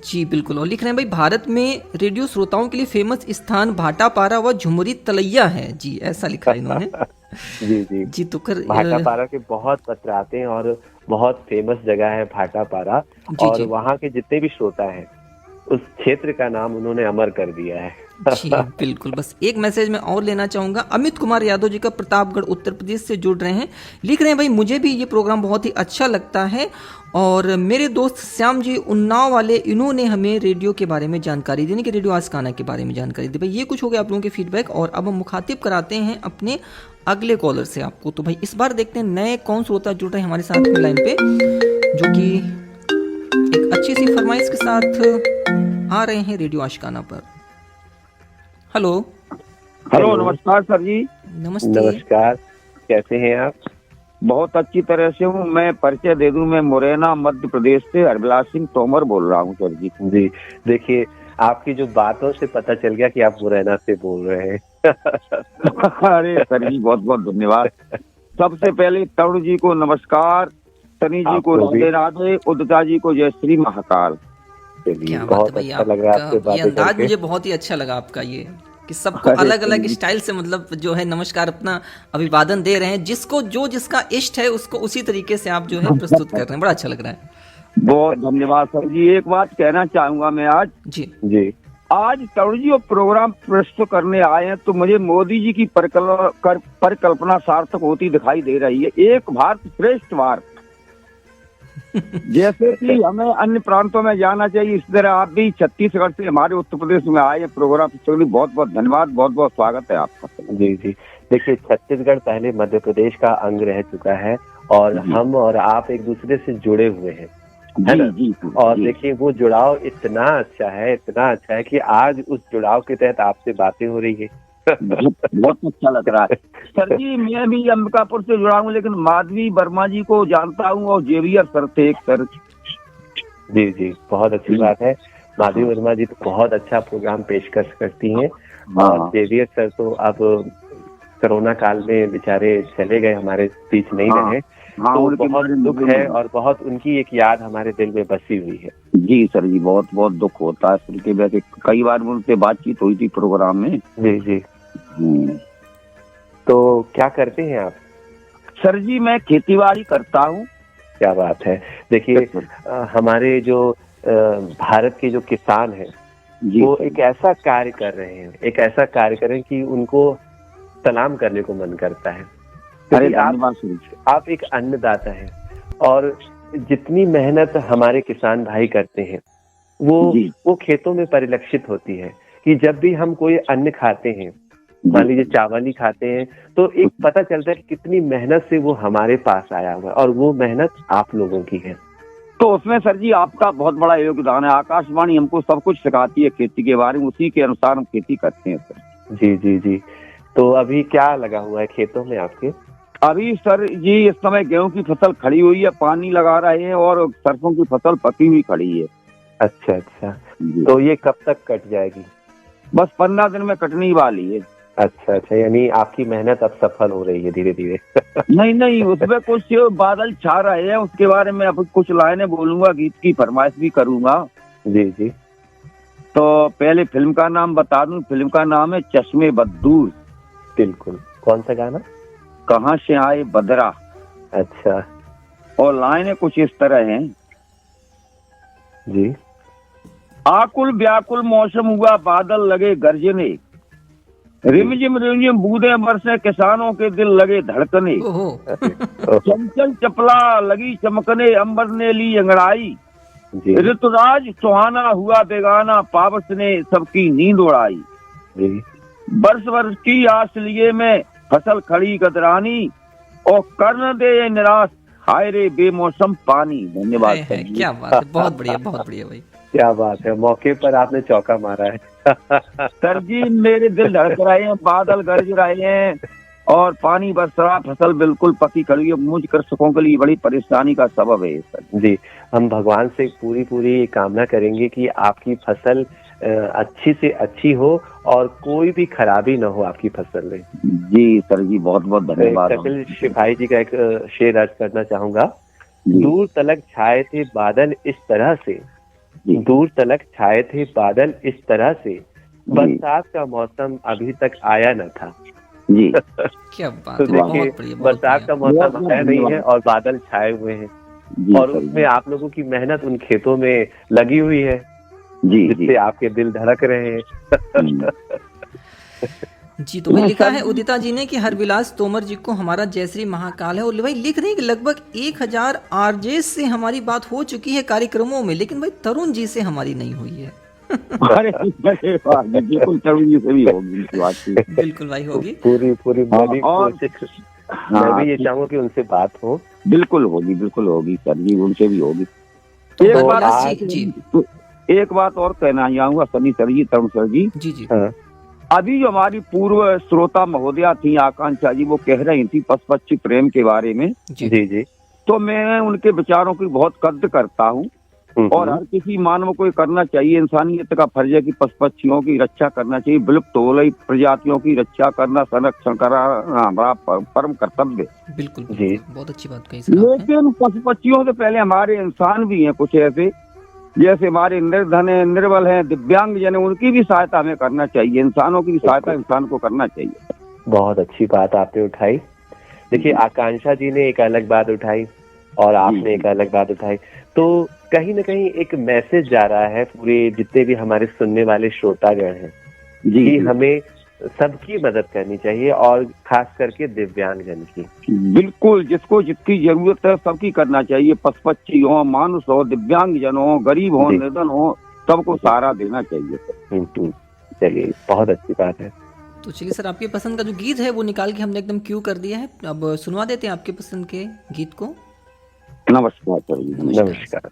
S1: जी बिल्कुल। और लिख रहे हैं भाई भारत में रेडियो श्रोताओं के लिए फेमस स्थान भाटापारा व झुमरी तलैया है जी, ऐसा लिखा है इन्होंने।
S2: जी
S1: तो कर
S2: भाटापारा के बहुत पत्र आते हैं और बहुत फेमस जगह है भाटापारा और वहाँ के जितने भी श्रोता हैं उस क्षेत्र का नाम उन्होंने अमर कर दिया है।
S1: जी बिल्कुल। बस एक मैसेज मैं और लेना चाहूंगा, अमित कुमार यादव जी का प्रतापगढ़ उत्तर प्रदेश से जुड़ रहे हैं। लिख रहे हैं भाई मुझे भी ये प्रोग्राम बहुत ही अच्छा लगता है और मेरे दोस्त श्याम जी उन्नाव वाले, इन्होंने हमें रेडियो के बारे में जानकारी दी, कि रेडियो आस्काना के बारे में जानकारी दी। भाई ये कुछ हो गया आप लोगों के फीडबैक। और अब हम मुखातिब कराते हैं अपने अगले कॉलर से आपको। तो भाई इस बार देखते हैं नए कौन श्रोता जुड़ रहे हैं हमारे साथ में लाइन पे, जो कि एक अच्छी सी फरमाइश के साथ आ रहे हैं रेडियो आशिकाना पर। हेलो
S12: नमस्कार सर जी।
S1: नमस्ते।
S2: नमस्कार, कैसे हैं आप?
S12: बहुत अच्छी तरह से हूँ। मैं परिचय दे दूं, मैं मुरैना मध्य प्रदेश से हरबिलास सिंह तोमर बोल रहा हूँ सर जी।
S2: जी देखिए, आपकी जो बातों से पता चल गया कि आप मुरैना से बोल रहे हैं।
S12: अरे सर जी बहुत बहुत धन्यवाद। सबसे पहले तरुण जी को नमस्कार, सनी जी को राधे राधे, उदिता जी को जय श्री महाकाल।
S1: क्या बात है अच्छा लगा आपसे बात करके। ये अंदाज मुझे बहुत ही अच्छा लगा आपका, ये कि सबको अलग अलग स्टाइल से मतलब जो है नमस्कार अपना अभिवादन दे रहे हैं, जिसको जो जिसका इष्ट है उसको उसी तरीके से आप जो है प्रस्तुत कर रहे हैं। बड़ा अच्छा लग रहा है।
S12: बहुत धन्यवाद सर जी। एक बात कहना चाहूंगा मैं आज
S2: जी
S12: आज तरुण जी और प्रोग्राम प्रस्तुत करने आए हैं तो मुझे मोदी जी की परिकल्पना सार्थक होती दिखाई दे रही है। एक भारत श्रेष्ठ भारत, जैसे कि हमें अन्य प्रांतों में जाना चाहिए, इस तरह आप भी छत्तीसगढ़ से हमारे उत्तर प्रदेश में आए प्रोग्राम के लिए बहुत बहुत धन्यवाद, बहुत बहुत स्वागत है आपका।
S2: जी देखिए, छत्तीसगढ़ पहले मध्य प्रदेश का अंग रह चुका है और हम और आप एक दूसरे से जुड़े हुए हैं, है ना? और देखिए वो जुड़ाव इतना अच्छा है कि आज उस जुड़ाव के तहत आपसे बातें हो रही है।
S12: बहुत अच्छा लग रहा है सर जी। मैं भी अंबिकापुर से जुड़ा हूँ, लेकिन माधवी वर्मा जी को जानता हूँ और जेवियर सर थे एक सर।
S2: जी बहुत अच्छी बात है। माधवी वर्मा जी तो बहुत अच्छा प्रोग्राम पेशकश करती हैं और जेवियर सर तो अब कोरोना काल में बेचारे चले गए, हमारे बीच नहीं रहे। तो बहुत दुख है और बहुत उनकी एक याद हमारे दिल में बसी हुई है।
S12: जी सर जी, बहुत बहुत दुख होता है सुन के। वैसे कई बार उनसे बातचीत हुई थी प्रोग्राम में।
S2: जी तो क्या करते हैं आप?
S12: सर जी मैं खेतीबाड़ी करता हूँ।
S2: क्या बात है। देखिए हमारे जो भारत के जो किसान हैं वो एक ऐसा कार्य कर रहे हैं, कि उनको सलाम करने को मन करता है। आप एक अन्नदाता हैं और जितनी मेहनत हमारे किसान भाई करते हैं वो खेतों में परिलक्षित होती है कि जब भी हम कोई अन्न खाते हैं, मान लीजिए चावल ही खाते हैं, तो एक पता चलता है कि कितनी मेहनत से वो हमारे पास आया हुआ है और वो मेहनत आप लोगों की है।
S12: तो उसमें सर जी आपका बहुत बड़ा योगदान है। आकाशवाणी हमको सब कुछ सिखाती है खेती के बारे में, उसी के अनुसार हम खेती करते हैं सर।
S2: जी तो अभी क्या लगा हुआ है खेतों में आपके?
S12: अभी सर जी इस समय गेहूं की फसल खड़ी हुई है, पानी लगा रहे हैं और सरसों की फसल पकी हुई खड़ी है।
S2: अच्छा तो ये कब तक कट जाएगी?
S12: बस 15 दिन में कटने वाली है।
S2: अच्छा यानी आपकी मेहनत अब सफल हो रही है धीरे धीरे।
S12: नहीं उसमें कुछ बादल छा रहे हैं, उसके बारे में अब कुछ लाइनें बोलूंगा, गीत की फरमाइश भी करूंगा।
S2: जी
S12: तो पहले फिल्म का नाम बता दूं, फिल्म का नाम है चश्मे बद्दूर।
S2: बिल्कुल, कौन सा गाना?
S12: कहाँ से आए बदरा।
S2: अच्छा
S12: और लाइनें कुछ इस तरह हैं।
S2: जी।
S12: आकुल व्याकुल मौसम हुआ, बादल लगे गरजने, रिमझिम बूंदे बरसे, किसानों के दिल लगे धड़कने, चंचल चपला लगी चमकने, अंबर ने ली अंगड़ाई, ऋतुराज सुहाना हुआ बेगाना, पावस ने सबकी नींद उड़ाई, बरस बरस की आस लिए में फसल खड़ी कतरानी, और कर्ण दे निराश हाय रे बेमौसम पानी। धन्यवाद सर जी।
S1: क्या बात है, बहुत बढ़िया भाई।
S2: क्या बात है, मौके पर आपने चौका मारा है।
S12: सर जी मेरे दिल धड़क रहे हैं, बादल गरज रहे हैं और पानी बरस रहा, फसल बिल्कुल पकी खड़ी है। मुझ कृषकों के लिए बड़ी परेशानी का सबब है सर
S2: जी। हम भगवान से पूरी कामना करेंगे कि आपकी फसल अच्छी से अच्छी हो और कोई भी खराबी ना हो आपकी फसल में।
S12: जी सर जी, बहुत बहुत धन्यवाद।
S2: कपिल शिफाई जी का एक शेर अर्ज करना चाहूंगा। दूर तलक छाए थे बादल इस तरह से, दूर तलक छाए थे बादल इस तरह से, बरसात का मौसम अभी तक आया न था।
S12: जी
S1: क्या बात
S2: तो
S1: है,
S2: देखिए,
S1: बहुत बढ़िया।
S2: बरसात का मौसम आया नहीं है और बादल छाए हुए हैं, और उसमें आप लोगों की मेहनत उन खेतों में लगी हुई है जिससे आपके दिल धड़क रहे हैं।
S1: जी। तो भाई लिखा है उदिता जी ने कि हरविलास तोमर जी को हमारा जय श्री महाकाल है, और भाई लिख रहे हैं कि लगभग 1000 आरजे से हमारी बात हो चुकी है कार्यक्रमों में, लेकिन भाई तरुण जी से हमारी नहीं हुई है।
S12: अरे बिल्कुल तरुण जी से भी होगी बात।
S1: बिल्कुल भाई होगी,
S2: पूरी मैं भी ये चाहूंगा कि उनसे बात हो।
S12: बिल्कुल होगी सर जी, उनसे भी होगी। एक बात और कहना चाहूंगा सनी सर जी, तरुण सर जी।
S1: जी।
S12: अभी जो हमारी पूर्व श्रोता महोदया थी आकांक्षा जी, वो कह रही थी पशु पक्षी प्रेम के बारे में।
S2: जी।
S12: तो मैं उनके विचारों की बहुत कद्र करता हूँ, और हर किसी मानव को करना चाहिए। इंसानियत का फर्ज है कि पशु पक्षियों की रक्षा करना चाहिए। विलुप्त हो रही प्रजातियों की रक्षा करना, संरक्षण करना हमारा परम कर्तव्य।
S1: बिल्कुल
S2: जी,
S1: बहुत अच्छी बात कही।
S12: लेकिन पशु पक्षियों से पहले हमारे इंसान भी हैं कुछ ऐसे, जैसे हमारे निर्धन है, निर्बल है, दिव्यांग जन, उनकी भी सहायता हमें करना चाहिए। इंसानों की भी सहायता इंसान को करना चाहिए।
S2: बहुत अच्छी बात आपने उठाई। देखिए, आकांक्षा जी ने एक अलग बात उठाई और आपने एक अलग बात उठाई, तो कहीं ना कहीं एक मैसेज जा रहा है पूरे जितने भी हमारे सुनने वाले श्रोतागण हैं कि हमें सबकी मदद करनी चाहिए, और खास करके दिव्यांग जन की।
S12: बिल्कुल, जिसको जिसकी जरूरत है सबकी करना चाहिए। पशु पक्षी हो, मानुष हो, दिव्यांग जन हो, गरीब हो, निर्धन हो, सबको सहारा देना चाहिए।
S2: चलिए, बहुत अच्छी बात है।
S1: तो चलिए सर, आपके पसंद का जो गीत है वो निकाल के हमने एकदम क्यू कर दिया है, अब सुनवा देते हैं आपके पसंद के गीत को।
S12: नमस्कार सर जी।
S2: नमस्कार।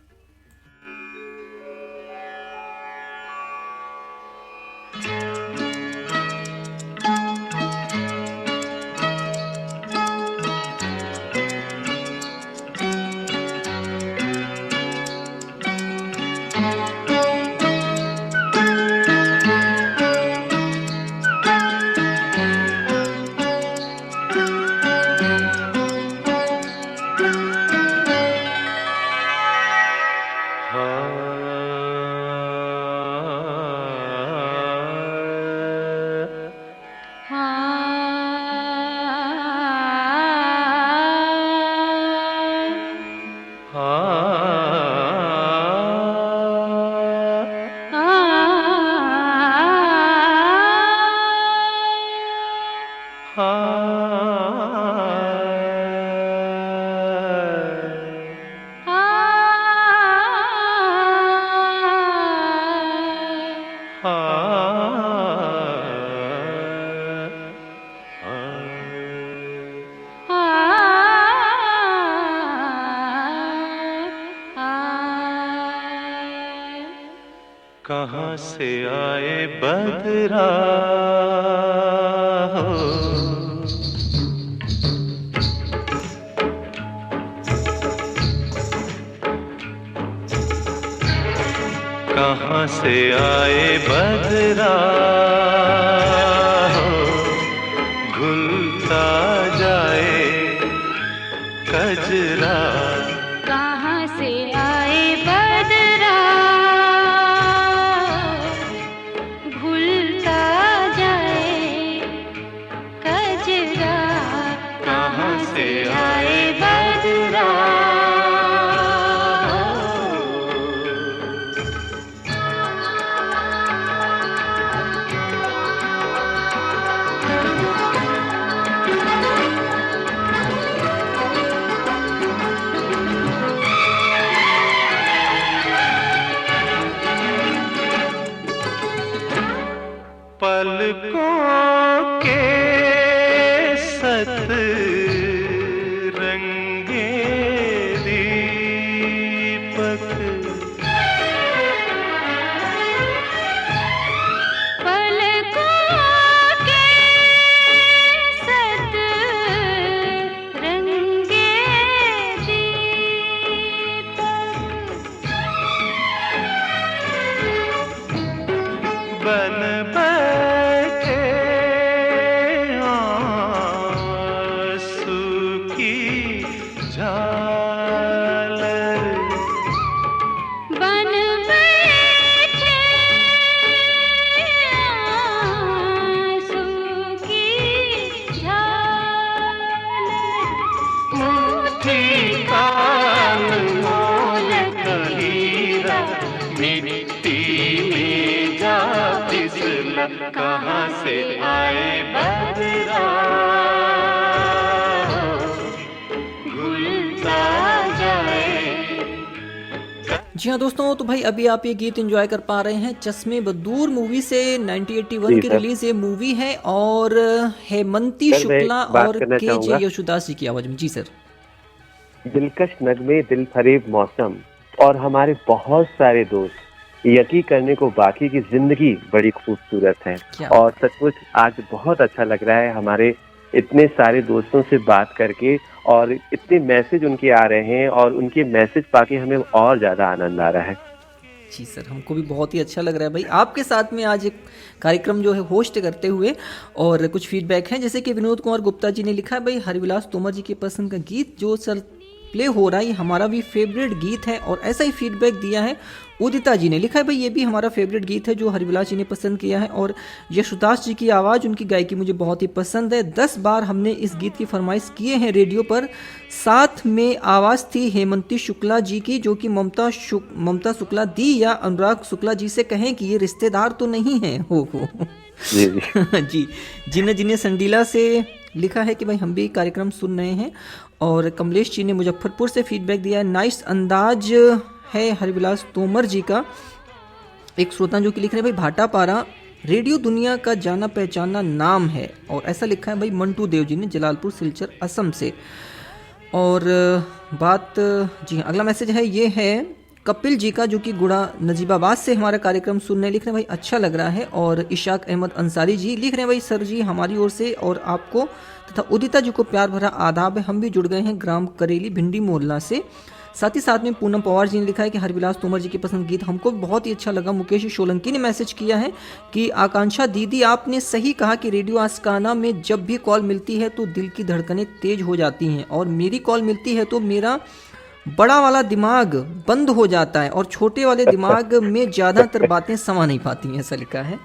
S4: कहाँ से आए बदरा हो, कहाँ से आए बदरा हो, घुलता जाए कजरा।
S10: कहाँ से आए बदरा, घुलता जाए कजरा।
S4: दीपक बन बैठे आंसू की झालर
S10: बन बैठे आंसू की झालर
S4: मुट्ठी काल मोल कहीरा मिट्टी में जा फिसला कहाँ से आए बदरा घुलता जाए।
S1: जी हाँ दोस्तों, तो भाई अभी आप ये गीत एंजॉय कर पा रहे हैं चश्मे बदूर मूवी से। 1981 की रिलीज ये मूवी है और हेमंती
S2: सर, मैं
S1: शुक्ला
S2: बात
S1: और
S2: करना
S1: के
S2: चाहूंगा।
S1: जे यशुदास जी की आवाज में। जी सर।
S2: दिलकश नगमे, दिल फरेब मौसम और हमारे बहुत सारे दोस्त, यकीन करने को बाकी की जिंदगी बड़ी खूबसूरत है।
S1: क्या
S2: और सचमुच आज बहुत अच्छा लग रहा है हमारे इतने सारे दोस्तों से बात करके, और इतने मैसेज उनके आ रहे हैं और उनके मैसेज पाके हमें और ज्यादा आनंद आ रहा है।
S1: जी सर, हमको भी बहुत ही अच्छा लग रहा है भाई आपके साथ में आज एक कार्यक्रम जो है होस्ट करते हुए। और कुछ फीडबैक है, जैसे कि विनोद कुमार गुप्ता जी ने लिखा है, भाई हरिविलास तोमर जी के पसंद का गीत जो सर प्ले हो रहा है ये हमारा भी फेवरेट गीत है। और ऐसा ही फीडबैक दिया है उदिता जी ने, लिखा है भाई ये भी हमारा फेवरेट गीत है जो हरिविलास जी ने पसंद किया है। और यशुदास जी की आवाज़, उनकी गायकी मुझे बहुत ही पसंद है। 10 बार हमने इस गीत की फरमाइश किए हैं रेडियो पर। साथ में आवाज़ थी हेमंती शुक्ला जी की, जो कि ममता शुक्ला दी या अनुराग शुक्ला जी से कहें कि ये रिश्तेदार तो नहीं है। हो
S2: जी जी
S1: जी। जिन्हें संडीला से लिखा है कि भाई हम भी कार्यक्रम सुन रहे हैं। और कमलेश जी ने मुजफ्फरपुर से फीडबैक दिया है, नाइस अंदाज है हरिविलास तोमर जी का। एक श्रोता जो कि लिख रहे हैं भाई भाटापारा रेडियो दुनिया का जाना पहचाना नाम है। और ऐसा लिखा है भाई मंटू देव जी ने जलालपुर सिलचर असम से। और बात जी अगला मैसेज है ये है कपिल जी का, जो कि गुड़ा नजीबाबाद से हमारा कार्यक्रम सुनने लिख रहे हैं भाई अच्छा लग रहा है। और इशाक अहमद अंसारी जी लिख रहे हैं भाई सर जी हमारी ओर से और आपको तथा उदिता जी को प्यार भरा आदाब है। हम भी जुड़ गए हैं ग्राम करेली भिंडी मोहल्ला से। साथ ही साथ में पूनम पवार जी ने लिखा है कि हरिविलास तोमर जी की पसंद गीत हमको बहुत ही अच्छा लगा। मुकेश सोलंकी ने मैसेज किया है कि आकांक्षा दीदी आपने सही कहा कि रेडियो आस्काना में जब भी कॉल मिलती है तो दिल की धड़कनें तेज हो जाती हैं, और मेरी कॉल मिलती है तो मेरा बड़ा वाला दिमाग बंद हो जाता है और छोटे वाले दिमाग में ज्यादातर बातें समा नहीं पाती हैं, ऐसा लिखा है।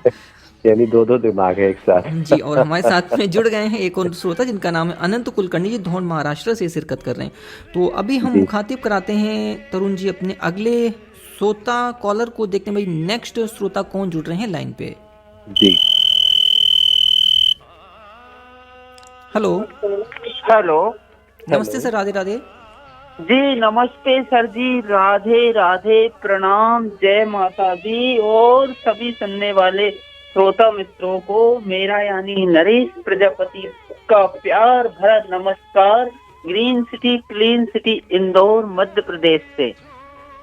S2: यानी दो दिमाग है एक साथ।
S1: जी। और हमारे साथ में जुड़ गए हैं एक और श्रोता जिनका नाम है अनंत कुलकर्णी जी, धौन महाराष्ट्र से शिरकत कर रहे हैं। तो अभी हम मुखातिब कराते हैं तरुण जी अपने अगले श्रोता कॉलर को। देखते हैं भाई नेक्स्ट श्रोता कौन जुड़ रहे हैं लाइन पे।
S2: जी
S13: हेलो।
S1: नमस्ते सर, राधे राधे।
S13: जी नमस्ते सर जी, राधे राधे, प्रणाम, जय माता दी। और सभी सुनने वाले श्रोता मित्रों को मेरा यानी नरेश प्रजापति का प्यार भरा नमस्कार। Green city clean city Indore Madhya Pradesh से।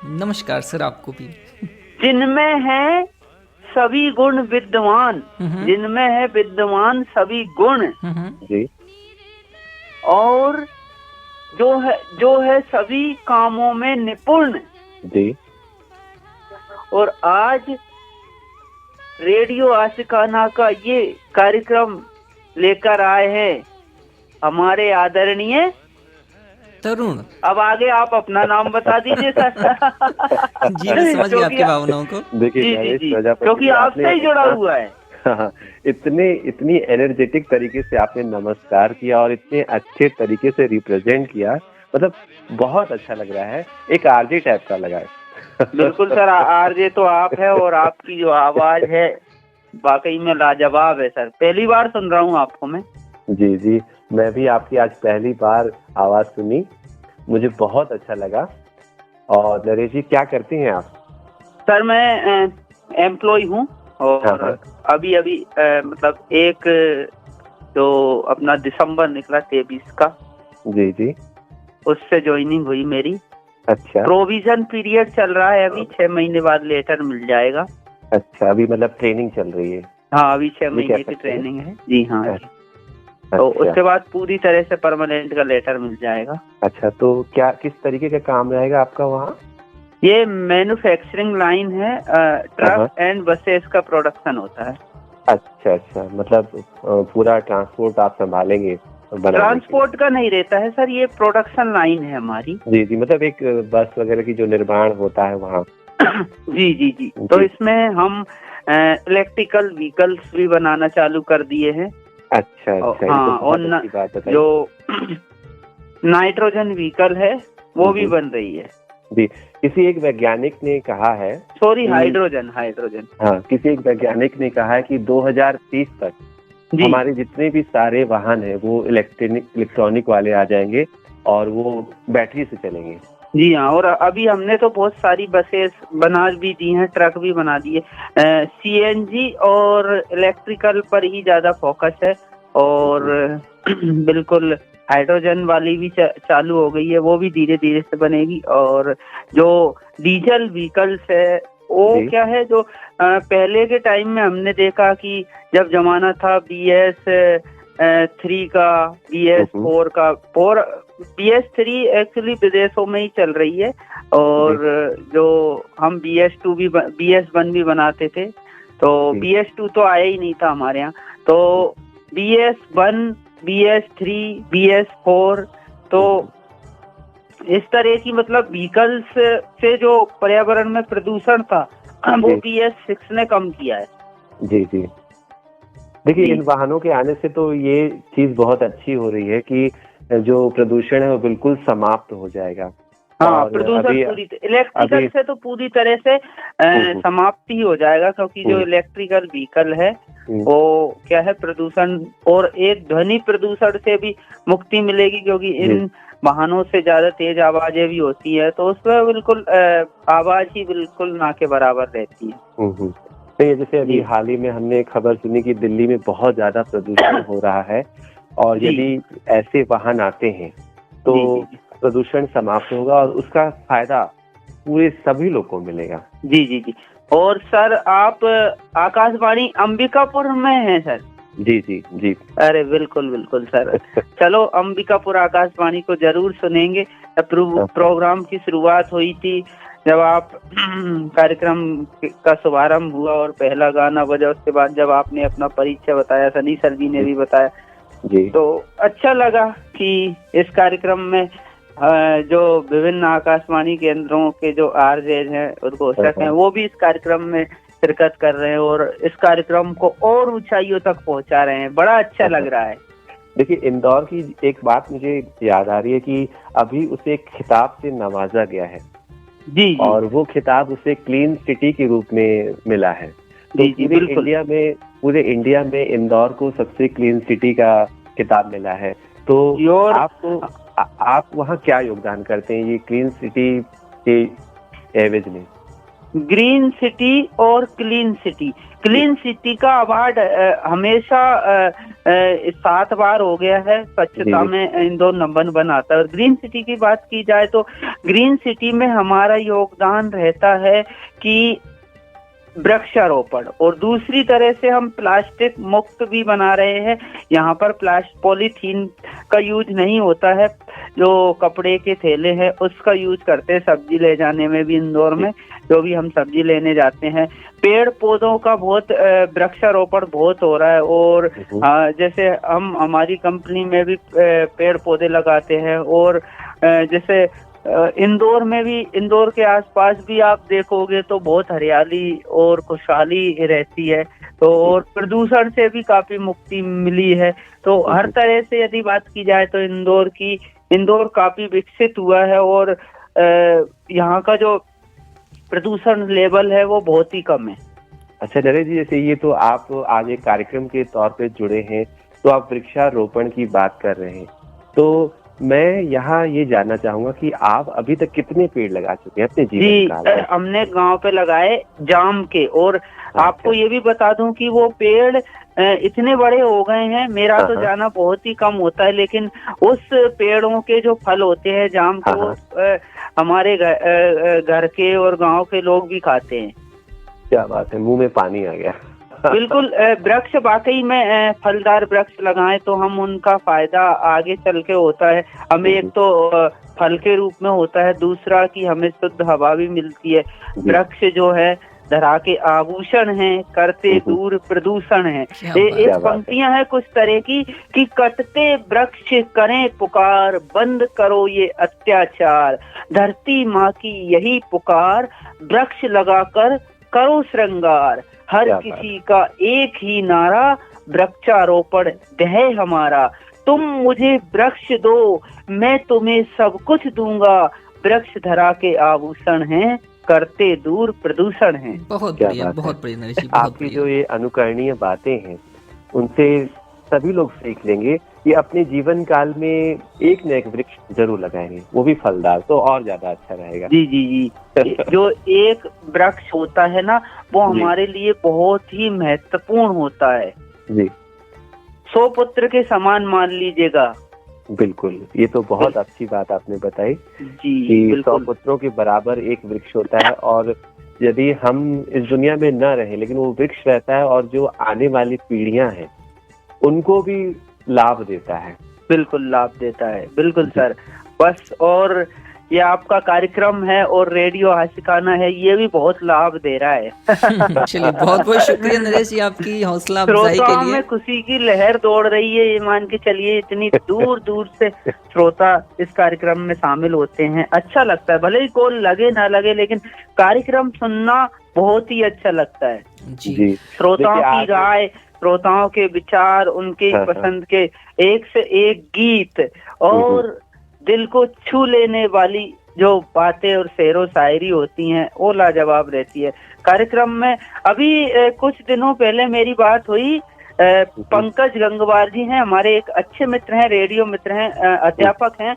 S1: नमस्कार सर आपको भी।
S13: जिनमें है सभी गुण विद्यमान, जिनमें है विद्यमान सभी गुण,
S2: जी,
S13: और जो है सभी कामों में निपुण
S2: जी।
S13: और आज रेडियो आशिकाना का ये कार्यक्रम लेकर आए हैं हमारे आदरणीय
S1: तरुण।
S13: अब आगे आप अपना नाम बता दीजिए सर।
S1: जी मैं समझ गया आपकी भावनाओं को।
S2: देखिए
S13: क्योंकि आपसे ही जुड़ा हुआ है।
S2: इतनी एनर्जेटिक तरीके से आपने नमस्कार किया और इतने अच्छे तरीके से रिप्रेजेंट किया, मतलब बहुत अच्छा लग रहा है। एक आरजे टाइप का लगा है।
S13: बिल्कुल सर, आरजे तो आप है और आपकी जो आवाज है वाकई में लाजवाब है सर। पहली बार सुन रहा हूँ आपको मैं।
S2: जी जी, मैं भी आपकी आज पहली बार आवाज सुनी, मुझे बहुत अच्छा लगा। और नरेश जी क्या करती हैं आप?
S13: सर मैं एम्प्लॉय हूँ और अभी मतलब एक जो अपना दिसंबर निकला 23 का,
S2: जी जी,
S13: उससे ज्वाइनिंग हुई मेरी।
S2: अच्छा
S13: प्रोविजन पीरियड चल रहा है अभी, 6 महीने बाद लेटर मिल जाएगा।
S2: अच्छा, अभी मतलब ट्रेनिंग चल रही है?
S13: हाँ, अभी 6 महीने की ट्रेनिंग है जी। हाँ जी। तो उसके बाद पूरी तरह से परमानेंट का लेटर मिल जाएगा।
S2: अच्छा, तो क्या किस तरीके का काम रहेगा आपका वहाँ?
S13: ये मैन्युफैक्चरिंग लाइन है, ट्रक एंड बसेस का प्रोडक्शन होता है।
S2: अच्छा अच्छा, मतलब पूरा ट्रांसपोर्ट आप संभालेंगे?
S13: ट्रांसपोर्ट का नहीं रहता है सर, ये प्रोडक्शन लाइन है हमारी।
S2: जी जी, मतलब एक बस वगैरह की जो निर्माण होता है वहाँ।
S13: जी जी जी। तो इसमें हम इलेक्ट्रिकल व्हीकल्स भी बनाना चालू कर दिए हैं।
S2: अच्छा अच्छा।
S13: हाँ, और जो नाइट्रोजन व्हीकल है वो भी बन रही है
S2: जी। किसी एक वैज्ञानिक ने कहा है,
S13: सॉरी हाइड्रोजन।
S2: हाँ, किसी एक वैज्ञानिक ने कहा है कि 2030 तक हमारे जितने भी सारे वाहन है वो इलेक्ट्रॉनिक वाले आ जाएंगे और वो बैटरी से चलेंगे।
S13: जी हाँ, और अभी हमने तो बहुत सारी बसेस बना भी दी हैं, ट्रक भी बना दिए। सीएनजी और इलेक्ट्रिकल पर ही ज्यादा फोकस है, और बिल्कुल हाइड्रोजन वाली भी चालू हो गई है, वो भी धीरे धीरे से बनेगी। और जो डीजल व्हीकल्स है वो क्या है, जो पहले के टाइम में हमने देखा कि जब जमाना था BS3 का, BS4 का, BS3 एक्चुअली विदेशों में ही चल रही है, और जो हम BS1 भी बनाते थे, तो BS2 तो आया ही नहीं था हमारे यहाँ। तो BS1, BS3, BS4, तो इस तरह की मतलब व्हीकल्स से जो पर्यावरण में प्रदूषण था वो BS6 ने कम किया है।
S2: जी जी। देखिए, इन वाहनों के आने से तो ये चीज बहुत अच्छी हो रही है कि जो प्रदूषण है वो बिल्कुल समाप्त हो जाएगा।
S13: हाँ, प्रदूषण इलेक्ट्रिकल से तो पूरी तरह से समाप्त ही हो जाएगा, क्योंकि जो इलेक्ट्रिकल व्हीकल है वो क्या है, प्रदूषण और एक ध्वनि प्रदूषण से भी मुक्ति मिलेगी, क्योंकि इन वाहनों से ज्यादा तेज आवाजें भी होती है, तो उसमें बिल्कुल आवाज ही बिल्कुल ना के बराबर रहती है।
S2: तो जैसे अभी हाल ही में हमने खबर सुनी कि दिल्ली में बहुत ज्यादा प्रदूषण हो रहा है, और यदि ऐसे वाहन आते हैं तो प्रदूषण समाप्त होगा और उसका फायदा पूरे सभी लोग को मिलेगा।
S13: जी जी जी। और सर, आप आकाशवाणी अंबिकापुर में हैं सर?
S2: जी जी जी।
S13: अरे बिल्कुल बिल्कुल सर। चलो, अंबिकापुर आकाशवाणी को जरूर सुनेंगे। प्रोग्राम की शुरुआत हुई थी जब आप कार्यक्रम का शुभारंभ हुआ और पहला गाना बजा, उसके बाद जब आपने अपना परिचय बताया, सनी सर जी ने भी बताया
S2: जी,
S13: तो अच्छा लगा कि इस कार्यक्रम में जो विभिन्न आकाशवाणी केंद्रों के जो आरजे हैं, उद्घोषक हैं, वो भी इस कार्यक्रम में शिरकत कर रहे हैं और इस कार्यक्रम को और ऊंचाइयों तक पहुंचा रहे हैं। बड़ा अच्छा लग रहा है।
S2: देखिए, इंदौर की एक बात मुझे याद आ रही है कि अभी उसे खिताब से नवाजा गया है।
S13: जी।
S2: और वो खिताब उसे क्लीन सिटी के रूप में मिला है। तो पूरे इंडिया में इंदौर को सबसे क्लीन सिटी का खिताब मिला है। तो आप वहाँ क्या योगदान करते हैं ये क्लीन सिटी के एवज में?
S13: ग्रीन सिटी और क्लीन सिटी का अवार्ड हमेशा 7 बार हो गया है। स्वच्छता में इंदौर नंबर 1 आता है। और ग्रीन सिटी की बात की जाए तो ग्रीन सिटी में हमारा योगदान रहता है कि वृक्षारोपण, और दूसरी तरह से हम प्लास्टिक मुक्त भी बना रहे हैं। यहाँ पर पॉलीथीन का यूज नहीं होता है, जो कपड़े के थैले हैं उसका यूज करते हैं सब्जी ले जाने में भी। इंदौर में जो भी हम सब्जी लेने जाते हैं, पेड़ पौधों का बहुत वृक्षारोपण बहुत हो रहा है। और जैसे हम हमारी कंपनी में भी पेड़ पौधे लगाते हैं। और जैसे इंदौर में भी, इंदौर के आसपास भी आप देखोगे तो बहुत हरियाली और खुशहाली रहती है। तो और प्रदूषण से भी काफी मुक्ति मिली है। तो हर तरह से यदि बात की जाए तो इंदौर काफी विकसित हुआ है, और यहाँ का जो प्रदूषण लेवल है वो बहुत ही कम है।
S2: अच्छा नरेश जी, जैसे ये तो आप आज एक कार्यक्रम के तौर पे जुड़े हैं, तो आप वृक्षारोपण की बात कर रहे हैं, तो मैं यहाँ ये जानना चाहूंगा कि आप अभी तक कितने पेड़ लगा चुके हैं अपने
S13: जी
S2: जीवन काल में?
S13: हमने गांव पे लगाए जाम के, और आपको ये भी बता दूं कि वो पेड़ इतने बड़े हो गए हैं, मेरा तो जाना बहुत ही कम होता है, लेकिन उस पेड़ों के जो फल होते हैं जाम के, वो हमारे घर के और गांव के लोग भी खाते हैं।
S2: क्या बात है, मुंह में पानी आ गया।
S13: बिल्कुल, वृक्ष वाकई में फलदार वृक्ष लगाएं तो हम उनका फायदा आगे चल के होता है। हमें एक तो फल के रूप में होता है, दूसरा कि हमें शुद्ध हवा भी मिलती है। वृक्ष जो है धरा के आभूषण हैं, करते दूर प्रदूषण है। एक पंक्तियां हैं कुछ तरह की कि कटते वृक्ष करें पुकार, बंद करो ये अत्याचार, धरती माँ की यही पुकार, वृक्ष लगाकर करो श्रृंगार, हर किसी का एक ही नारा, वृक्षारोपण है हमारा, तुम मुझे वृक्ष दो मैं तुम्हें सब कुछ दूंगा, वृक्ष धरा के आभूषण हैं, करते दूर प्रदूषण है।
S1: बहुत बढ़िया, बहुत बढ़िया नरेश जी,
S2: आपकी जो ये अनुकरणीय बातें हैं उनसे सभी लोग सीख लेंगे कि अपने जीवन काल में एक न एक वृक्ष जरूर लगाएंगे, वो भी फलदार, तो और ज्यादा अच्छा रहेगा।
S13: जी जी जी जो एक वृक्ष होता है ना, वो हमारे लिए बहुत ही महत्वपूर्ण होता है जी। 100 पुत्र के समान मान लीजिएगा।
S2: बिल्कुल, ये तो बहुत अच्छी बात आपने बताई
S13: जी
S2: कि 100 पुत्रों के बराबर एक वृक्ष होता है, और यदि हम इस दुनिया में न रहे लेकिन वो वृक्ष रहता है और जो आने वाली पीढ़ियां हैं उनको भी लाभ देता है।
S13: बिल्कुल लाभ देता है, बिल्कुल सर। बस, और ये आपका कार्यक्रम है और रेडियो आशिकाना है, ये भी बहुत लाभ दे रहा है।
S1: चलिए, बहुत बहुत शुक्रिया नरेश जी आपकी हौसला अफजाई के लिए।
S13: में खुशी की लहर दौड़ रही है, ये मान के चलिए इतनी दूर दूर से श्रोता इस कार्यक्रम में शामिल होते हैं। अच्छा लगता है, भले ही कॉल लगे ना लगे, लेकिन कार्यक्रम सुनना बहुत ही अच्छा लगता है
S1: जी।
S13: श्रोताओं की राय, श्रोताओं के विचार, उनके पसंद के एक से एक गीत और दिल को छू लेने वाली जो बातें और शेरो शायरी होती हैं, वो लाजवाब रहती है कार्यक्रम में। अभी कुछ दिनों पहले मेरी बात हुई, पंकज गंगवार जी हैं, हमारे एक अच्छे मित्र हैं, रेडियो मित्र हैं, अध्यापक हैं,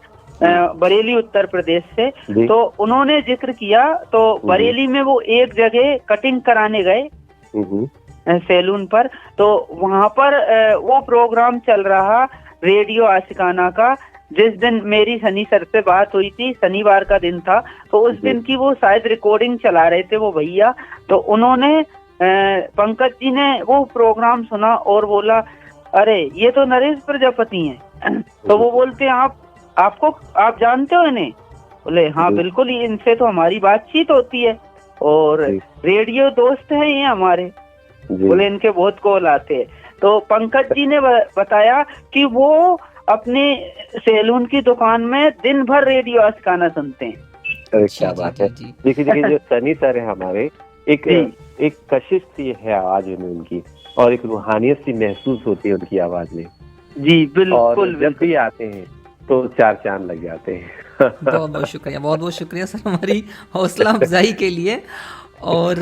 S13: बरेली उत्तर प्रदेश से। तो उन्होंने जिक्र किया, तो बरेली में वो एक जगह कटिंग कराने गए सैलून पर, तो वहां पर वो प्रोग्राम चल रहा रेडियो आशिकाना का, जिस दिन मेरी सनी सर से बात हुई थी, शनिवार का दिन था, तो उस दिन की वो शायद रिकॉर्डिंग चला रहे थे वो भैया। तो उन्होंने पंकज जी ने वो प्रोग्राम सुना और बोला, अरे ये तो नरेश प्रजापति हैं। तो वो बोलते हैं, आप जानते हो इन्हें? बोले हाँ बिल्कुल, इनसे तो हमारी बातचीत होती है और रेडियो दोस्त है ये हमारे। बोले इनके बहुत कॉल आते हैं। तो पंकज जी ने बताया कि वो अपने सैलून की दुकान में दिन भर रेडियो आशिकाना सुनते हैं।
S2: क्या बात है। देखिए जो सनी सर है हमारे, एक कशिश सी है आवाज में उनकी, और एक रूहानियत सी महसूस होती है उनकी आवाज में
S13: जी। बिल्कुल,
S2: जब भी आते हैं तो 4 चांद लग जाते हैं।
S1: बहुत बहुत शुक्रिया, बहुत बहुत शुक्रिया सर हमारी हौसला अफजाई के लिए। और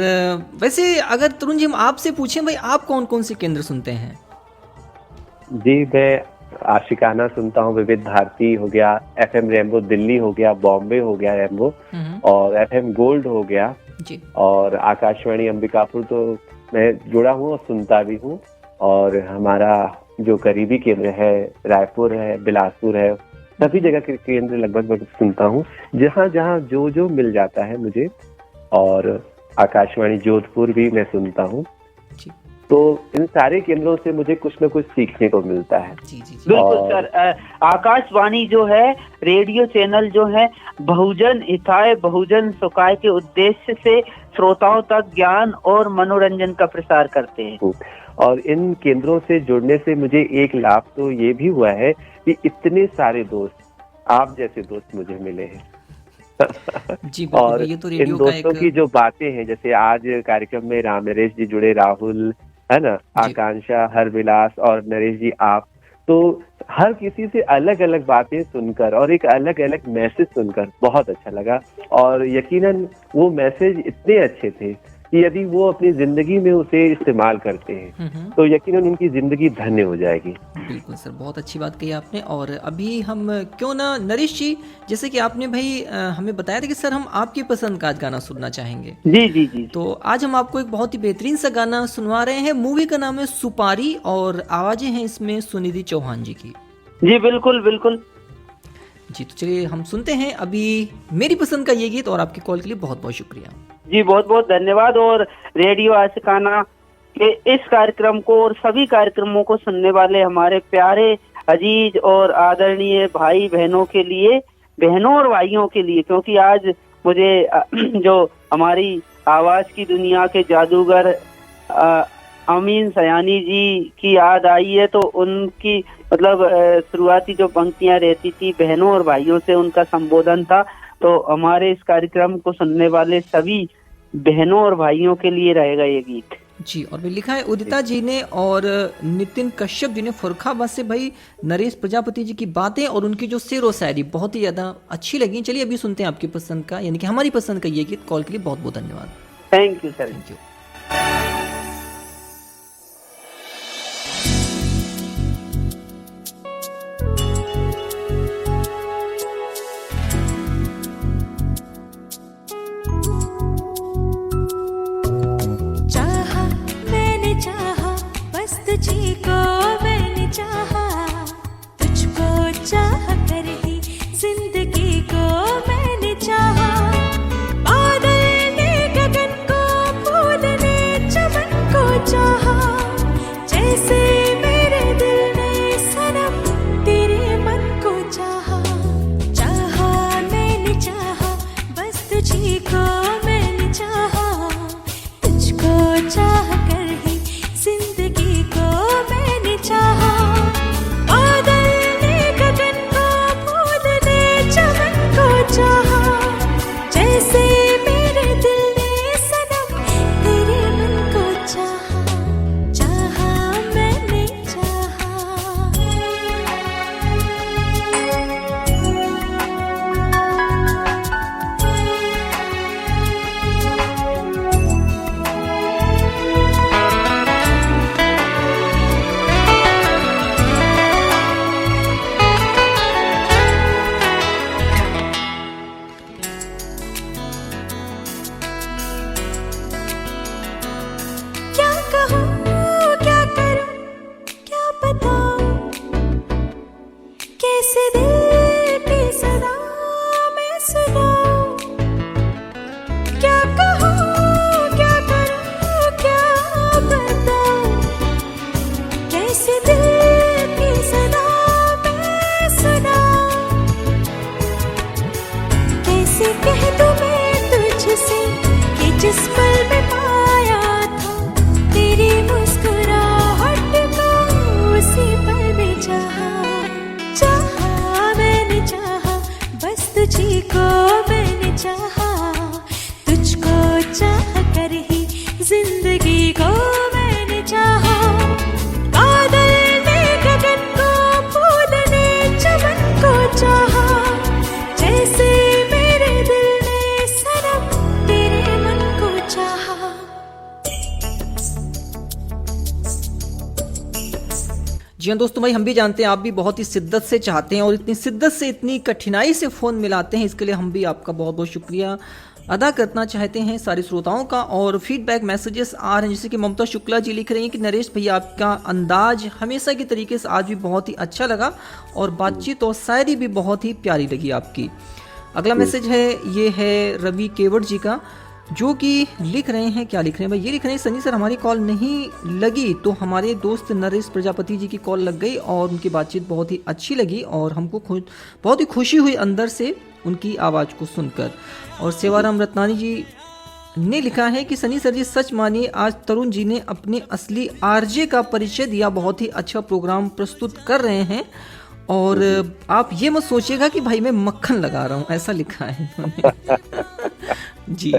S1: वैसे अगर तरुण जी हम आपसे पूछें, भाई आप कौन कौन से केंद्र सुनते हैं?
S2: जी, मैं आशिकाना सुनता हूँ, विविध भारती हो गया, FM रेनबो दिल्ली हो गया, बॉम्बे हो गया रेनबो, और FM गोल्ड हो गया
S1: जी, और
S2: आकाशवाणी अंबिकापुर तो मैं जुड़ा हूँ और सुनता भी हूँ। और हमारा जो करीबी केंद्र है रायपुर है, बिलासपुर है, सभी जगह के केंद्र लगभग मैं सुनता हूँ, जहाँ जहाँ जो मिल जाता है मुझे। और आकाशवाणी जोधपुर भी मैं सुनता हूँ। तो इन सारे केंद्रों से मुझे कुछ न कुछ सीखने को मिलता है।
S1: जी।
S13: बिल्कुल सर, आकाशवाणी जो है रेडियो चैनल जो है बहुजन हिताय बहुजन सुखाय के उद्देश्य से श्रोताओं तक ज्ञान और मनोरंजन का प्रसार करते हैं।
S2: और इन केंद्रों से जुड़ने से मुझे एक लाभ तो ये भी हुआ है कि इतने सारे दोस्त, आप जैसे दोस्त मुझे मिले हैं।
S1: जी,
S2: और
S1: ये तो
S2: इन दोस्तों की जो बातें हैं, जैसे आज कार्यक्रम में राम नरेश जी जुड़े, राहुल है ना, आकांक्षा, हरविलास और नरेश जी आप, तो हर किसी से अलग अलग बातें सुनकर और एक अलग अलग मैसेज सुनकर बहुत अच्छा लगा। और यकीनन वो मैसेज इतने अच्छे थे कि यदि वो अपनी जिंदगी में उसे इस्तेमाल करते हैं तो यकीनन उनकी जिंदगी धन्य हो जाएगी।
S1: बिल्कुल सर, बहुत अच्छी बात कही आपने। और अभी हम क्यों ना नरेश जी, जैसे कि आपने भाई हमें बताया था कि सर हम आपकी पसंद का आज गाना सुनना चाहेंगे।
S13: जी जी जी।
S1: तो आज हम आपको एक बहुत ही बेहतरीन सा गाना सुनवा रहे हैं। मूवी का नाम है सुपारी और आवाजें हैं इसमें सुनिधि चौहान जी की।
S13: जी बिल्कुल बिल्कुल
S1: जी, तो चलिए हम सुनते हैं अभी मेरी पसंद का ये गीत। और आपकी कॉल के लिए बहुत बहुत शुक्रिया
S13: जी, बहुत बहुत धन्यवाद। और रेडियो आशिकाना के इस कार्यक्रम को और सभी कार्यक्रमों को सुनने वाले हमारे प्यारे अजीज और आदरणीय भाई बहनों के लिए, बहनों और भाइयों के लिए, क्योंकि आज मुझे जो हमारी आवाज की दुनिया के जादूगर अमीन सयानी जी की याद आई है, तो उनकी मतलब शुरुआती जो पंक्तियां रहती थी बहनों और भाइयों से उनका संबोधन था। तो हमारे इस कार्यक्रम को सुनने वाले सभी बहनों और भाइयों के लिए रहेगा ये गीत।
S1: जी, और भी लिखा है उदिता जी ने और नितिन कश्यप जी ने फरुखाबाद से भाई नरेश प्रजापति जी की बातें और उनकी जो शेर व शायरी बहुत ही ज्यादा अच्छी लगी। चलिए अभी सुनते हैं आपकी पसंद का, यानी कि हमारी पसंद का ये गीत। कॉल के लिए बहुत बहुत धन्यवाद।
S13: Thank you sir.
S1: Thank you.
S10: तुझी को मैंने चाहा, तुझको चाह कर ही जिंदगी को मैंने चाहा। बादल ने गगन को, फूल ने चमन को चाहा, जैसे मेरे दिल ने सनम तेरे मन को चाहा। चाहा मैंने चाहा, बस तुझी को मैंने चाहा, तुझको चाह कर ही जिंदगी को मैंने चाहा। बादल ने गगन को, फूल ने चमन को चाहा, जैसे मेरे दिल ने सनम तेरे मन को चाहा। चाहा मैंने चाहा। क्या कहूँ क्या करूँ क्या बताऊँ, कैसे दिल की सदा मैं सुनाऊँ। क्या कहूँ क्या करूँ क्या बताऊँ, कैसे दिल की सदा मैं सुनाऊँ। कैसे कह दूँ मैं तुझसे कि जिस पल में पाया था तेरी मुस्कुराहट को, उसी पल में चाहा। चाहा मैंने चाहा, बस तुझी को मैंने चाहा, तुझको चाह कर ही जिंदगी को मैंने चाहा। बादल ने गगन को, फूल ने चमन को चाहा, जैसे मेरे दिल ने सनम तेरे मन को चाहा।
S1: जी हाँ दोस्तों, भाई हम भी जानते हैं आप भी बहुत ही शिद्दत से चाहते हैं और इतनी शिद्दत से इतनी कठिनाई से फ़ोन मिलाते हैं। इसके लिए हम भी आपका बहुत बहुत शुक्रिया अदा करना चाहते हैं सारे श्रोताओं का। और फीडबैक मैसेजेस आ रहे हैं, जैसे कि ममता शुक्ला जी लिख रही हैं कि नरेश भैया आपका अंदाज हमेशा की तरीके से आज भी बहुत ही अच्छा लगा और बातचीत और शायरी भी बहुत ही प्यारी लगी आपकी। अगला मैसेज है, ये है रवि केवट जी का, जो कि लिख रहे हैं, क्या लिख रहे हैं भाई, ये लिख रहे हैं सनी सर हमारी कॉल नहीं लगी तो हमारे दोस्त नरेश प्रजापति जी की कॉल लग गई और उनकी बातचीत बहुत ही अच्छी लगी और हमको बहुत ही खुशी हुई अंदर से उनकी आवाज़ को सुनकर। और सेवाराम रत्नानी जी ने लिखा है कि सनी सर जी सच मानिए आज तरुण जी ने अपने असली आरजे का परिचय दिया, बहुत ही अच्छा प्रोग्राम प्रस्तुत कर रहे हैं और आप ये मत सोचिएगा कि भाई मैं मक्खन लगा रहा हूँ, ऐसा लिखा है जी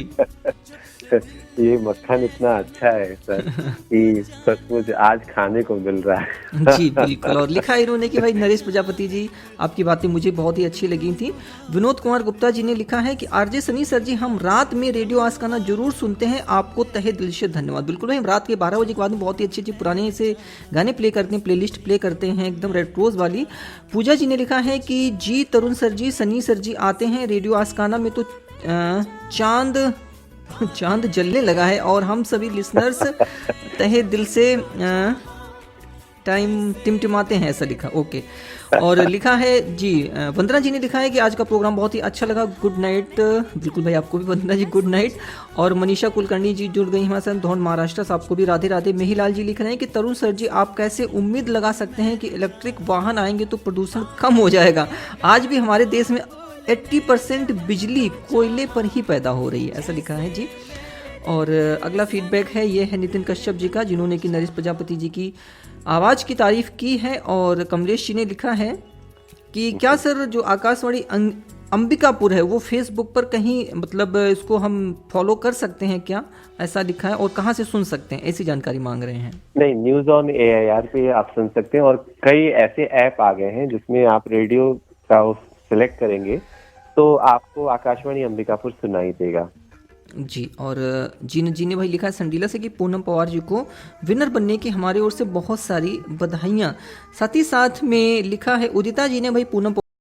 S2: ये मक्खन इतना अच्छा है सर कि सचमुच आज खाने को मिल रहा है।
S1: जी बिल्कुल। और लिखा इन्होंने कि भाई नरेश प्रजापति जी, आपकी बातें मुझे बहुत ही अच्छी लगी थी। विनोद कुमार गुप्ता जी ने लिखा है कि आरजे सनी सर जी, हम रात में रेडियो आस्काना जरूर सुनते हैं, आपको तहे दिल से धन्यवाद। बिल्कुल भाई, हम रात के 12 बजे के बाद में बहुत ही अच्छे अच्छे पुराने से गाने प्ले करते हैं, प्लेलिस्ट प्ले करते हैं एकदम रेट्रोज वाली। पूजा जी ने लिखा है कि जी तरुण सर जी, सनी सर जी आते हैं रेडियो आस्काना में तो चांद जलने लगा है और हम सभी लिसनर्स तहे दिल से टाइम टिमटिमाते हैं, ऐसा लिखा। ओके। और लिखा है जी वंदना जी ने लिखा है कि आज का प्रोग्राम बहुत ही अच्छा लगा, गुड नाइट। बिल्कुल भाई, आपको भी वंदना जी गुड नाइट। और मनीषा कुलकर्णी जी जुड़ गई हमारे साथ धौन महाराष्ट्र से, आपको भी राधे राधे। मेहीलाल जी लिख रहे हैं कि तरुण सर जी, आप कैसे उम्मीद लगा सकते हैं कि इलेक्ट्रिक वाहन आएंगे तो प्रदूषण कम हो जाएगा। आज भी हमारे देश में 80% बिजली कोयले पर ही पैदा हो रही है, ऐसा लिखा है जी। और अगला फीडबैक है, ये है नितिन कश्यप जी का, जिन्होंने कि नरेश प्रजापति जी की आवाज़ की तारीफ की है। और कमलेश जी ने लिखा है कि क्या सर जो आकाशवाणी अंबिकापुर है वो फेसबुक पर कहीं मतलब इसको हम फॉलो कर सकते हैं क्या, ऐसा लिखा है। और कहाँ से सुन सकते हैं, ऐसी जानकारी मांग रहे हैं।
S2: नहीं, न्यूज ऑन AIR पे आप सुन सकते हैं और कई ऐसे ऐप आ गए हैं जिसमें आप रेडियो का सिलेक्ट करेंगे तो आपको आकाशवाणी अंबिकापुर सुनाई देगा
S1: जी। और जी ने भाई लिखा है संडीला से कि पूनम पवार जी को विनर बनने की हमारे ओर से बहुत सारी बधाइयाँ। साथ ही साथ में लिखा है उदिता जी ने भाई पूनम